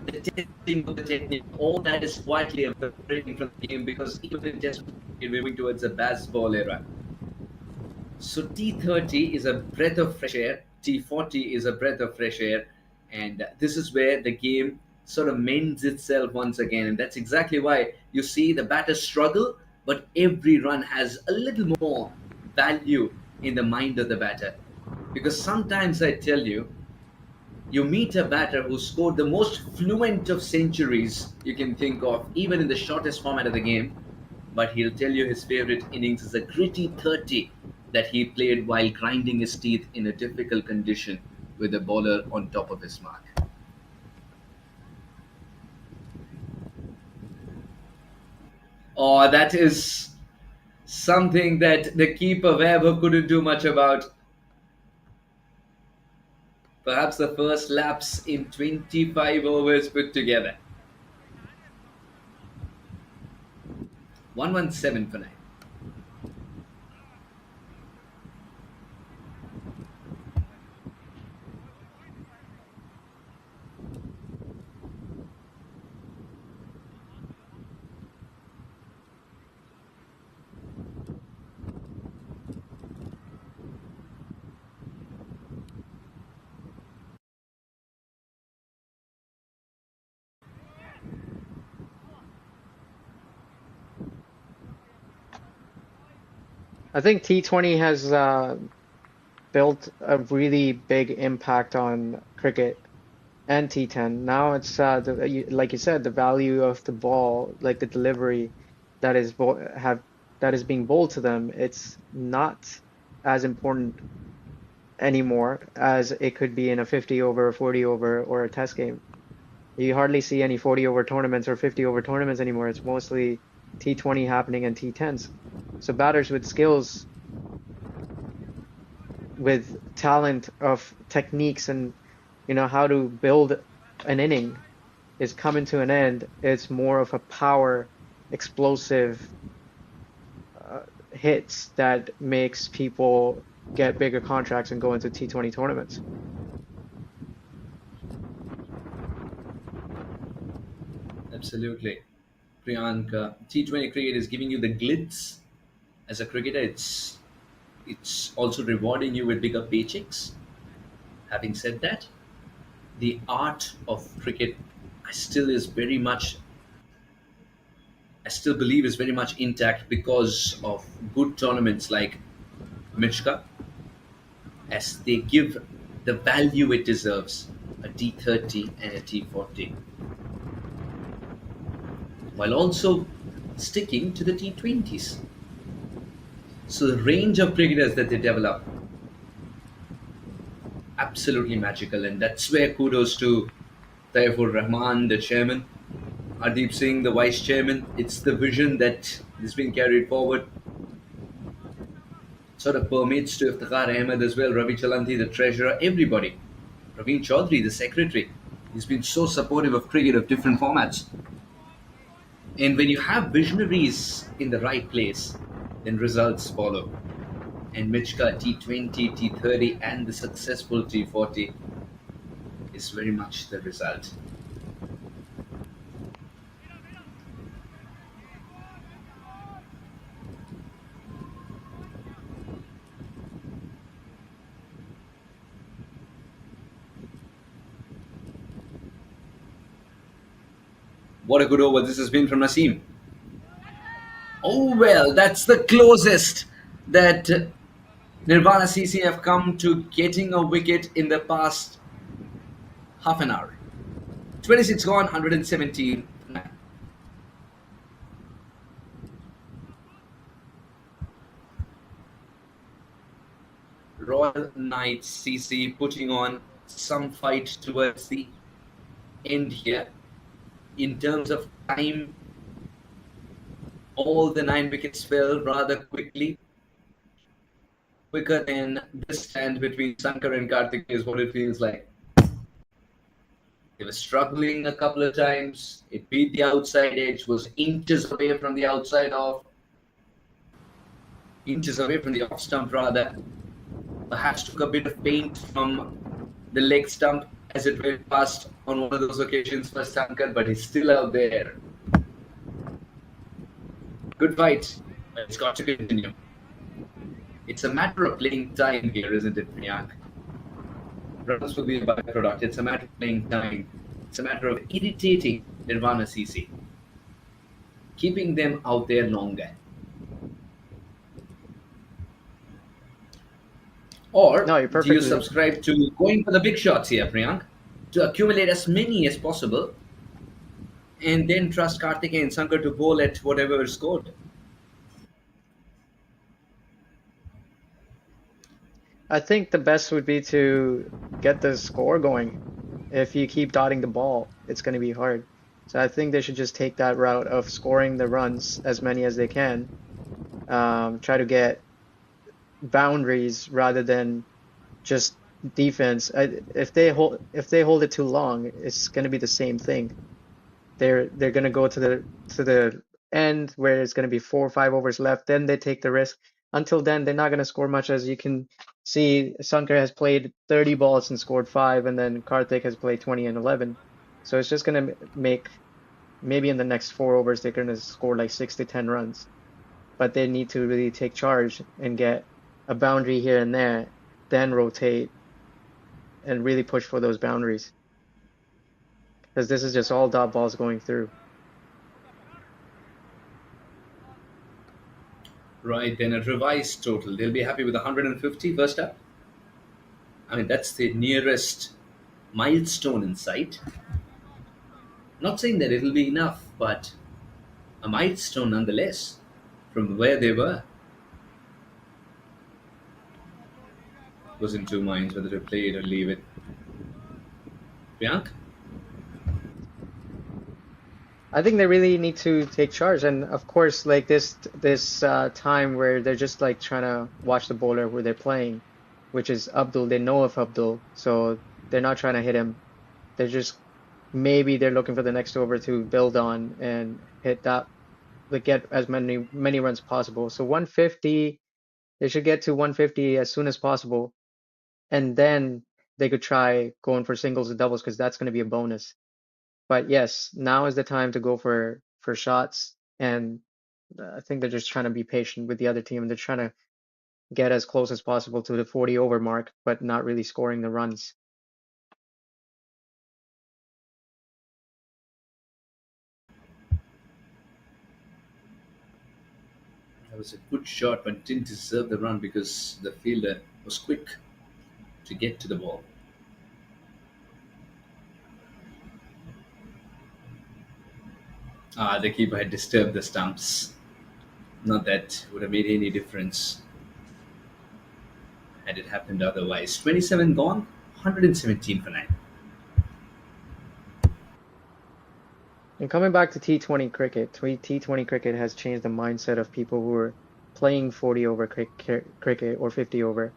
the testing of the technique, all that is quietly evaporating from the game, because even in test we're moving towards a baseball era. So T30 is a breath of fresh air, T40 is a breath of fresh air, and this is where the game sort of mends itself once again. And that's exactly why you see the batters struggle, but every run has a little more value in the mind of the batter. Because sometimes I tell you, you meet a batter who scored the most fluent of centuries you can think of, even in the shortest format of the game, but he'll tell you his favorite innings is a gritty 30 that he played while grinding his teeth in a difficult condition with a bowler on top of his mark. Oh, that is something that the keeper Webber couldn't do much about. Perhaps the first lapse in 25 overs put together. 117 for 9. I think T20 has built a really big impact on cricket and T10. Now it's like you said, the value of the ball, like the delivery that is that is being bowled to them. It's not as important anymore as it could be in a 50 over, 40 over, or a test game. You hardly see any 40 over tournaments or 50 over tournaments anymore. It's mostly T20 happening and T10s. So batters with skills, with talent of techniques and how to build an inning is coming to an end. It's more of a power, explosive hits that makes people get bigger contracts and go into T20 tournaments. Absolutely. Priyank, T20 cricket is giving you the glitz as a cricketer. It's also rewarding you with bigger paychecks. Having said that, the art of cricket I still is very much I still believe is very much intact because of good tournaments like Mich-CA, as they give the value it deserves, a T30 and a T40, while also sticking to the T20s. So the range of cricketers that they develop, absolutely magical, and that's where kudos to Taifur Rahman, the chairman, Hardeep Singh, the vice chairman. It's the vision that is being carried forward. Sort of permits to Iftikhar Ahmed as well, Ravi Chalanti, the treasurer, everybody. Praveen Chaudhary, the secretary. He's been so supportive of cricket of different formats. And when you have visionaries in the right place, then results follow. And Mich-CA T20, T30, and the successful T40 is very much the result. What a good over this has been from Naseem. Oh, well, that's the closest that Nirvana CC have come to getting a wicket in the past half an hour. 26 gone, 117. Royal Knights CC putting on some fight towards the end here. In terms of time, all the 9 wickets fell rather quickly. Quicker than this stand between Sankar and Karthik is what it feels like. They were struggling a couple of times. It beat the outside edge, was inches away from the outside off, inches away from the off stump rather. Perhaps took a bit of paint from the leg stump as it went past on one of those occasions for Sankar, but he's still out there. Good fight, but it's got to continue. It's a matter of playing time here, isn't it, Priyank? Runs will be a byproduct. It's a matter of playing time. It's a matter of irritating Nirvana CC, keeping them out there longer. Or No, you're do you perfectly. subscribe to going for the big shots here, Priyank, to accumulate as many as possible, and then trust Karthik and Sankar to bowl at whatever is scored? I think the best would be to get the score going. If you keep dotting the ball, it's going to be hard. So I think they should just take that route of scoring the runs as many as they can. Try to get boundaries rather than just defense. If they hold it too long, it's going to be the same thing. They're going to go to the end where it's going to be 4 or 5 overs left. Then they take the risk. Until then, they're not going to score much. As you can see, Sankar has played 30 balls and scored 5, and then Karthik has played 20 and 11. So it's just going to make maybe in the next 4 overs they're going to score like 6 to 10 runs. But they need to really take charge and get a boundary here and there, then rotate and really push for those boundaries. Because this is just all dot balls going through. Right, then a revised total. They'll be happy with 150 first up. I mean, that's the nearest milestone in sight. Not saying that it'll be enough, but a milestone nonetheless from where they were. Was in two minds whether to play it or leave it. Priyank? I think they really need to take charge, and of course, like this time where they're just like trying to watch the bowler who they're playing, which is Abdul. They know of Abdul, so they're not trying to hit him. They're just maybe they're looking for the next over to build on and hit that, like get as many runs possible. So 150, they should get to 150 as soon as possible, and then they could try going for singles and doubles because that's going to be a bonus. But yes, now is the time to go for shots, and I think they're just trying to be patient with the other team. They're trying to get as close as possible to the 40 over mark, but not really scoring the runs. That was a good shot, but didn't deserve the run because the fielder was quick to get to the ball. The keeper had disturbed the stumps. Not that would have made any difference had it happened otherwise. 27 gone, 117 for 9. And coming back to T20 cricket, T20 cricket has changed the mindset of people who are playing 40 over cricket or 50 over.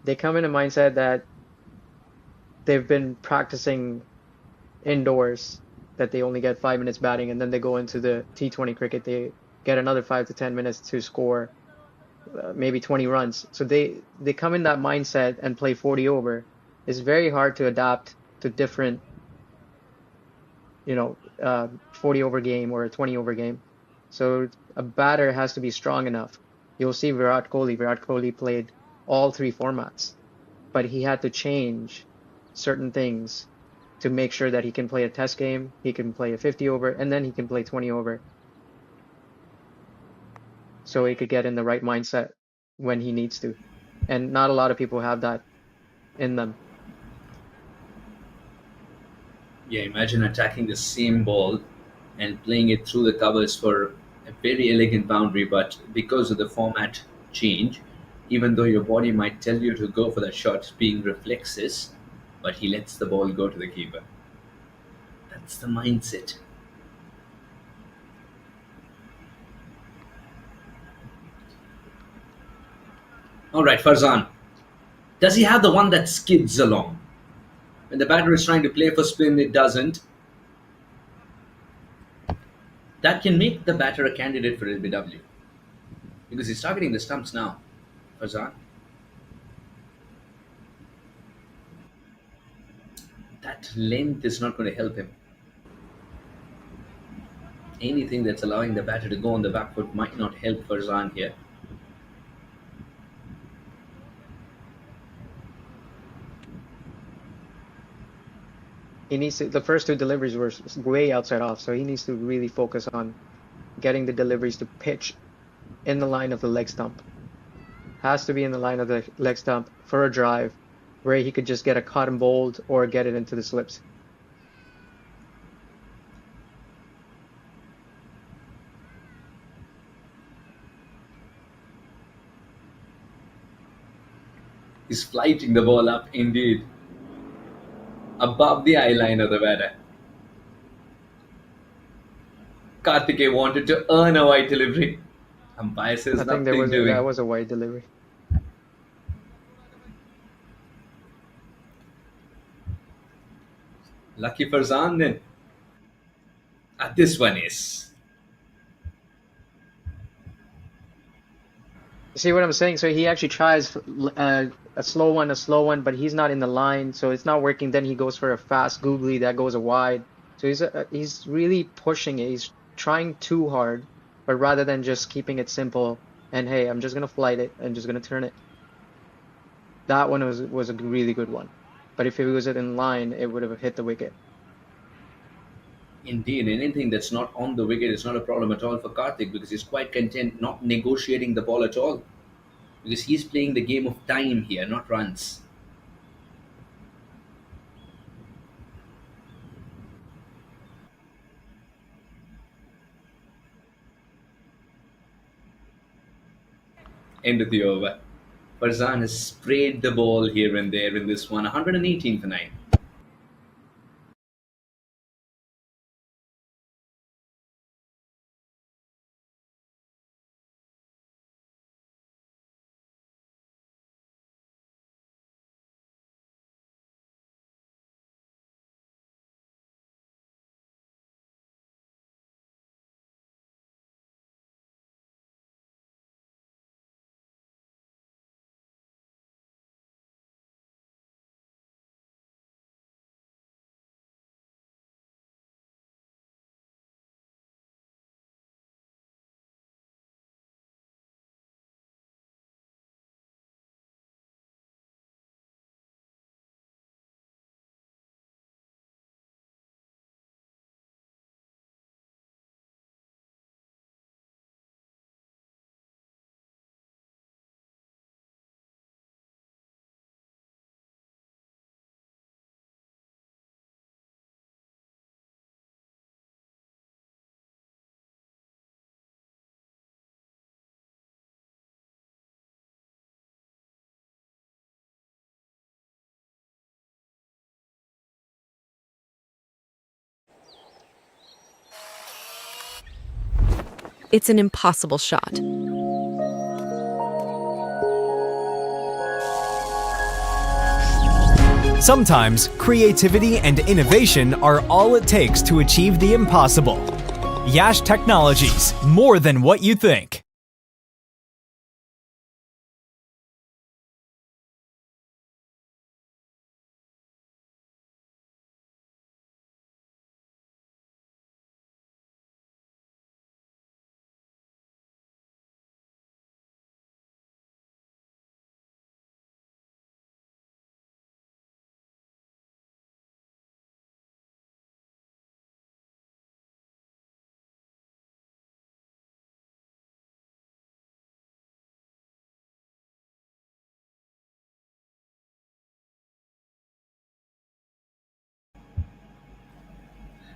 They come in a mindset that they've been practicing indoors, that they only get 5 minutes batting, and then they go into the T20 cricket, they get another 5 to 10 minutes to score maybe 20 runs. So they come in that mindset and play 40 over. It's very hard to adapt to different, 40 over game or a 20 over game. So a batter has to be strong enough. You'll see Virat Kohli. Virat Kohli played all three formats, but he had to change certain things to make sure that he can play a test game, he can play a 50 over, and then he can play 20 over. So he could get in the right mindset when he needs to. And not a lot of people have that in them. Yeah, imagine attacking the same ball and playing it through the covers for a very elegant boundary, but because of the format change, even though your body might tell you to go for that shot, being reflexes, but he lets the ball go to the keeper. That's the mindset. All right, Farzan. Does he have the one that skids along? When the batter is trying to play for spin, it doesn't. That can make the batter a candidate for LBW because he's targeting the stumps now. Farzan. That length is not going to help him. Anything that's allowing the batter to go on the back foot might not help Farzan here. He needs to, the first two deliveries were way outside off, so he needs to really focus on getting the deliveries to pitch in the line of the leg stump. Has to be in the line of the leg stump for a drive where he could just get a cotton bowled or get it into the slips. He's flighting the ball up indeed. Above the eye line of the batter. Karthike wanted to earn a wide delivery. Umpire says I think nothing that doing. was a wide delivery. Lucky Farzan then. This one is. You see what I'm saying? So he actually tries a slow one, but he's not in the line, so it's not working. Then he goes for a fast googly that goes wide. So he's really pushing it. He's trying too hard, but rather than just keeping it simple and hey, I'm just gonna flight it and just gonna turn it. That one was a really good one. But if it was in line, it would have hit the wicket. Indeed, anything that's not on the wicket is not a problem at all for Karthik because he's quite content not negotiating the ball at all. Because he's playing the game of time here, not runs. End of the over. Farzan has sprayed the ball here and there in this one. 118 for 9. It's an impossible shot. Sometimes creativity and innovation are all it takes to achieve the impossible. Yash Technologies, more than what you think.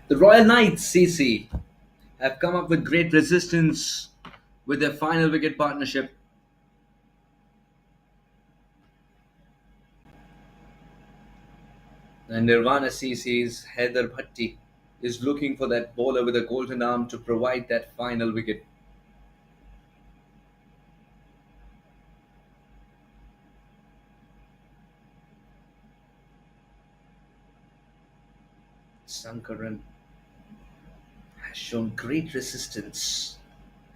The Royal Knights CC have come up with great resistance with their final wicket partnership. And Nirvana CC's Haider Bhatti is looking for that bowler with a golden arm to provide that final wicket. Sankaran has shown great resistance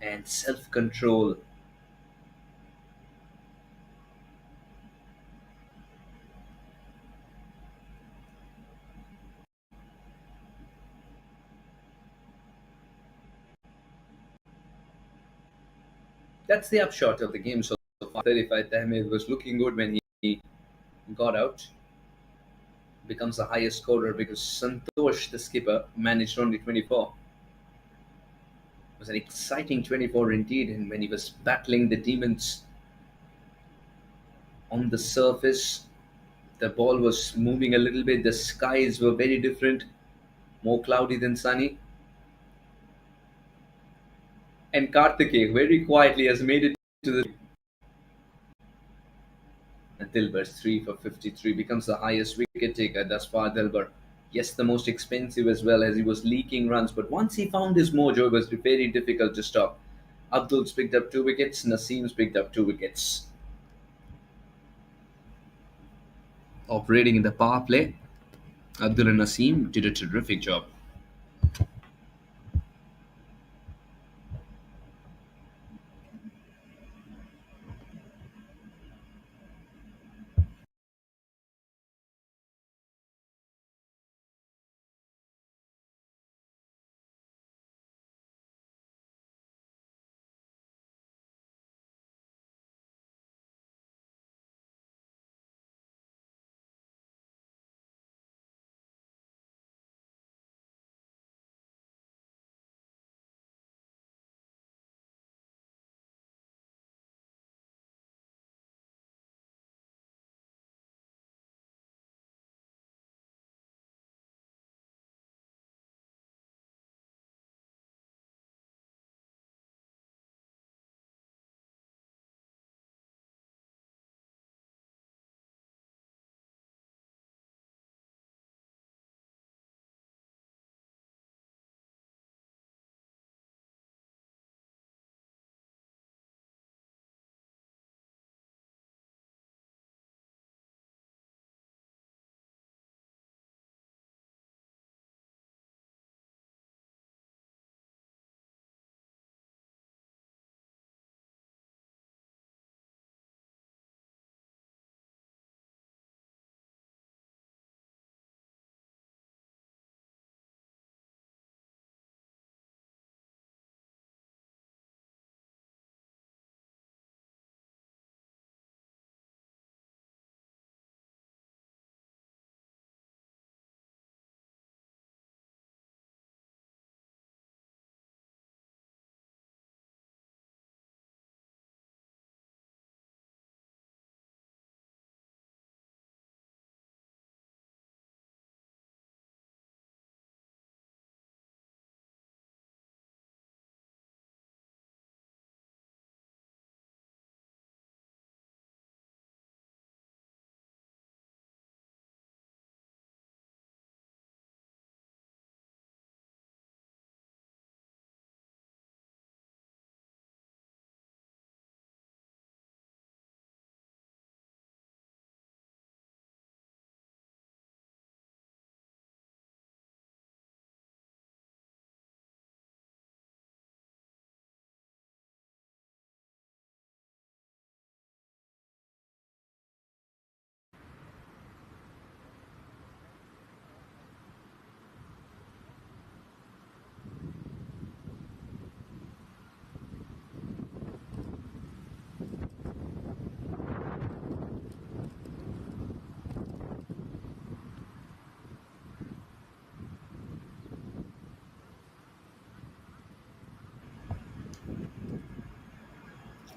and self control. That's the upshot of the game so far. 35 Tahmid was looking good when he got out. Becomes the highest scorer because Santosh, the skipper, managed only 24. It was an exciting 24 indeed, and when he was battling the demons on the surface, the ball was moving a little bit, the skies were very different, more cloudy than sunny. And Karthikeya very quietly has made it to the. And Dilber's 3 for 53 becomes the highest wicket taker thus far. Dilber, yes, the most expensive as well, as he was leaking runs, but once he found his mojo, it was very difficult to stop. Abdul's picked up 2 wickets, Naseem's picked up 2 wickets. Operating in the power play, Abdul and Naseem did a terrific job.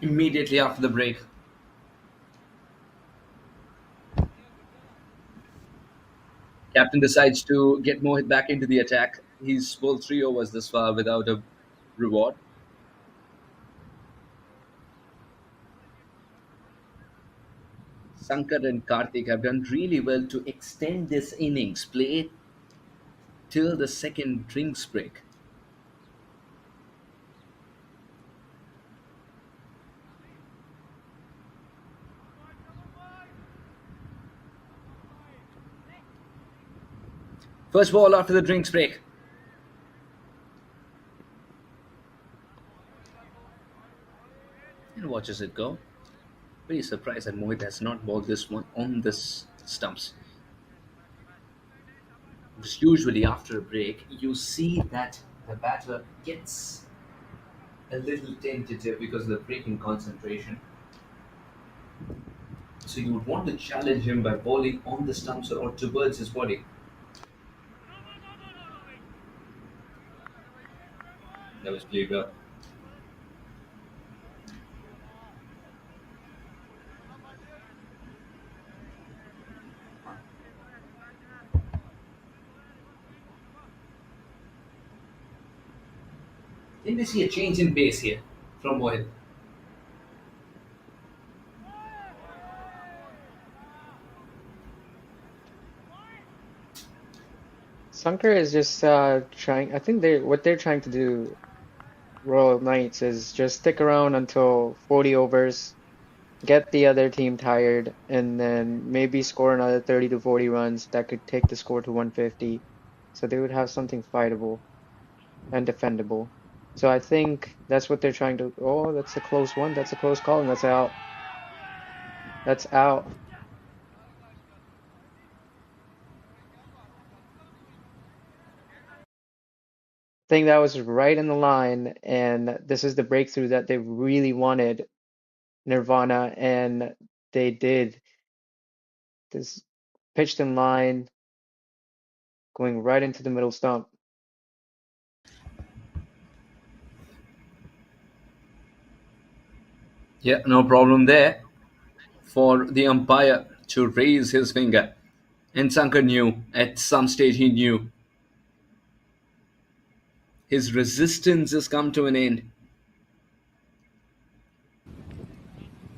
immediately after the break. Captain decides to get Mohit back into the attack. He's bowled 3 overs this far without a reward. Sankar and Karthik have done really well to extend this innings, play it till the second drinks break. First ball after the drinks break. And watches it go. Very surprised that Mohit has not bowled this one on this stumps. Because usually after a break, you see that the batter gets a little tentative because of the break in concentration. So you would want to challenge him by bowling on the stumps or towards his body. That was played well. Didn't we see a change in pace here from Mohit? Sankar is just trying. I think what they're trying to do, Royal Knights, is just stick around until 40 overs, get the other team tired, and then maybe score another 30 to 40 runs that could take the score to 150. So they would have something fightable and defendable. So I think that's what they're trying to. Oh, that's a close one. That's a close call, and that's out. That's out. I think that was right in the line, and this is the breakthrough that they really wanted, Nirvana, and they did. This pitched in line, going right into the middle stump. Yeah, no problem there for the umpire to raise his finger. And Sankar knew, at some stage he knew, his resistance has come to an end.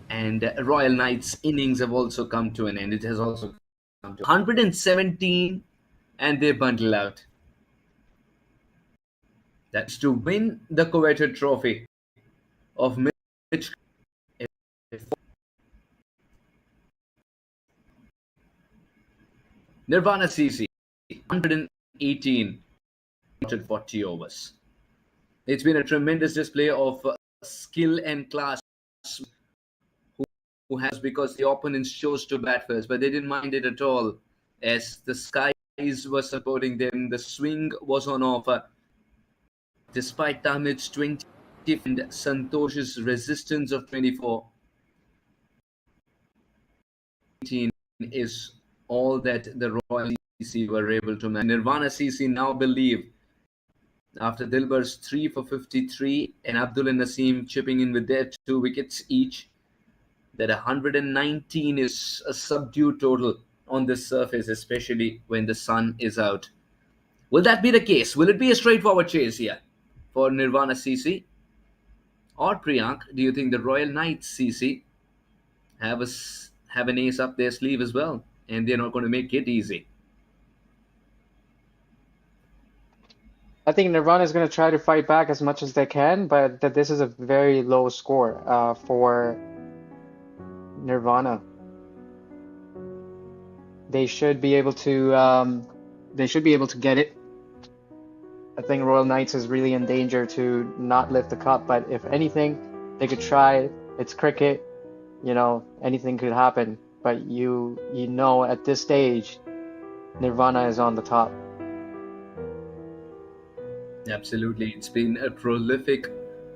And Royal Knights' innings have also come to an end. It has also come to 117 and they bundle out. That's to win the coveted trophy of Mich- Nirvana CC, 118 40 overs. It's been a tremendous display of skill and class who has because the opponents chose to bat first, but they didn't mind it at all as the skies were supporting them. The swing was on offer. Despite Tamit's 20 and Santosh's resistance of 24, 18 is all that the Royal CC were able to manage. Nirvana CC now believe, after Dilbar's 3 for 53 and Abdul and Naseem chipping in with their 2 wickets each, that 119 is a subdued total on this surface, especially when the sun is out. Will that be the case? Will it be a straightforward chase here for Nirvana CC? Or Priyank, do you think the Royal Knights CC have an ace up their sleeve as well, and they're not going to make it easy? I think Nirvana is going to try to fight back as much as they can, but that this is a very low score for Nirvana. They should be able to get it. I think Royal Knights is really in danger to not lift the cup, but if anything, they could try. It's cricket, anything could happen. But at this stage, Nirvana is on the top. Absolutely. It's been a prolific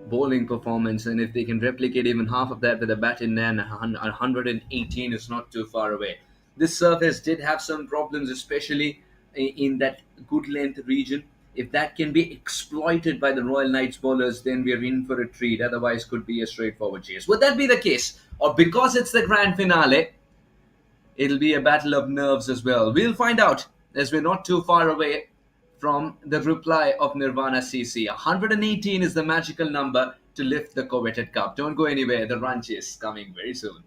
bowling performance, and if they can replicate even half of that with a bat in hand, 118 is not too far away. This surface did have some problems, especially in that good length region. If that can be exploited by the Royal Knights bowlers, then we're in for a treat. Otherwise, could be a straightforward chase. Would that be the case? Or because it's the grand finale, it'll be a battle of nerves as well? We'll find out as we're not too far away from the reply of Nirvana CC. 118 is the magical number to lift the coveted cup. Don't go anywhere. The run chase coming very soon.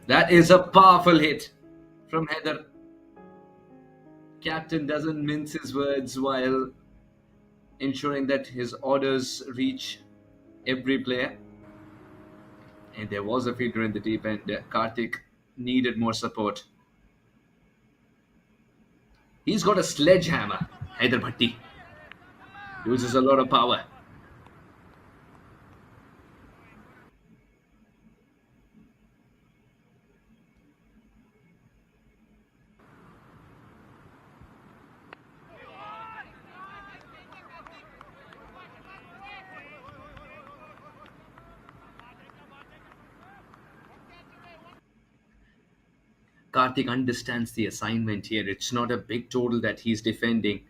That is a powerful hit from Heather. Captain doesn't mince his words while ensuring that his orders reach every player. And there was a fielder in the deep end. Karthik needed more support. He's got a sledgehammer. Haider Bhatti uses a lot of power. Karthik understands the assignment here. It's not a big total that he's defending.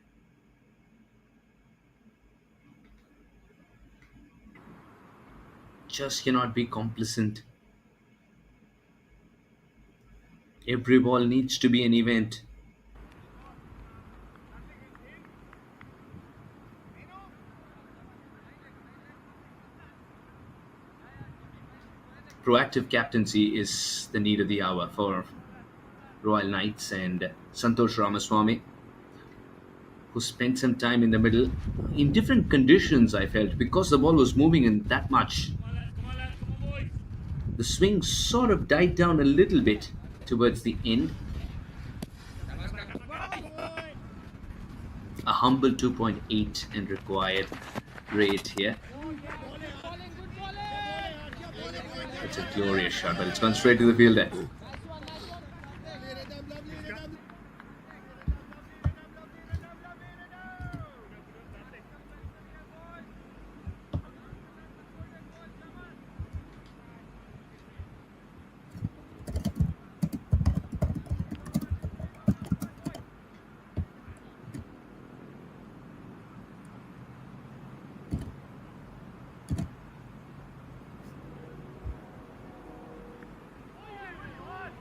Just cannot be complacent. Every ball needs to be an event. Proactive captaincy is the need of the hour for Royal Knights, and Santosh Ramaswamy, who spent some time in the middle in different conditions, I felt, because the ball was moving in that much. The swing sort of died down a little bit towards the end. A humble 2.8 and required rate here. It's a glorious shot, but it's gone straight to the fielder.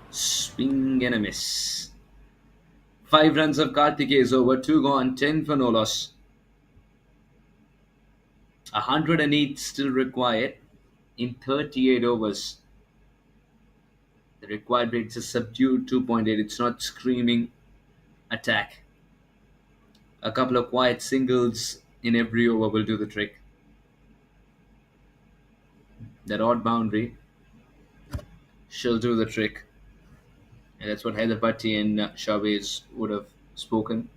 Swing and a miss. 5 runs of Karthik is over, 2 gone, 10 for no loss. 108 still required in 38 overs. The required rate is a subdued 2.8. It's not screaming attack. A couple of quiet singles in every over will do the trick. That odd boundary she'll do the trick. And that's what Haider Bhatti and Chavez would have spoken.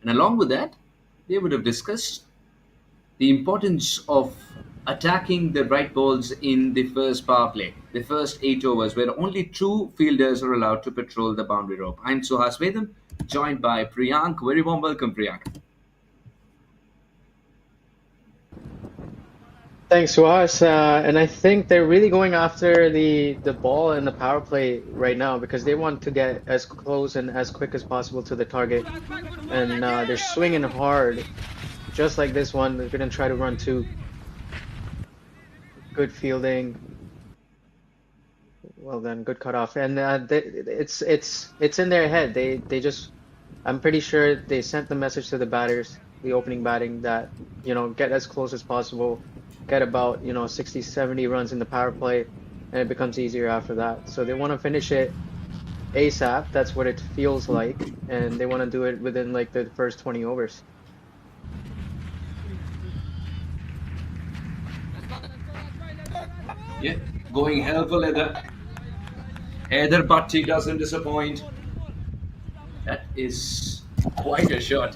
And along with that, they would have discussed the importance of attacking the right balls in the first power play, the first 8 overs, where only 2 fielders are allowed to patrol the boundary rope. I'm Suhas Vedam, joined by Priyank. Very warm welcome, Priyank. Thanks, Suhas. And I think they're really going after the ball and the power play right now because they want to get as close and as quick as possible to the target. And they're swinging hard, just like this one. They're going to try to run 2. Good fielding. Well done, good cutoff. And it's in their head. They just, I'm pretty sure they sent the message to the batters, the opening batting, that get as close as possible, get about 60, 70 runs in the power play, and it becomes easier after that. So they want to finish it ASAP. That's what it feels like, and they want to do it within like the first 20 overs. Yeah, going hell for leather. Haider Bhatti doesn't disappoint. That is quite a shot.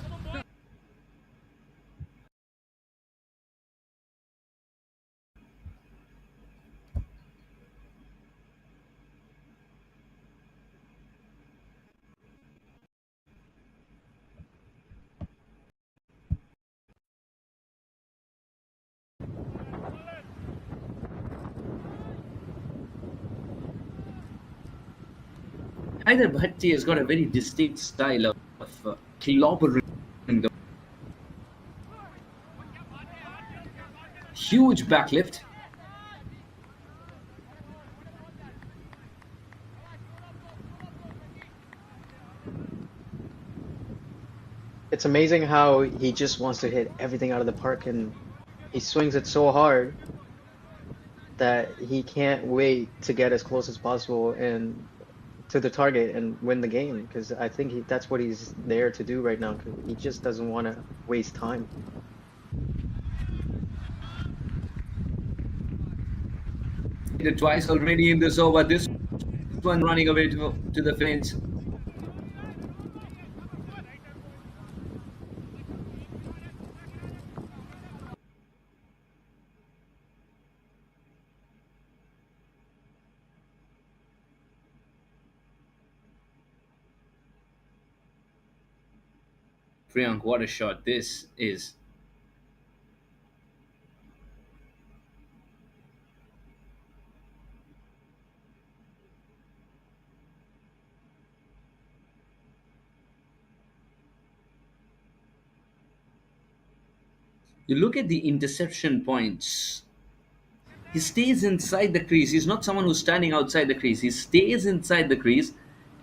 Haider Bhatti has got a very distinct style of clobbering the huge backlift. It's amazing how he just wants to hit everything out of the park, and he swings it so hard that he can't wait to get as close as possible and to the target and win the game. Because I think that's what he's there to do right now. Because he just doesn't want to waste time. Hit it twice already in this over. This one running away to the fence. Priyank, what a shot this is. You look at the interception points. He stays inside the crease. He's not someone who's standing outside the crease. He stays inside the crease,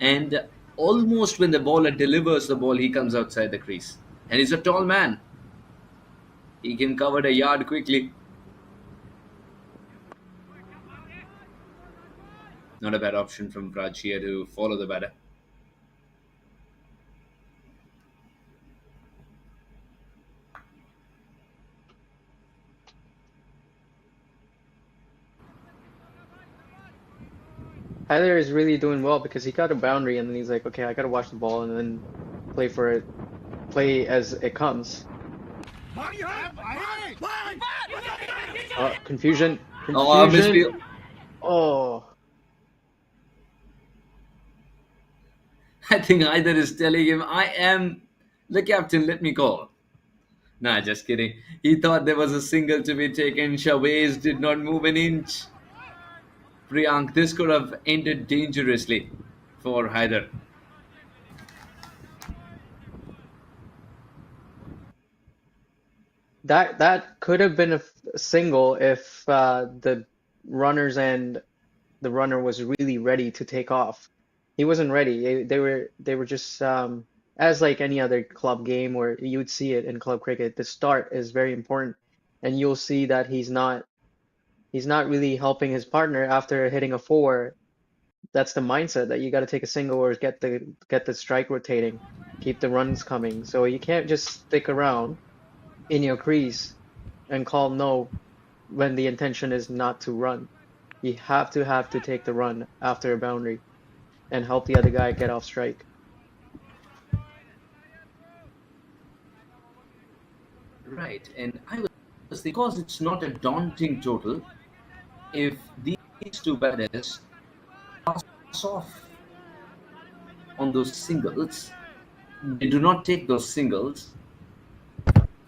and almost when the bowler delivers the ball, he comes outside the crease. And he's a tall man. He can cover the yard quickly. Not a bad option from Raj here to follow the batter. Tyler is really doing well because he got a boundary and then he's like, okay, I gotta watch the ball and then play for it, play as it comes. Confusion. Oh, Confusion. misfield. Oh, I think either is telling him, I am the captain, let me call. Nah, just kidding. He thought there was a single to be taken. Shawaz did not move an inch. Priyank, this could have ended dangerously for Haider. that could have been a single if the runners and the runner was really ready to take off. He wasn't ready. They were just as like any other club game where you would see it in club cricket. The start is very important, and you'll see that he's not really helping his partner after hitting a four. That's the mindset that you got to take a single or get the strike rotating, keep the runs coming. So you can't just stick around in your crease and call no when the intention is not to run. You have to take the run after a boundary and help the other guy get off strike. Right, and I was because it's not a daunting total. If these two batters pass off on those singles, they do not take those singles,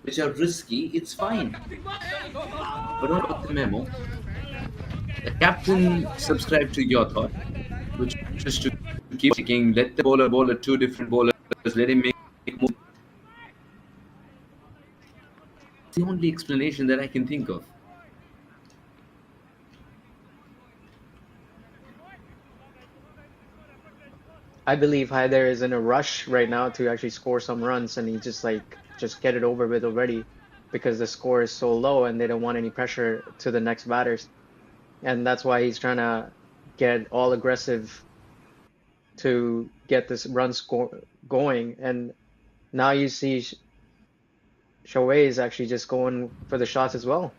which are risky, it's fine. But don't got the memo. The captain subscribed to your thought, which is to keep taking, let the bowler bowl at two different bowlers, let him make move. It's the only explanation that I can think of. I believe Haider is in a rush right now to actually score some runs, and he just get it over with already because the score is so low and they don't want any pressure to the next batters. And that's why he's trying to get all aggressive to get this run score going. And now you see Shohei is actually just going for the shots as well.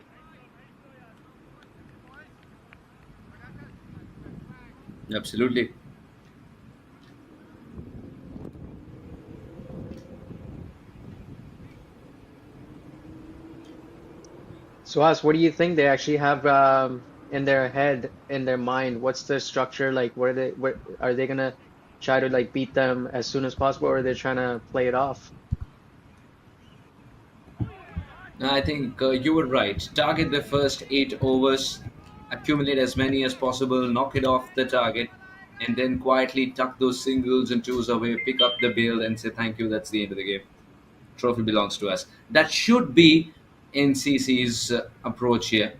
Absolutely. Suhas, what do you think they actually have in their head, in their mind? What's the structure like? Where are they gonna try to like beat them as soon as possible, or are they trying to play it off? I think you were right. Target the first 8 overs, accumulate as many as possible, knock it off the target, and then quietly tuck those singles and twos away, pick up the bail, and say thank you. That's the end of the game. Trophy belongs to us. That should be NCC's approach here.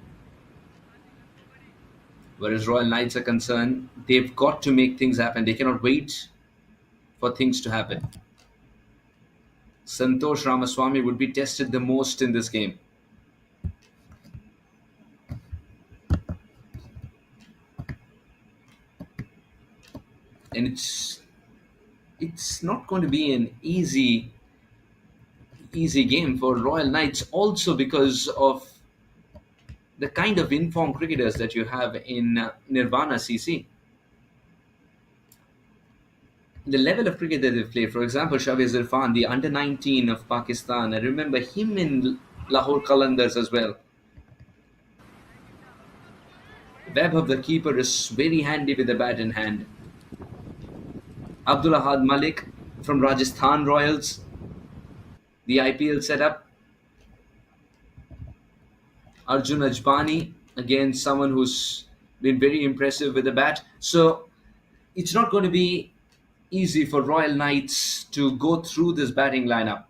Whereas Royal Knights are concerned, they've got to make things happen. They cannot wait for things to happen. Santosh Ramaswamy would be tested the most in this game. And it's not going to be an easy game for Royal Knights, also because of the kind of informed cricketers that you have in Nirvana CC. The level of cricket that they've played, for example, Shahbaz Irfan, the under 19 of Pakistan, I remember him in Lahore Qalandars as well. Webb of the keeper is very handy with the bat in hand. Abdul Ahad Malik from Rajasthan Royals, the IPL setup. Arjun Ajbani, again, someone who's been very impressive with the bat. So it's not going to be easy for Royal Knights to go through this batting lineup.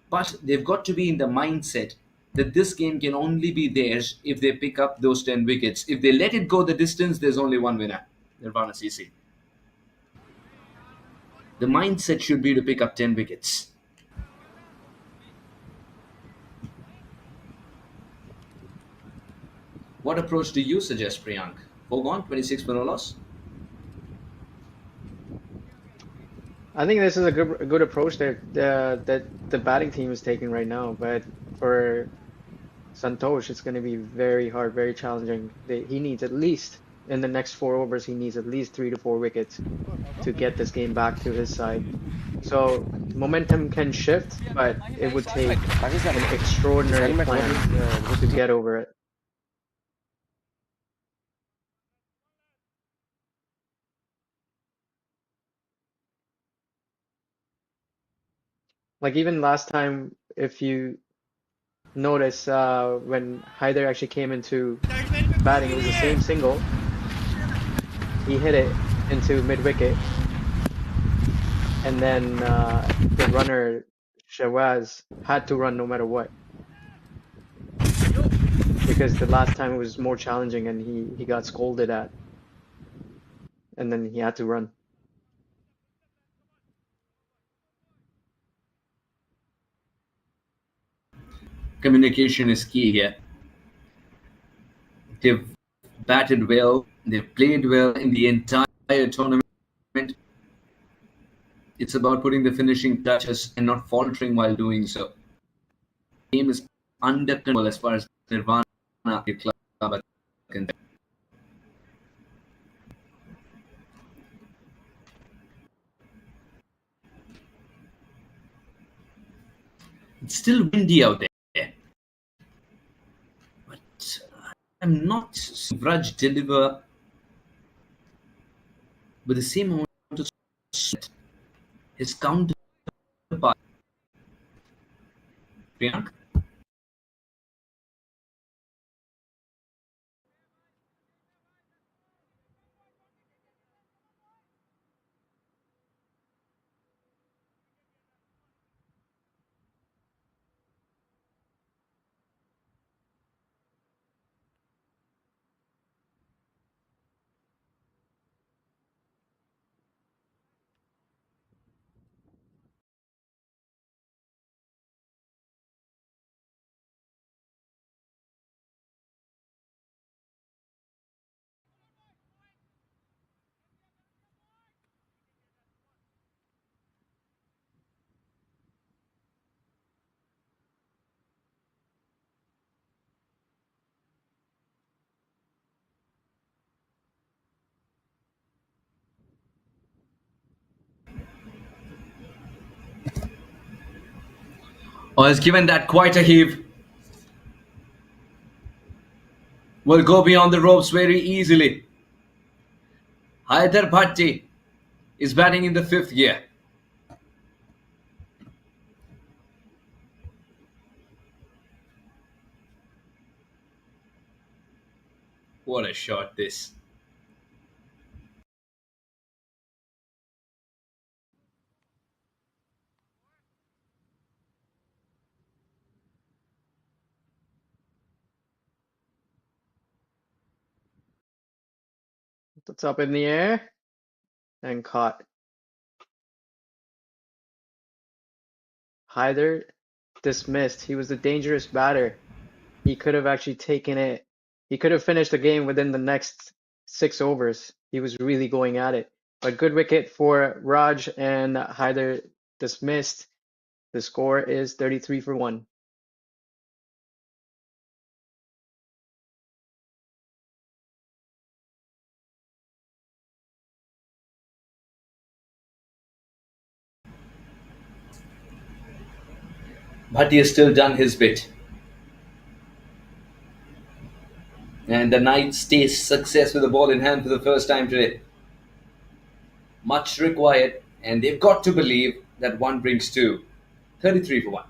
But they've got to be in the mindset that this game can only be theirs if they pick up those 10 wickets. If they let it go the distance, there's only one winner, Nirvana CC. The mindset should be to pick up 10 wickets. What approach do you suggest, Priyank? Foregone, 26 for no loss? I think this is a good approach that the batting team is taking right now. But for Santosh, it's going to be very hard, very challenging. He needs at least in the next 4 overs, he needs at least 3 to 4 wickets to get this game back to his side. So momentum can shift, but it would take an extraordinary plan to get over it. Like even last time, if you notice, when Haider actually came into batting, it was the same single. He hit it into mid-wicket, and then the runner Shawaz had to run no matter what, because the last time it was more challenging and he got scolded at, and then he had to run. Communication is key here. They've batted well, they've played well in the entire tournament. It's about putting the finishing touches and not faltering while doing so. The game is under control as far as Nirvana Club are concerned. It's still windy out there, but I'm not seeing Vraj deliver with the same amount of sweat. His counterpart, Priyank. Oh, has given that quite a heave. Will go beyond the ropes very easily. Haider Bhatti is batting in the fifth gear. What a shot this. It's up in the air and caught. Hyder dismissed. He was a dangerous batter. He could have actually taken it. He could have finished the game within the next 6 overs. He was really going at it. But good wicket for Raj, and Hyder dismissed. The score is 33 for 1. Bhatti has still done his bit. And the Knights taste success with the ball in hand for the first time today. Much required, and they've got to believe that one brings two. 33 for 1.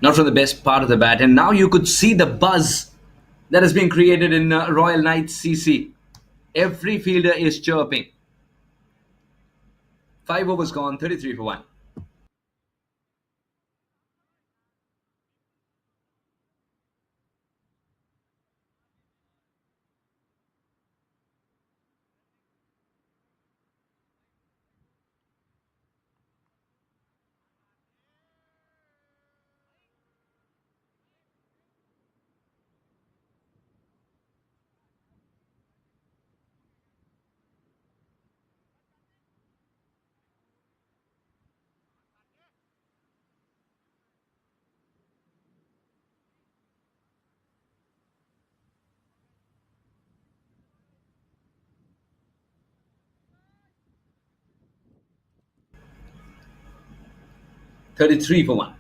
Not from the best part of the bat, and now you could see the buzz that has been created in Royal Knights CC. Every fielder is chirping. 5 overs gone, 33 for 1. $33 for 1.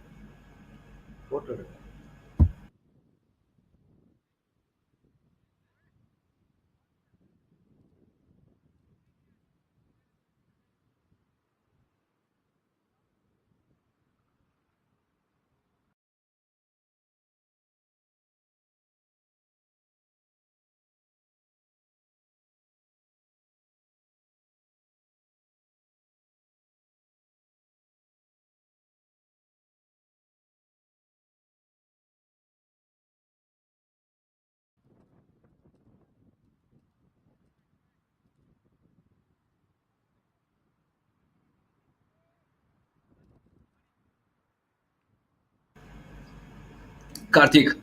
Karthik.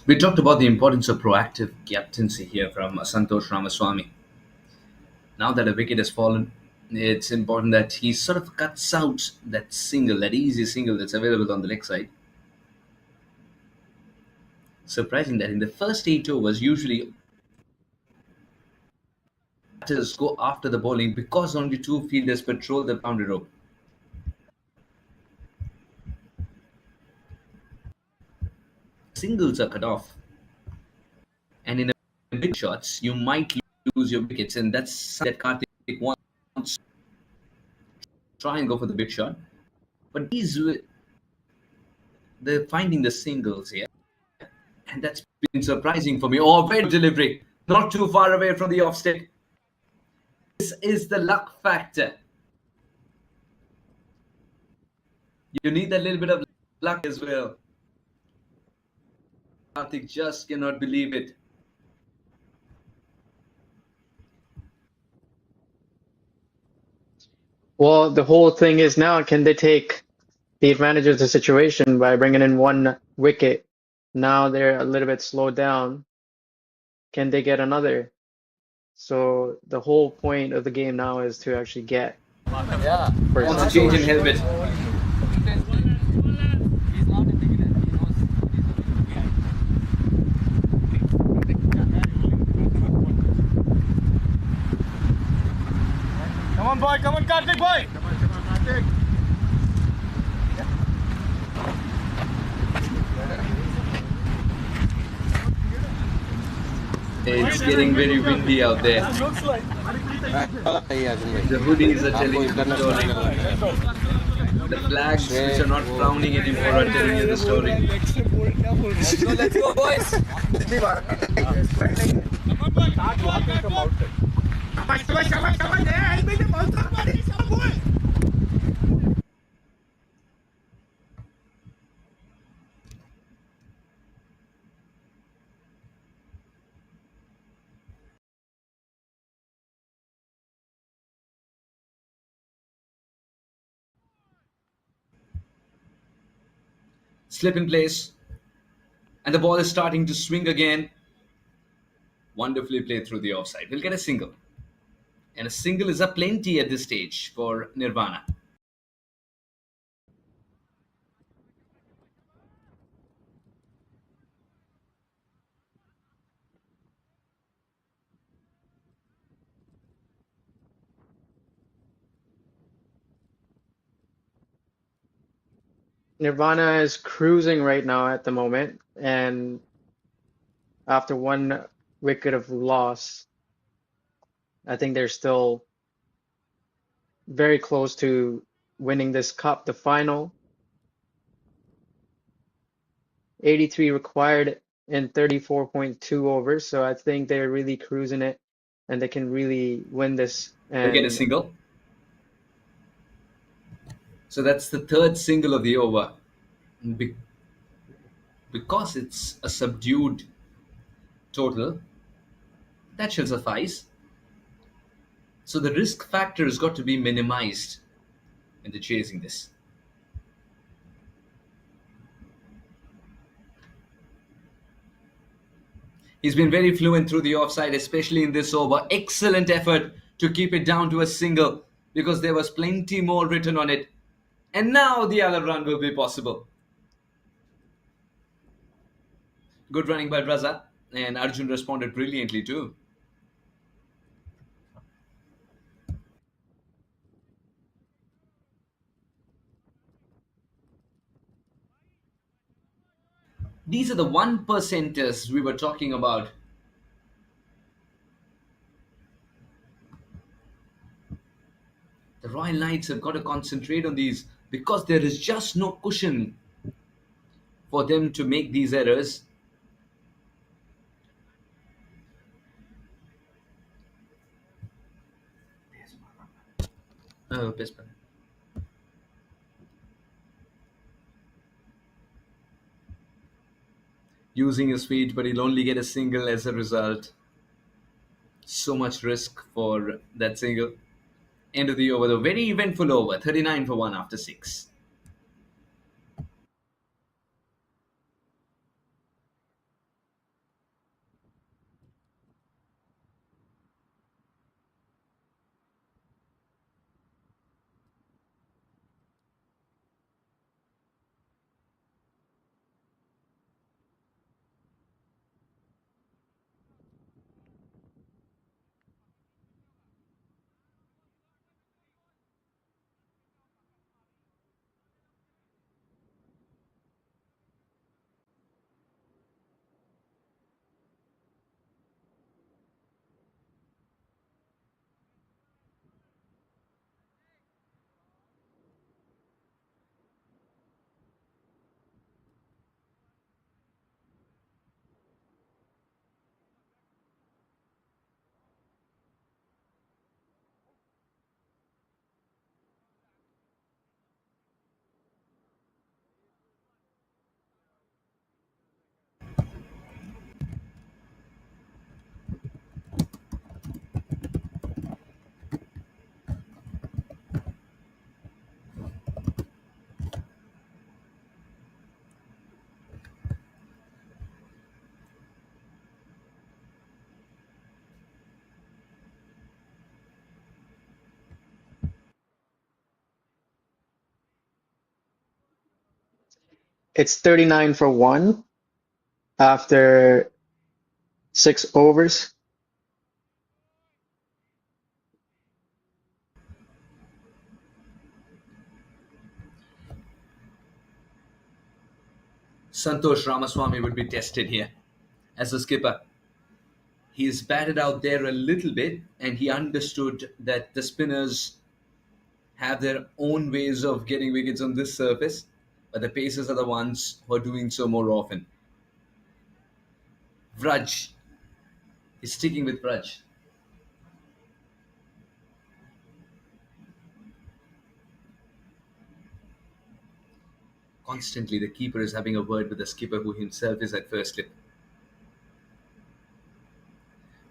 We talked about the importance of proactive captaincy here from Santosh Ramaswamy. Now that a wicket has fallen, it's important that he sort of cuts out that single, that easy single that's available on the leg side. Surprising that in the first 8 overs, usually batters go after the bowling because only two fielders patrol the boundary rope. Singles are cut off, and in a big shots, you might lose your wickets, and that's something that Karthik wants. Try and go for the big shot, but they're finding the singles here, and that's been surprising for me. Oh, great delivery, not too far away from the off stick. This is the luck factor. You need a little bit of luck as well. Karthik just cannot believe it. Well, the whole thing is now, can they take the advantage of the situation by bringing in one wicket? Now they're a little bit slowed down. Can they get another? So the whole point of the game now is to actually get first Wants a change in Santosh. helmet. Come on, boy. Come on, Karthik, boy. It's getting very windy out there. The hoodies are telling you the story. The flags which are not frowning anymore are telling you the story. Let's go, boys. Slip in place. And the ball is starting to swing again. Wonderfully played through the offside. We'll get a single. And a single is a plenty at this stage for Nirvana. Nirvana is cruising right now at the moment, and after one wicket of loss, I think they're still very close to winning this cup, the final. 83 required in 34.2 overs, so I think they're really cruising it, and they can really win this. We'll get a And single. So that's the third single of the over. Because it's a subdued total, that should suffice. So the risk factor has got to be minimized when they're chasing this. He's been very fluent through the offside, especially in this over. Excellent effort to keep it down to a single because there was plenty more written on it. And now the other run will be possible. Good running by Raza, and Arjun responded brilliantly too. These are the 1%ers we were talking about. The Royal Knights have got to concentrate on these because there is just no cushion for them to make these errors. Oh, best man. Using his feet, but he'll only get a single as a result. So much risk for that single. End of the over, the very eventful over, 39 for 1 after 6. It's 39 for 1 after 6 overs. Santosh Ramaswamy would be tested here as a skipper. He's batted out there a little bit, and he understood that the spinners have their own ways of getting wickets on this surface, but the Pacers are the ones who are doing so more often. Vraj. He's sticking with Vraj. Constantly, the keeper is having a word with the skipper, who himself is at first slip.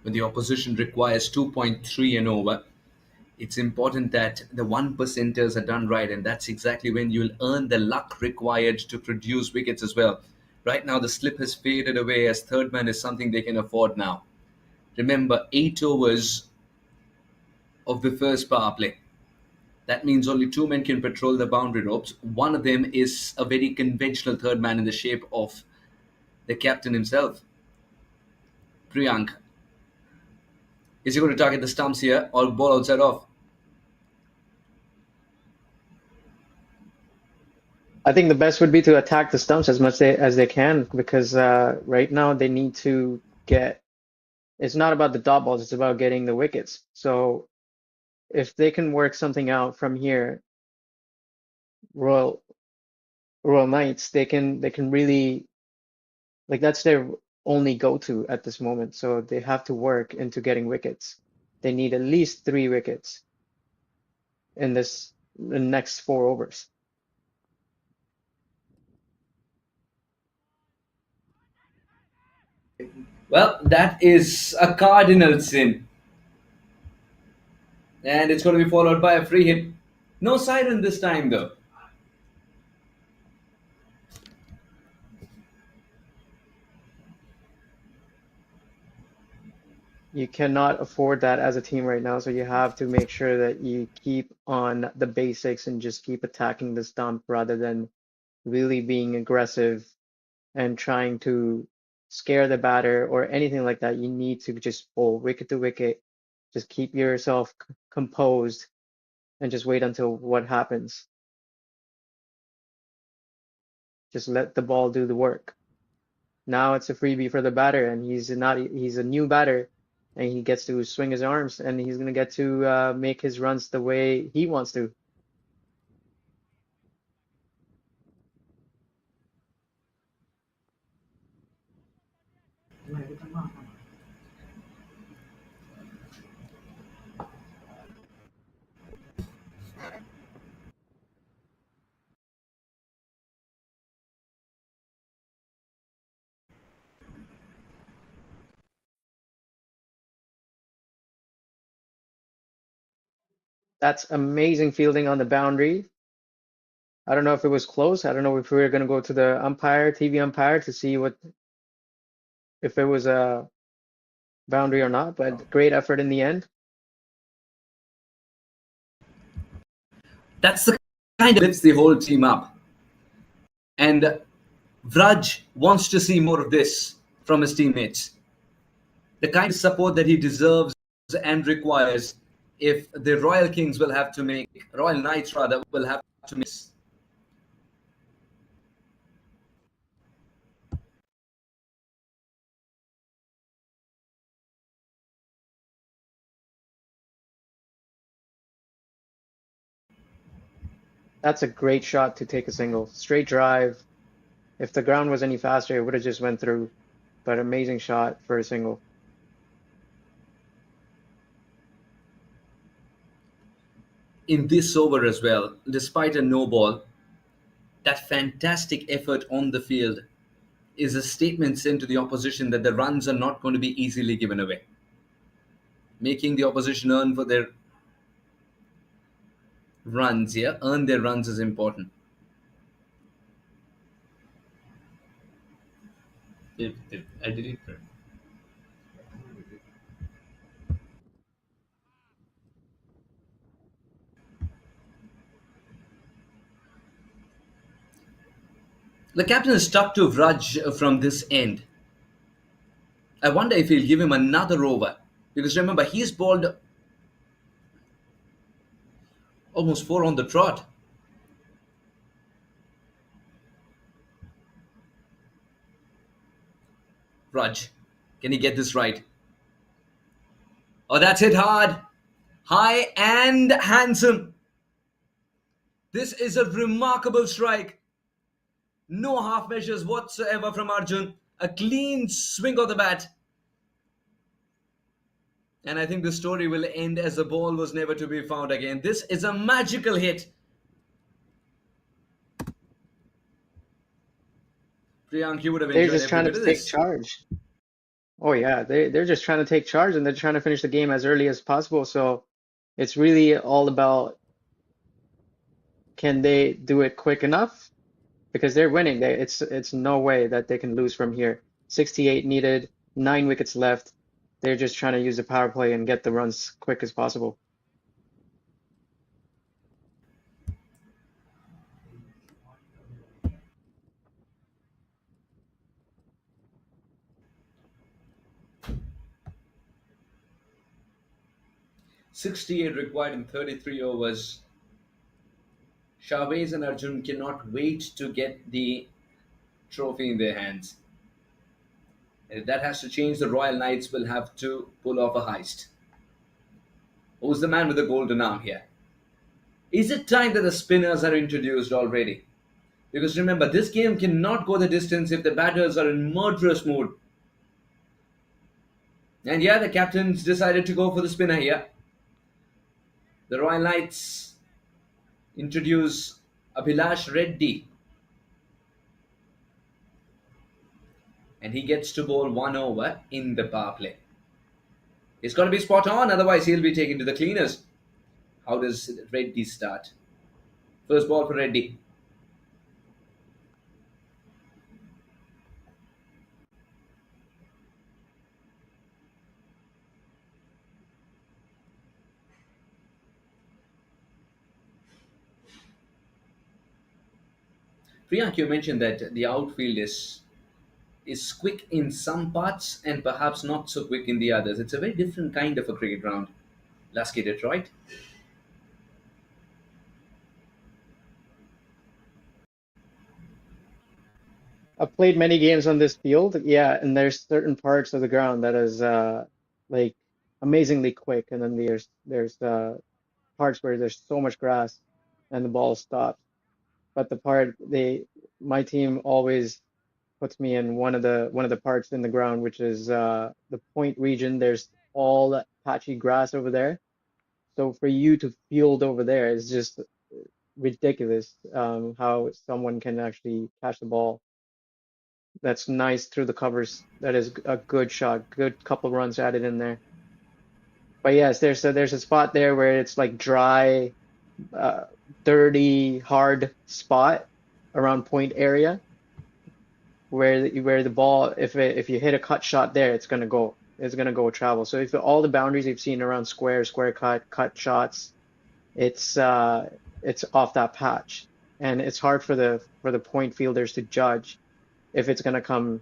When the opposition requires 2.3 and over, it's important that the 1%ers are done right, and that's exactly when you'll earn the luck required to produce wickets as well. Right now, the slip has faded away, as third man is something they can afford now. Remember, 8 overs of the first power play. That means only 2 men can patrol the boundary ropes. One of them is a very conventional third man in the shape of the captain himself, Priyank. Is he going to target the stumps here or ball outside off? I think the best would be to attack the stumps as much as they can, because right now they need to get. It's not about the dot balls; it's about getting the wickets. So if they can work something out from here, Royal Knights, they can really, like, that's their only go-to at this moment. So they have to work into getting wickets. They need at least 3 wickets in the next 4 overs. Well, that is a cardinal sin. And it's going to be followed by a free hit. No siren this time, though. You cannot afford that as a team right now, so you have to make sure that you keep on the basics and just keep attacking the stump rather than really being aggressive and trying to scare the batter or anything like that. You need to just bowl wicket to wicket, just keep yourself composed and just wait until what happens. Just let the ball do the work. Now it's a freebie for the batter, and he's a new batter, and he gets to swing his arms, and he's gonna get to make his runs the way he wants to. That's amazing fielding on the boundary. I don't know if it was close. I don't know if we were gonna go to the umpire, TV umpire, to see if it was a boundary or not, but great effort in the end. That's the kind of lifts the whole team up. And Vraj wants to see more of this from his teammates. The kind of support that he deserves and requires, if the Royal Knights rather, will have to miss. That's a great shot to take a single. Straight drive. If the ground was any faster, it would have just went through. But amazing shot for a single. In this over as well, despite a no ball, that fantastic effort on the field is a statement sent to the opposition that the runs are not going to be easily given away. Making the opposition earn for their runs here, earn their runs is important. I did it. The captain is stuck to Raj from this end. I wonder if he'll give him another over. Because remember, he's bowled almost 4 on the trot. Raj, can he get this right? Oh, that's hit hard. High and handsome. This is a remarkable strike. No half measures whatsoever from Arjun. A clean swing of the bat. And I think the story will end as the ball was never to be found again. This is a magical hit. Priyank, you would have They're enjoyed just every trying bit to of take this. charge. Oh yeah, they're just trying to take charge and they're trying to finish the game as early as possible. So it's really all about can they do it quick enough? Because they're winning. It's no way that they can lose from here. 68 needed, 9 wickets left. They're just trying to use the power play and get the runs quick as possible. '68 required in 33 overs. Shahbaz and Arjun cannot wait to get the trophy in their hands. And if that has to change, the Royal Knights will have to pull off a heist. Who's the man with the golden arm here? Is it time that the spinners are introduced already? Because remember, this game cannot go the distance if the batters are in murderous mood. And yeah, the captains decided to go for the spinner here. The Royal Knights introduce Abhilash Reddy. And he gets to bowl 1 over in the power play. It's got to be spot on, otherwise he'll be taken to the cleaners. How does Reddy start? First ball for Reddy. Priyank, you mentioned that the outfield is quick in some parts and perhaps not so quick in the others. It's a very different kind of a cricket ground. Lasky Detroit. I've played many games on this field, yeah, and there's certain parts of the ground that is like amazingly quick, and then there's parts where there's so much grass and the ball stops. But the part my team always puts me in one of the parts in the ground, which is the point region. There's all that patchy grass over there. So for you to field over there is just ridiculous, how someone can actually catch the ball. That's nice through the covers. That is a good shot. Good couple runs added in there. But yes, there's a spot there where it's like dry, uh, dirty, hard spot around point area where the ball, if you hit a cut shot there, it's gonna go travel. So if all the boundaries you've seen around square cut shots, it's off that patch, and it's hard for the point fielders to judge if it's gonna come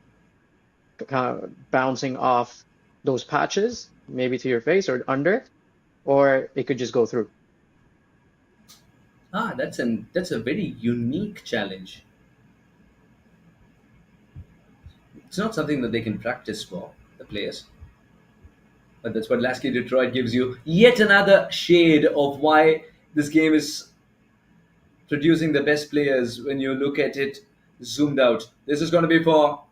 bouncing off those patches, maybe to your face or under it, or it could just go through. That's a very unique challenge. It's not something that they can practice for, the players. But that's what Lasky Detroit gives you. Yet another shade of why this game is producing the best players when you look at it zoomed out. This is going to be for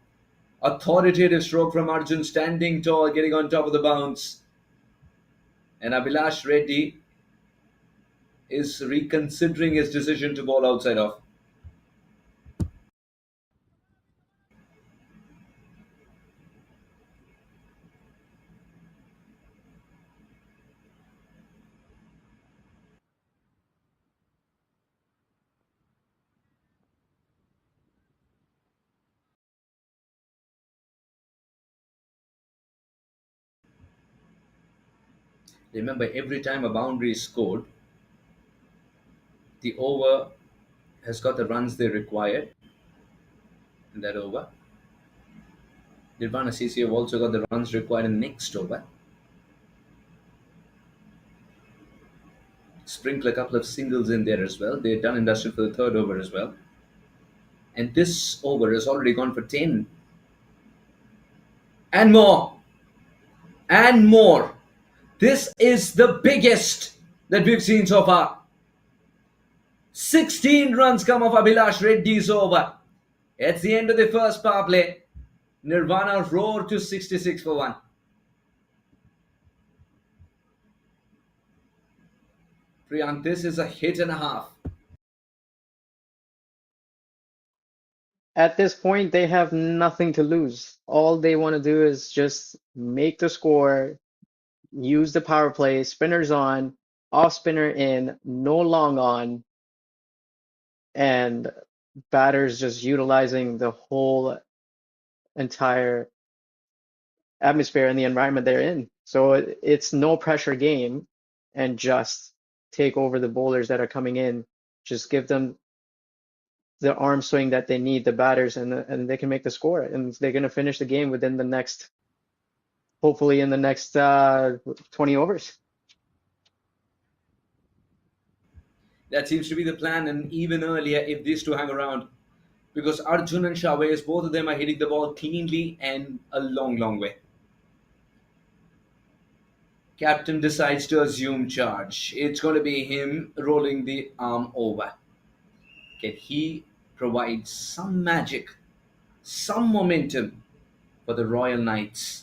authoritative stroke from Arjun, standing tall, getting on top of the bounce. And Abhilash Reddy is reconsidering his decision to bowl outside off. Remember, every time a boundary is scored, the over has got the runs they require. in that over. Nirvana CC have also got the runs required in next over. Sprinkle a couple of singles in there as well. They've done industrial for the third over as well. And this over has already gone for 10. And more. And more. This is the biggest that we've seen so far. 16 runs come off Abhilash Reddy's over. It's the end of the first power play. Nirvana roared to 66 for 1. Priyank, this is a hit and a half. At this point, they have nothing to lose. All they want to do is just make the score, use the power play, spinners on, off spinner in, no long on, and batters just utilizing the whole entire atmosphere and the environment they're in. So it's no pressure game and just take over the bowlers that are coming in. Just give them the arm swing that they need, the batters, and they can make the score. And they're going to finish the game within the next, hopefully in the next 20 overs. That seems to be the plan, and even earlier if these two hang around. Because Arjun and Chavez, both of them are hitting the ball cleanly and a long, long way. Captain decides to assume charge. It's going to be him rolling the arm over. Can he provide some magic, some momentum for the Royal Knights?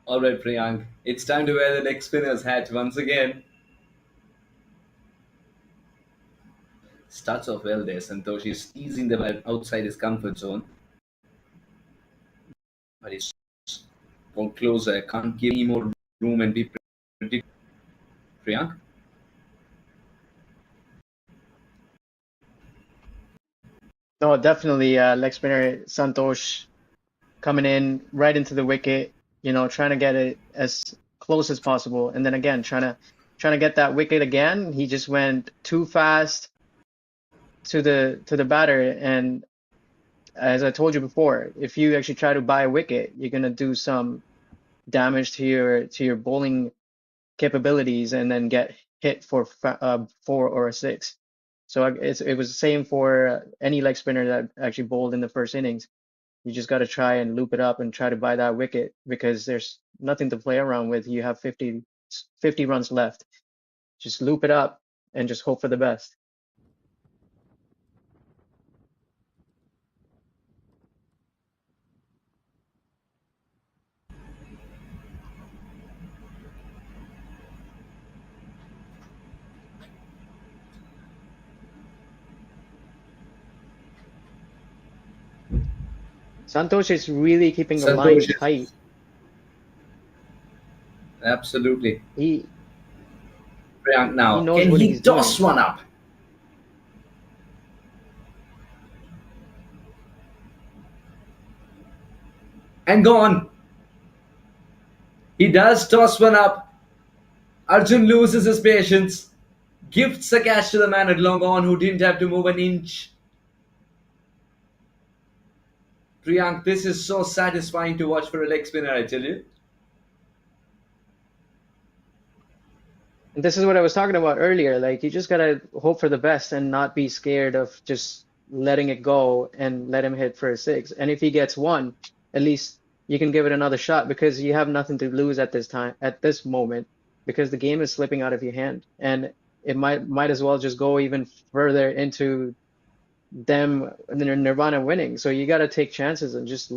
All right, Priyank, it's time to wear the leg spinner's hat once again. Starts off well there. Santosh is easing the ball outside his comfort zone. But he's gone closer. Can't give any more room and be predictable. Priyank? No, definitely leg spinner Santosh coming in right into the wicket, trying to get it as close as possible. And then again, trying to get that wicket again. He just went too fast to the batter. And as I told you before, if you actually try to buy a wicket, you're gonna do some damage to your bowling capabilities and then get hit for 4 or a 6. So it was the same for any leg spinner that actually bowled in the first innings. You just got to try and loop it up and try to buy that wicket because there's nothing to play around with. You have 50 runs left. Just loop it up and just hope for the best. Santosh is really keeping the line Santosh tight. is absolutely. He Priyank he now. knows Can what he he's toss doing. one up? And gone. He does toss one up. Arjun loses his patience. Gifts a catch to the man at long on who didn't have to move an inch. Priyank, this is so satisfying to watch for a leg spinner, I tell you. And this is what I was talking about earlier. Like you just gotta hope for the best and not be scared of just letting it go and let him hit for a 6. And if he gets one, at least you can give it another shot because you have nothing to lose at this moment, because the game is slipping out of your hand. And it might as well just go even further into them Nirvana winning. So you gotta take chances and just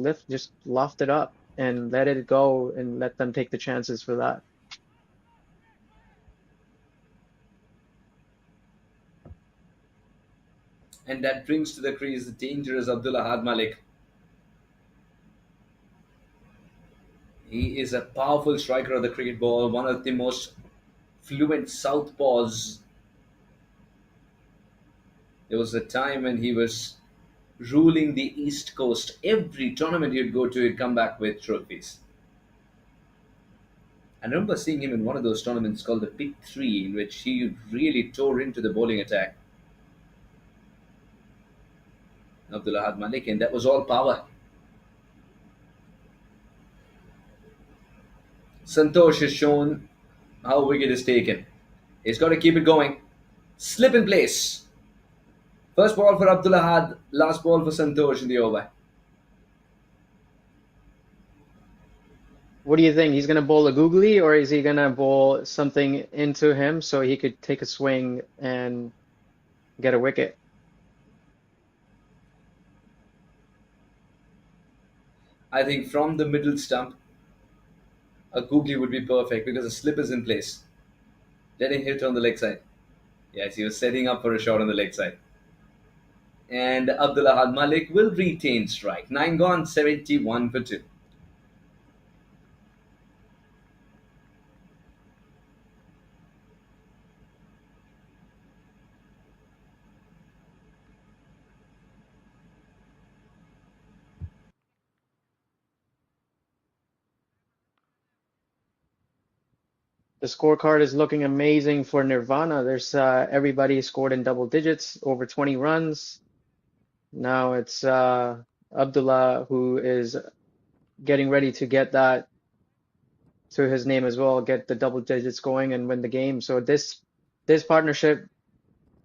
loft it up and let it go and let them take the chances for that. And that brings to the crease the dangerous Abdullah Had Malik. He is a powerful striker of the cricket ball, one of the most fluent southpaws. There was a time when he was ruling the East Coast. Every tournament he'd go to, he'd come back with trophies. I remember seeing him in one of those tournaments called the Big Three, in which he really tore into the bowling attack. Abdullah Had Malik, and that was all power. Santosh has shown how wicket is taken. He's got to keep it going. Slip in place. First ball for Abdullah Had, last ball for Santosh in the over. What do you think? He's gonna bowl a googly, or is he gonna bowl something into him so he could take a swing and get a wicket? I think from the middle stump, a googly would be perfect because the slip is in place. Let him hit on the leg side. Yes, he was setting up for a shot on the leg side. And Abdullah Had Malik will retain strike. 9 gone, 71 for 2. The scorecard is looking amazing for Nirvana. There's everybody scored in double digits, over 20 runs. Now it's Abdullah who is getting ready to get that to his name as well, get the double digits going and win the game. So this partnership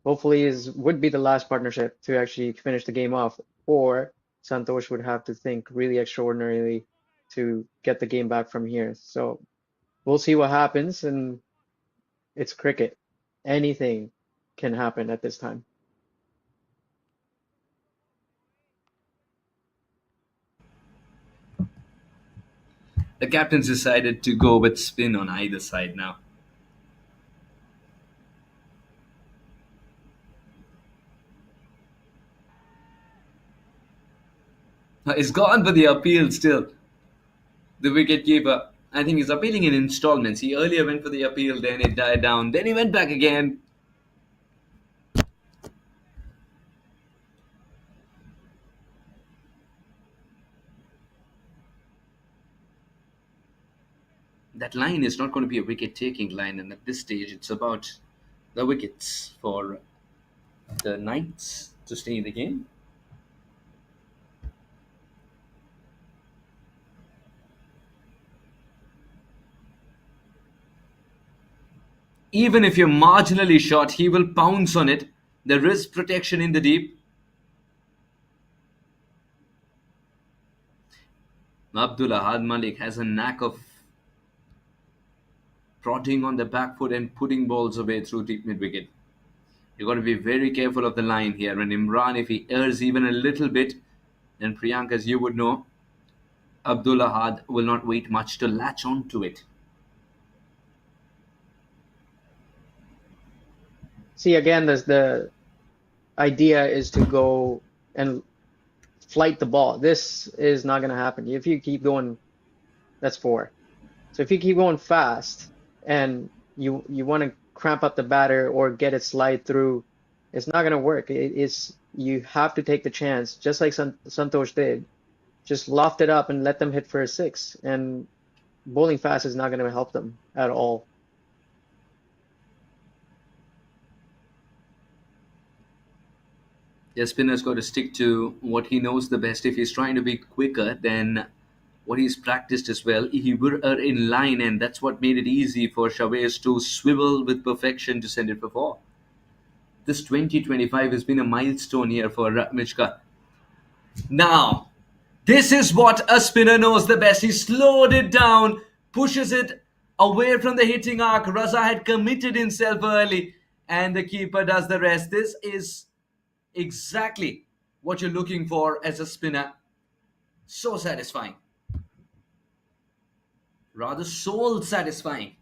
hopefully would be the last partnership to actually finish the game off, or Santosh would have to think really extraordinarily to get the game back from here. So we'll see what happens, and it's cricket. Anything can happen at this time. The captains decided to go with spin on either side now. It's gone for the appeal still. The wicket keeper, I think he's appealing in installments. He earlier went for the appeal, then it died down, then he went back again. That line is not going to be a wicket taking line, and at this stage, it's about the wickets for the Knights to stay in the game. Even if you're marginally short, he will pounce on it. There is protection in the deep. Abdullah Had Malik has a knack of prodding on the back foot and putting balls away through deep mid wicket. You've got to be very careful of the line here. And Imran, if he errs even a little bit, then Priyank, as you would know, Abdullah Had will not wait much to latch on to it. See, again, the idea is to go and flight the ball. This is not going to happen. If you keep going, that's 4. So if you keep going fast and you want to cramp up the batter or get it slide through, it's not going to work. You have to take the chance, just like Santosh did. Just loft it up and let them hit for a 6. And bowling fast is not going to help them at all. The spinner's got to stick to what he knows the best. If he's trying to be quicker than what he's practiced as well, he were in line, and that's what made it easy for Chavez to swivel with perfection to send it for 4. This 2025 has been a milestone here for Mich-CA. Now, this is what a spinner knows the best. He slowed it down, pushes it away from the hitting arc. Raza had committed himself early, and the keeper does the rest. This is exactly what you're looking for as a spinner. So satisfying. Rather soul satisfying.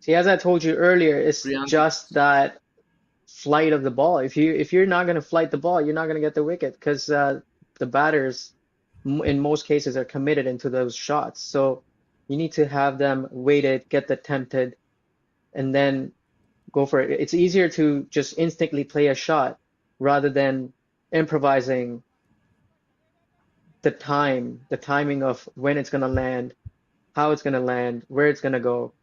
See, as I told you earlier, it's Priyank, just that flight of the ball. If you're not going to flight the ball, you're not going to get the wicket because the batters, in most cases, are committed into those shots. So you need to have them weighted, get the tempted, and then go for it. It's easier to just instinctively play a shot rather than improvising the timing of when it's going to land, how it's going to land, where it's going to go.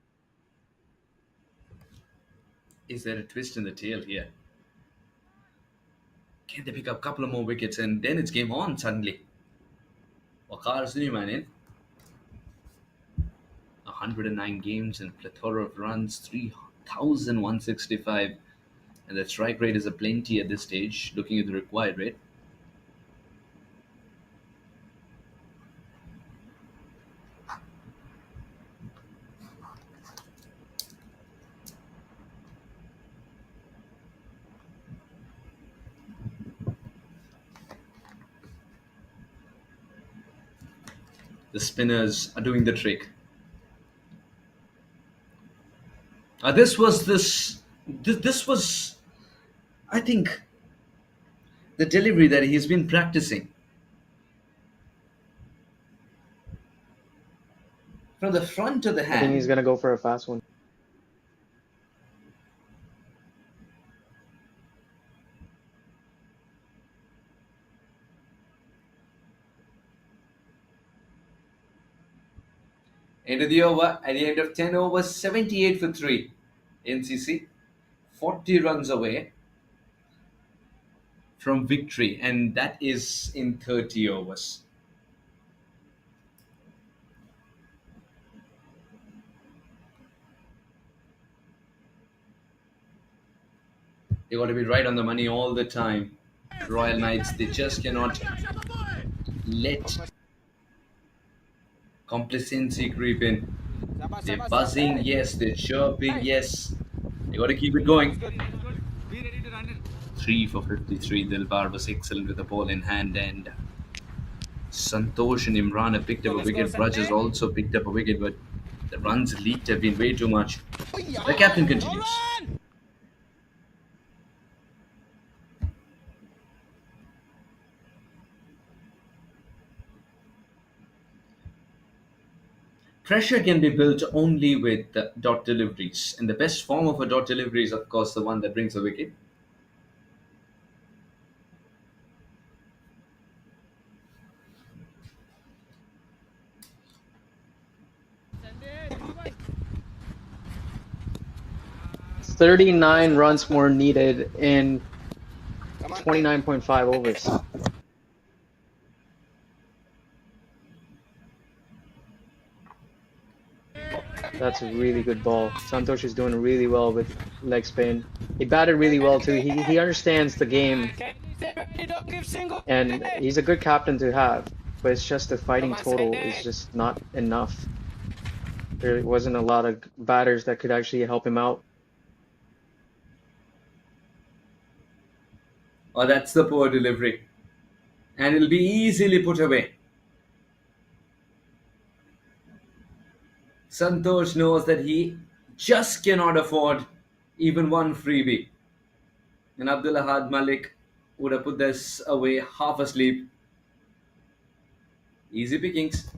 is there a twist in the tail here? Can they pick up a couple of more wickets and then it's game on suddenly? Waqar Suleiman in 109 games and plethora of runs, 3,165, and the strike rate is a plenty at this stage. Looking at the required rate, the spinners are doing the trick. This was, I think, the delivery that he's been practicing from the front of the I think he's hand. going to go for a fast one. End of the over, at the end of 10 overs, 78 for 3. NCC 40 runs away from victory, and that is in 30 overs. They got to be right on the money all the time. Royal Knights, they just cannot let complacency creep in. They're buzzing, yes. They're chirping, yes. They got to keep it going. 3 for 53. Dilbar was excellent with the ball in hand, and Santosh and Imran have picked up a wicket. Braj has also picked up a wicket, but the runs leaked have been way too much. The captain continues. Pressure can be built only with dot deliveries, and the best form of a dot delivery is, of course, the one that brings a wicket. It's 39 runs more needed in 29.5 overs. That's a really good ball. Santosh is doing really well with leg spin. He batted really well too. He understands the game, and he's a good captain to have. But it's just the fighting total is just not enough. There wasn't a lot of batters that could actually help him out. Oh, that's the poor delivery. And it'll be easily put away. Santosh knows that he just cannot afford even one freebie. And Abdul Ahad Malik would have put this away half asleep. Easy pickings.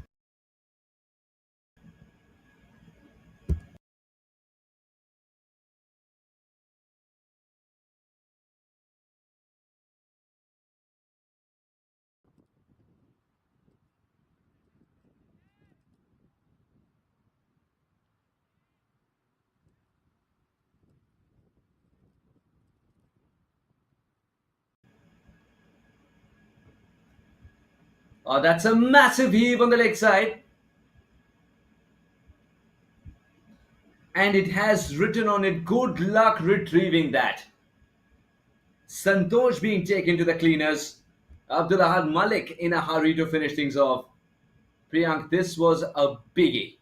Oh, that's a massive heave on the leg side. And it has written on it, good luck retrieving that. Santosh being taken to the cleaners. Abdul Ahad Malik in a hurry to finish things off. Priyank, this was a biggie.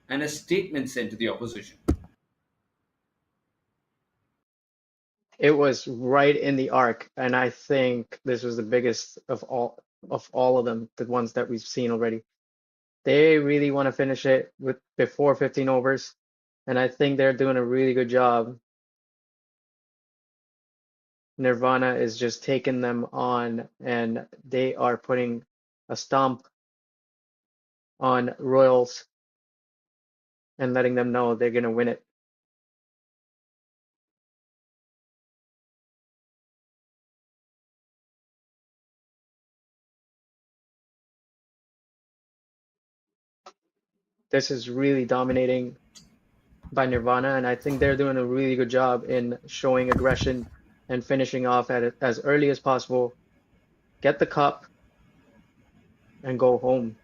And a statement sent to the opposition. It was right in the arc, and I think this was the biggest of all of them, the ones that we've seen already. They really want to finish it with before 15 overs. And I think they're doing a really good job. Nirvana is just taking them on, and they are putting a stomp on Royals and letting them know they're going to win it. This is really dominating by Nirvana, and I think they're doing a really good job in showing aggression and finishing off at it as early as possible, get the cup, and go home.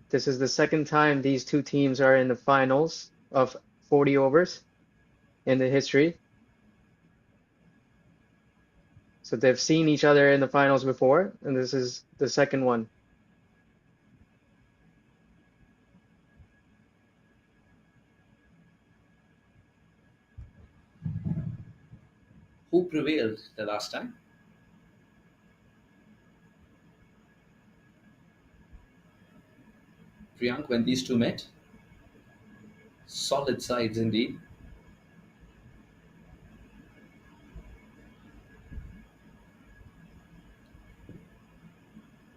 This is the second time these two teams are in the finals of 40 overs in the history. So they've seen each other in the finals before, and this is the second one. Who prevailed the last time? Priyank, when these two met? Solid sides indeed.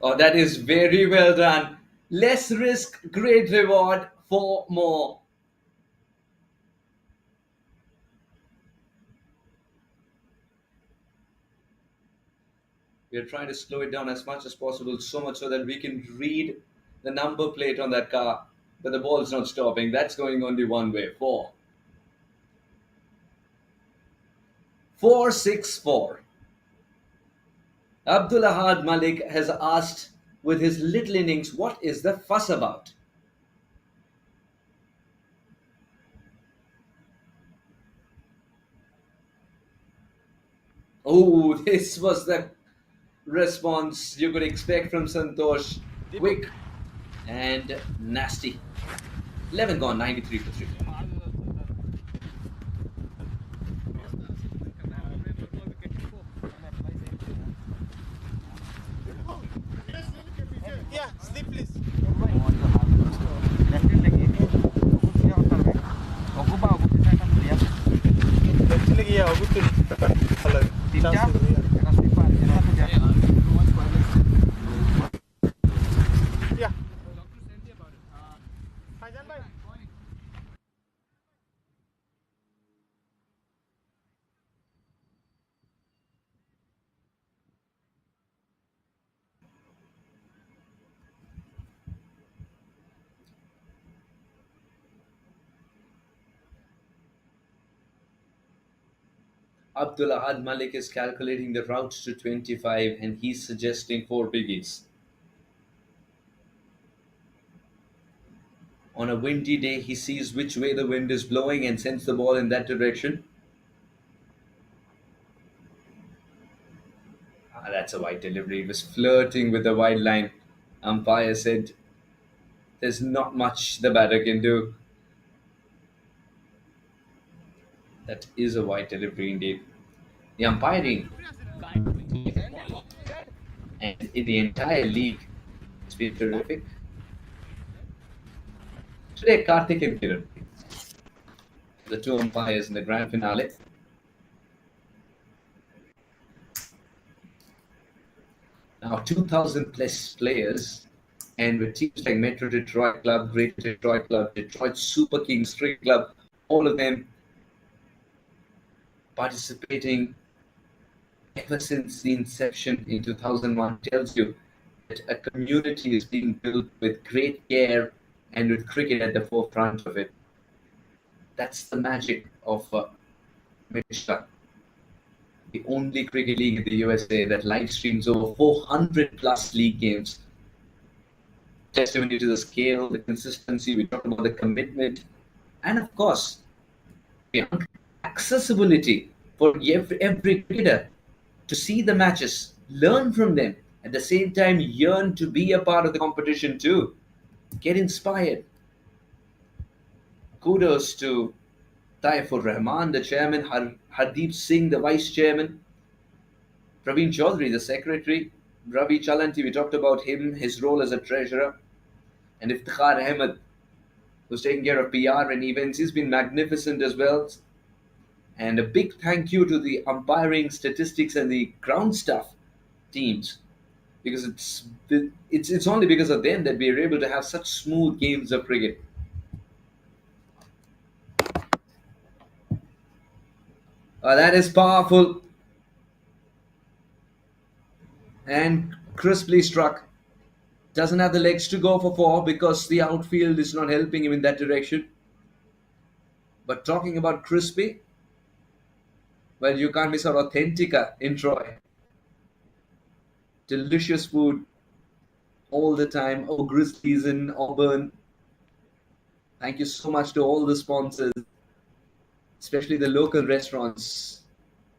Oh, that is very well done. Less risk, great reward, 4 more. We are trying to slow it down as much as possible, so much so that we can read the number plate on that car. But the ball is not stopping. That's going only one way. 4. 4-6-4. Abdul Ahad Malik has asked with his little innings, what is the fuss about? Oh, this was the response you could expect from Santosh. Quick and nasty. 11 gone, 93 for 3. Yeah, sleep please. Lagi ya, betul. Kalau ya. Faizan bhai. Abdul Ahad Malik is calculating the route to 25 and he's suggesting 4 biggies. On a windy day, he sees which way the wind is blowing and sends the ball in that direction. That's a wide delivery. He was flirting with the wide line. Umpire said, there's not much the batter can do. That is a wide delivery indeed. The umpiring and in the entire league, it's been terrific. Today, Karthik and Kiran, the two umpires in the grand finale. Now, 2,000 plus players, and with teams like Metro Detroit Club, Greater Detroit Club, Detroit Super Kings Cricket Club, all of them participating ever since the inception in 2001 tells you that a community is being built with great care and with cricket at the forefront of it. That's the magic of Mich-CA, the only cricket league in the USA that live streams over 400 plus league games. Testimony to the scale, the consistency, we talked about the commitment, and of course, the accessibility for every cricketer to see the matches, learn from them, at the same time yearn to be a part of the competition too. Get inspired. Kudos to Taifur Rahman, the chairman, Hardeep Singh, the vice chairman, Praveen Chaudhary, the secretary, Ravi Chalanti, we talked about him, his role as a treasurer, and Iftikhar Ahmed, who's taking care of PR and events. He's been magnificent as well. And a big thank you to the umpiring, statistics, and the ground staff teams, because it's only because of them that we are able to have such smooth games of cricket. That is powerful and crisply struck. Doesn't have the legs to go for four because the outfield is not helping him in that direction. But talking about crispy, well, you can't miss out Authentica in Troy. Delicious food all the time. Oh, Grizzlies in Auburn. Thank you so much to all the sponsors, especially the local restaurants,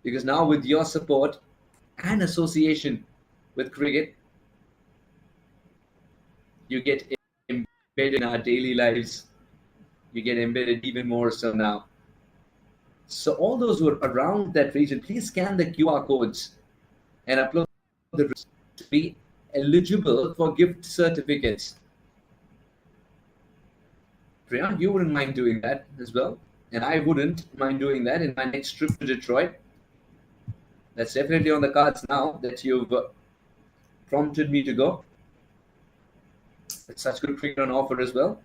because now with your support and association with cricket, you get embedded in our daily lives. You get embedded even more so now. So all those who are around that region, please scan the QR codes and upload the to be eligible for gift certificates. Priyank, you wouldn't mind doing that as well, and I wouldn't mind doing that in my next trip to Detroit. That's definitely on the cards now that you've prompted me to go. It's such good cricket on offer as well.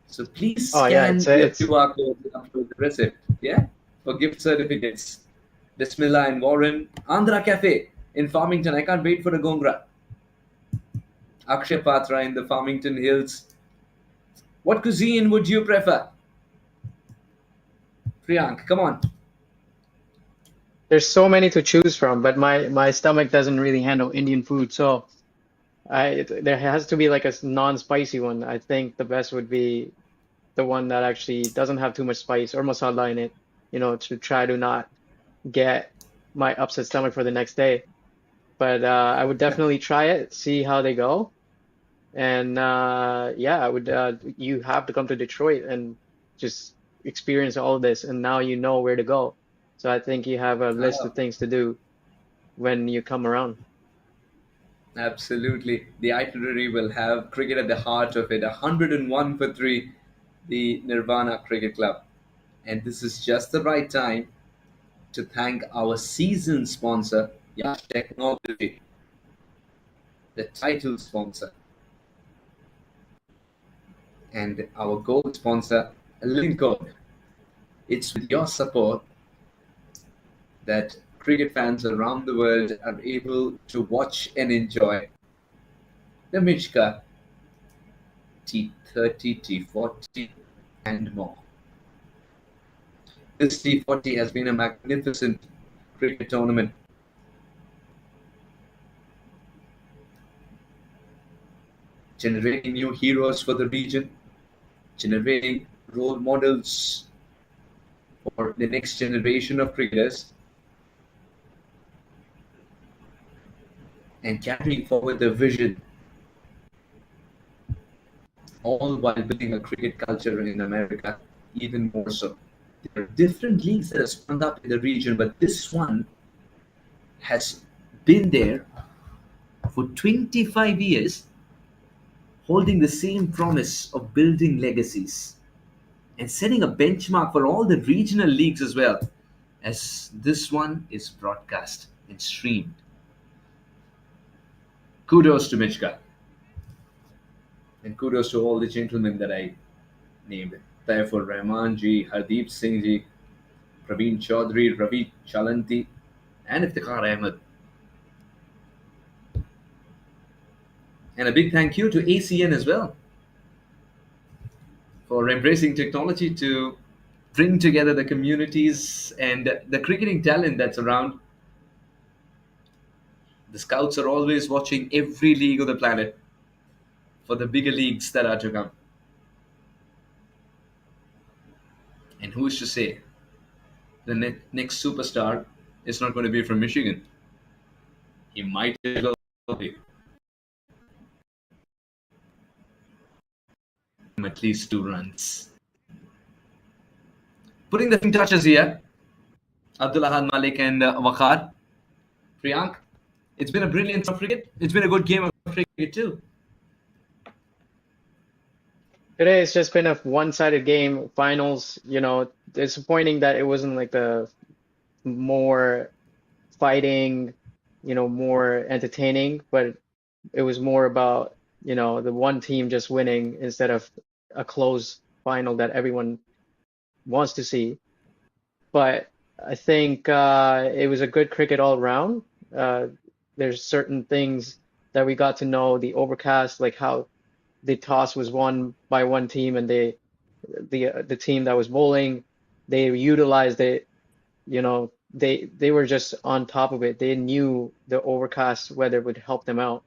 So please Oh yeah, scan your it's QR code and upload the receipt, yeah, for gift certificates. Bismillah in Warren, Andhra Cafe in Farmington. I can't wait for the Gongra. Akshay Patra in the Farmington Hills. What cuisine would you prefer? Priyank, come on. there's so many to choose from, but my stomach doesn't really handle Indian food, so there has to be like a non-spicy one. I think the best would be the one that actually doesn't have too much spice or masala in it, to try to not get my upset stomach for the next day. But I would definitely try it, see how they go. And yeah, I would you have to come to Detroit and just experience all this, and now you know where to go. So I think you have a list of things to do when you come around. Absolutely. The itinerary will have cricket at the heart of it. 101 for 3, the Nirvana Cricket Club. And this is just the right time to thank our season sponsor, Yash Technology, the title sponsor, and our gold sponsor, Lincoln. It's with your support that cricket fans around the world are able to watch and enjoy the Mich-CA T30, T40, and more. This T40 has been a magnificent cricket tournament. Generating new heroes for the region, generating role models for the next generation of cricketers, and carrying forward the vision, all while building a cricket culture in America even more so. There are different leagues that have sprung up in the region, but this one has been there for 25 years, holding the same promise of building legacies and setting a benchmark for all the regional leagues as well, as this one is broadcast and streamed. Kudos to Mich-CA. And kudos to all the gentlemen that I named. Taifur Rahman ji, Hardeep Singh ji, Praveen Chaudhary, Ravi Chalanti, and Iftikhar Ahmed. And a big thank you to ACN as well for embracing technology to bring together the communities and the cricketing talent that's around. The scouts are always watching every league of the planet for the bigger leagues that are to come. And who is to say the next superstar is not going to be from Michigan? He might as well be. At least 2 runs. Putting the touches here, Abdul Ahad Malik and Waqar. Priyank, It's been a brilliant of cricket. It's been a good game of cricket too. Today it's just been a one-sided game. Finals, disappointing that it wasn't like the more fighting, more entertaining, but it was more about, the one team just winning instead of a close final that everyone wants to see. But I think it was a good cricket all around. Uh, there's certain things that we got to know, the overcast, like how the toss was won by one team and the team that was bowling, they utilized it, they were just on top of it. They knew the overcast weather would help them out.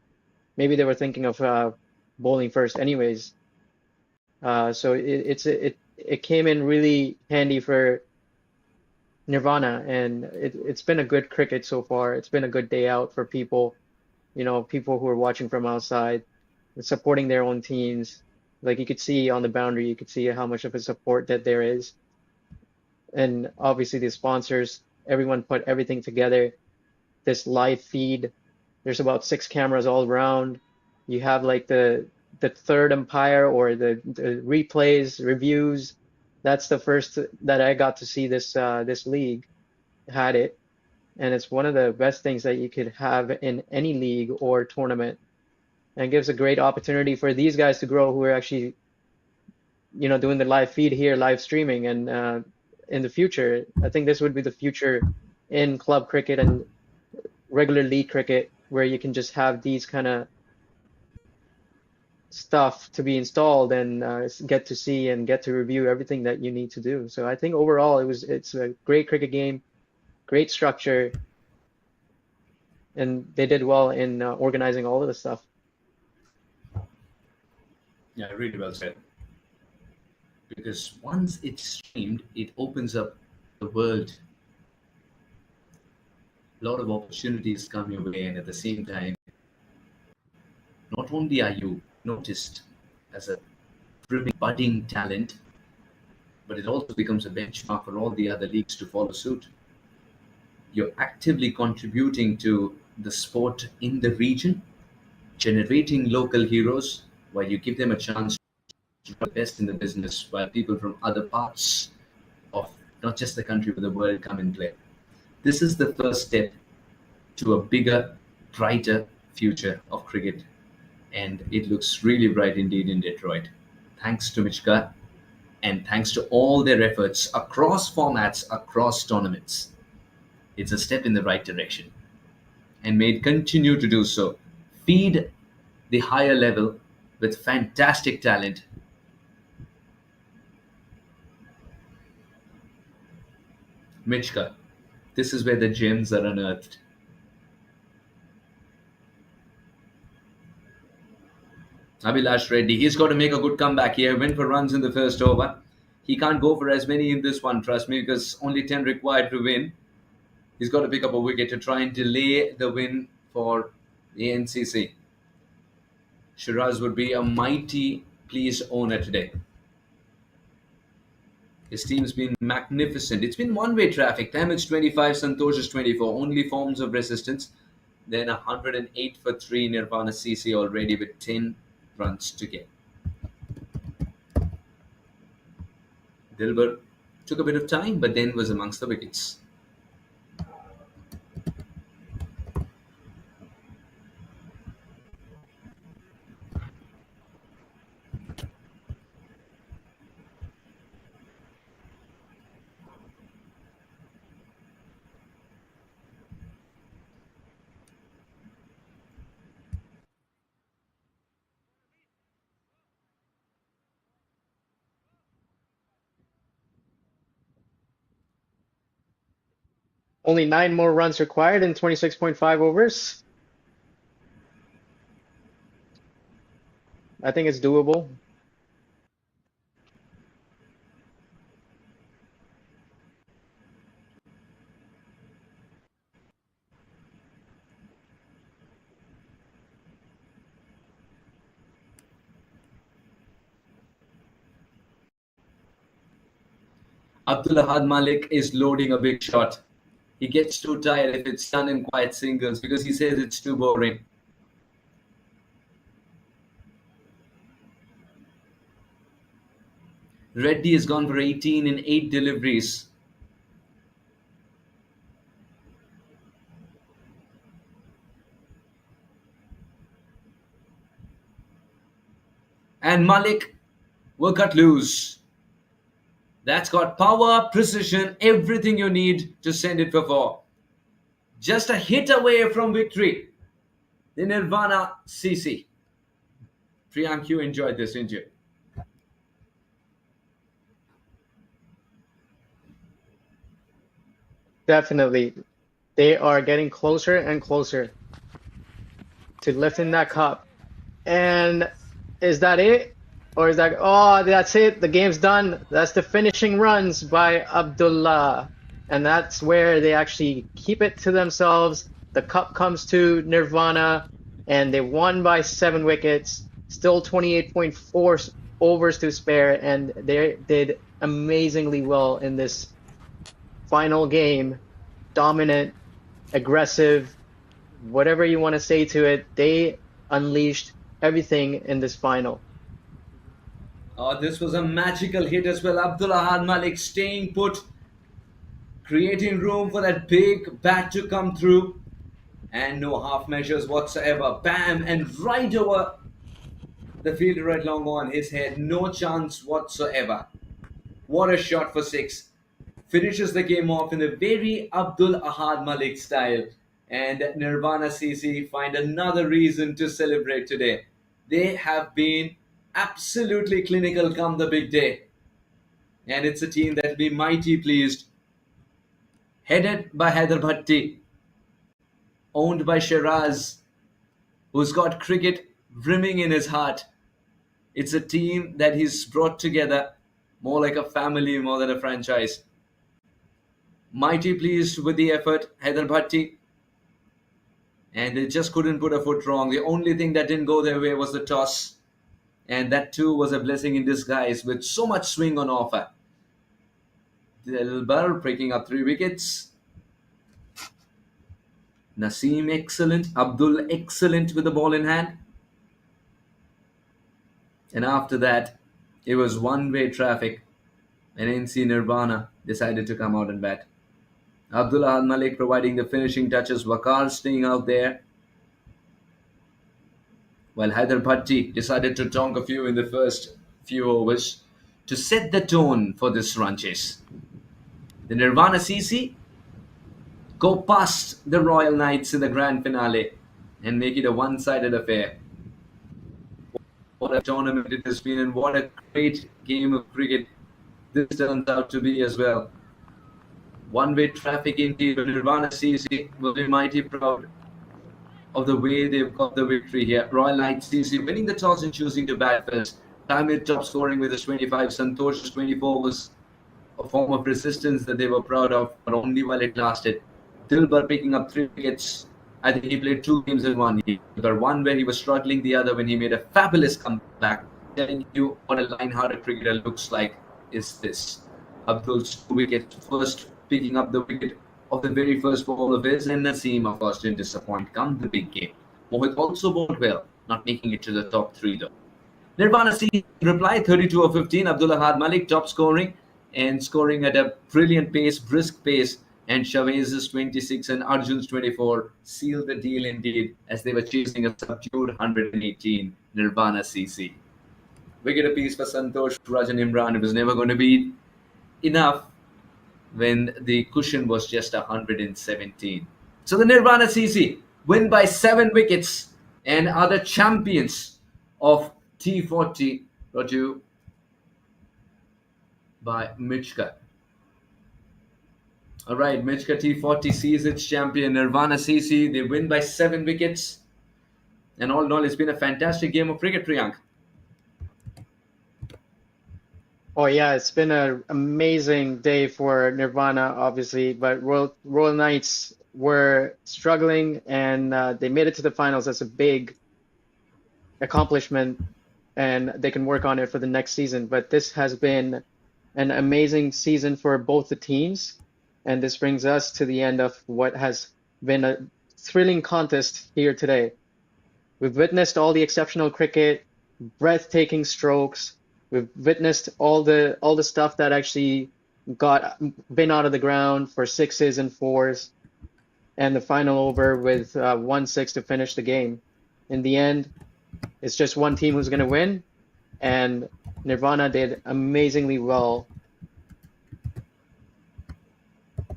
Maybe they were thinking of bowling first anyways. So it came in really handy for Nirvana, and it's been a good cricket so far. It's been a good day out for people, people who are watching from outside and supporting their own teams. Like you could see on the boundary, you could see how much of a support that there is. And obviously the sponsors, everyone put everything together. This live feed, there's about 6 cameras all around. You have like the third umpire or the replays, reviews. That's the first that I got to see this league had it. And it's one of the best things that you could have in any league or tournament. And it gives a great opportunity for these guys to grow who are actually, doing the live feed here, live streaming. And in the future, I think this would be the future in club cricket and regular league cricket, where you can just have these kind of stuff to be installed and get to see and get to review everything that you need to do. So I think overall it's a great cricket game, great structure, and they did well in organizing all of the stuff. Yeah, really well said. Because once it's streamed, it opens up the world. A lot of opportunities come your way, and at the same time, not only are you noticed as a budding talent, but it also becomes a benchmark for all the other leagues to follow suit. You're actively contributing to the sport in the region, generating local heroes while you give them a chance to be the best in the business, while people from other parts of not just the country but the world come and play. This is the first step to a bigger, brighter future of cricket, and it looks really bright indeed in Detroit. Thanks to Mich-CA, and thanks to all their efforts across formats, across tournaments. It's a step in the right direction, and may it continue to do so. Feed the higher level with fantastic talent. Mich-CA, this is where the gems are unearthed. Abhilash Reddy, he's got to make a good comeback here. Went for runs in the first over. He can't go for as many in this one, trust me, because only 10 required to win. He's got to pick up a wicket to try and delay the win for the NCC. Shiraz would be a mighty pleased owner today. His team's been magnificent. It's been one-way traffic. Tamil's 25, Santosh's 24. Only forms of resistance. Then 108 for 3, Nirvana CC already with 10 runs to get. Dilbar took a bit of time, but then was amongst the wickets. Only 9 more runs required in 26.5 overs. I think it's doable. Abdul Ahad Malik is loading a big shot. he gets too tired if it's done in quiet singles because he says it's too boring. Reddy has gone for 18 in 8 deliveries. And Malik will cut loose. That's got power, precision, everything you need to send it for 4. Just a hit away from victory. The Nirvana CC. Priyank, you enjoyed this, didn't you? Definitely. They are getting closer and closer to lifting that cup. And is that it? Or is that, oh, that's it. The game's done. That's the finishing runs by Abdullah. And that's where they actually keep it to themselves. The cup comes to Nirvana, and they won by 7 wickets. Still 28.4 overs to spare, and they did amazingly well in this final game. Dominant, aggressive, whatever you want to say to it. They unleashed everything in this final. Oh, this was a magical hit as well. Abdullah Malik staying put, creating room for that big bat to come through. And no half measures whatsoever. Bam! And right over the fielder at long on his head. No chance whatsoever. What a shot for 6. Finishes the game off in a very Abdul Ahad Malik style. And Nirvana CC find another reason to celebrate today. They have been absolutely clinical come the big day. And it's a team that will be mighty pleased. Headed by Haider Bhatti, owned by Shiraz, who's got cricket brimming in his heart. It's a team that he's brought together more like a family more than a franchise. Mighty pleased with the effort, Haider Bhatti. And they just couldn't put a foot wrong. The only thing that didn't go their way was the toss. And that too was a blessing in disguise with so much swing on offer. Dilbar picking up 3 wickets. Naseem excellent. Abdul excellent with the ball in hand. And after that, it was one-way traffic. And NC Nirvana decided to come out and bat. Abdullah Malik providing the finishing touches. Waqar staying out there. While Haider Bhatti decided to tonk a few in the first few overs to set the tone for this run chase. The Nirvana CC go past the Royal Knights in the grand finale and make it a one-sided affair. What a tournament it has been, and what a great game of cricket this turns out to be as well. One-way traffic indeed, but Nirvana CC will be mighty proud of the way they've got the victory here. Royal Knights CC winning the toss and choosing to bat first. Tamir top scoring with his 25. Santosh's 24 was a form of resistance that they were proud of, but only while it lasted. Dilbar picking up 3 wickets. I think he played 2 games in one. But one where he was struggling, the other when he made a fabulous comeback. Telling you what a line-hearted cricketer looks like is this. Abdul's 2 wickets, first picking up the wicket of the very first ball of his, and Naseem, of course, didn't disappoint come the big game. Mohit also bowled well, not making it to the top 3 though. Nirvana C replied 32 of 15. Abdullah Ahad Malik top scoring and scoring at a brilliant pace, brisk pace. And Chavez's 26 and Arjun's 24 sealed the deal indeed as they were chasing a subdued 118 Nirvana CC. Wicket apiece for Santosh, Raj and Imran. It was never going to be enough when the cushion was just 117. So the Nirvana CC win by 7 wickets and are the champions of T40, brought to you by Mich-CA. All right, Mich-CA T40 sees its champion Nirvana CC. They win by 7 wickets. And all in all, it's been a fantastic game of cricket, Priyank. Oh yeah, it's been an amazing day for Nirvana, obviously, but Royal Knights were struggling, and they made it to the finals. That's a big accomplishment, and they can work on it for the next season. But this has been an amazing season for both the teams. And this brings us to the end of what has been a thrilling contest here today. We've witnessed all the exceptional cricket, breathtaking strokes. We've witnessed all the stuff that actually been out of the ground for sixes and fours, and the final over with 1-6 to finish the game. In the end, it's just one team who's going to win, and Nirvana did amazingly well,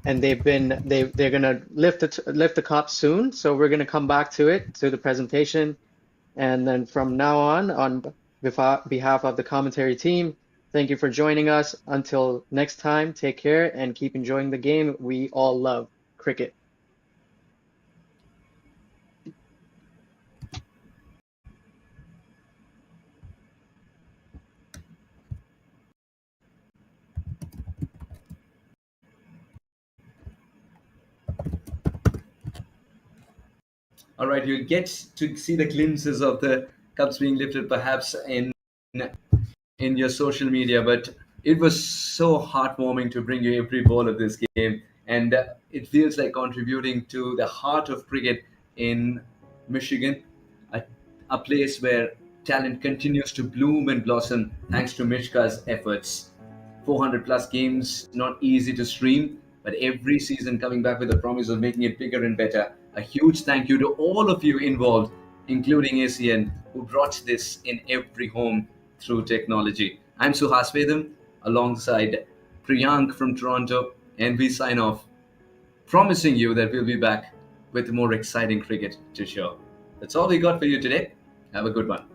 and they're going to lift the cup soon. So we're going to come back to the presentation, and then from now on behalf of the commentary team, thank you for joining us. Until next time, take care and keep enjoying the game we all love, cricket. All right, you'll get to see the glimpses of the cups being lifted perhaps in your social media, but it was so heartwarming to bring you every ball of this game, and it feels like contributing to the heart of cricket in Michigan, a, a place where talent continues to bloom and blossom thanks to Mich-CA's efforts. 400 plus games, not easy to stream, but every season coming back with the promise of making it bigger and better. A huge thank you to all of you involved, including ACN, who brought this in every home through technology. I'm Suhas Vedam alongside Priyank from Toronto, and we sign off, promising you that we'll be back with more exciting cricket to show. That's all we got for you today. Have a good one.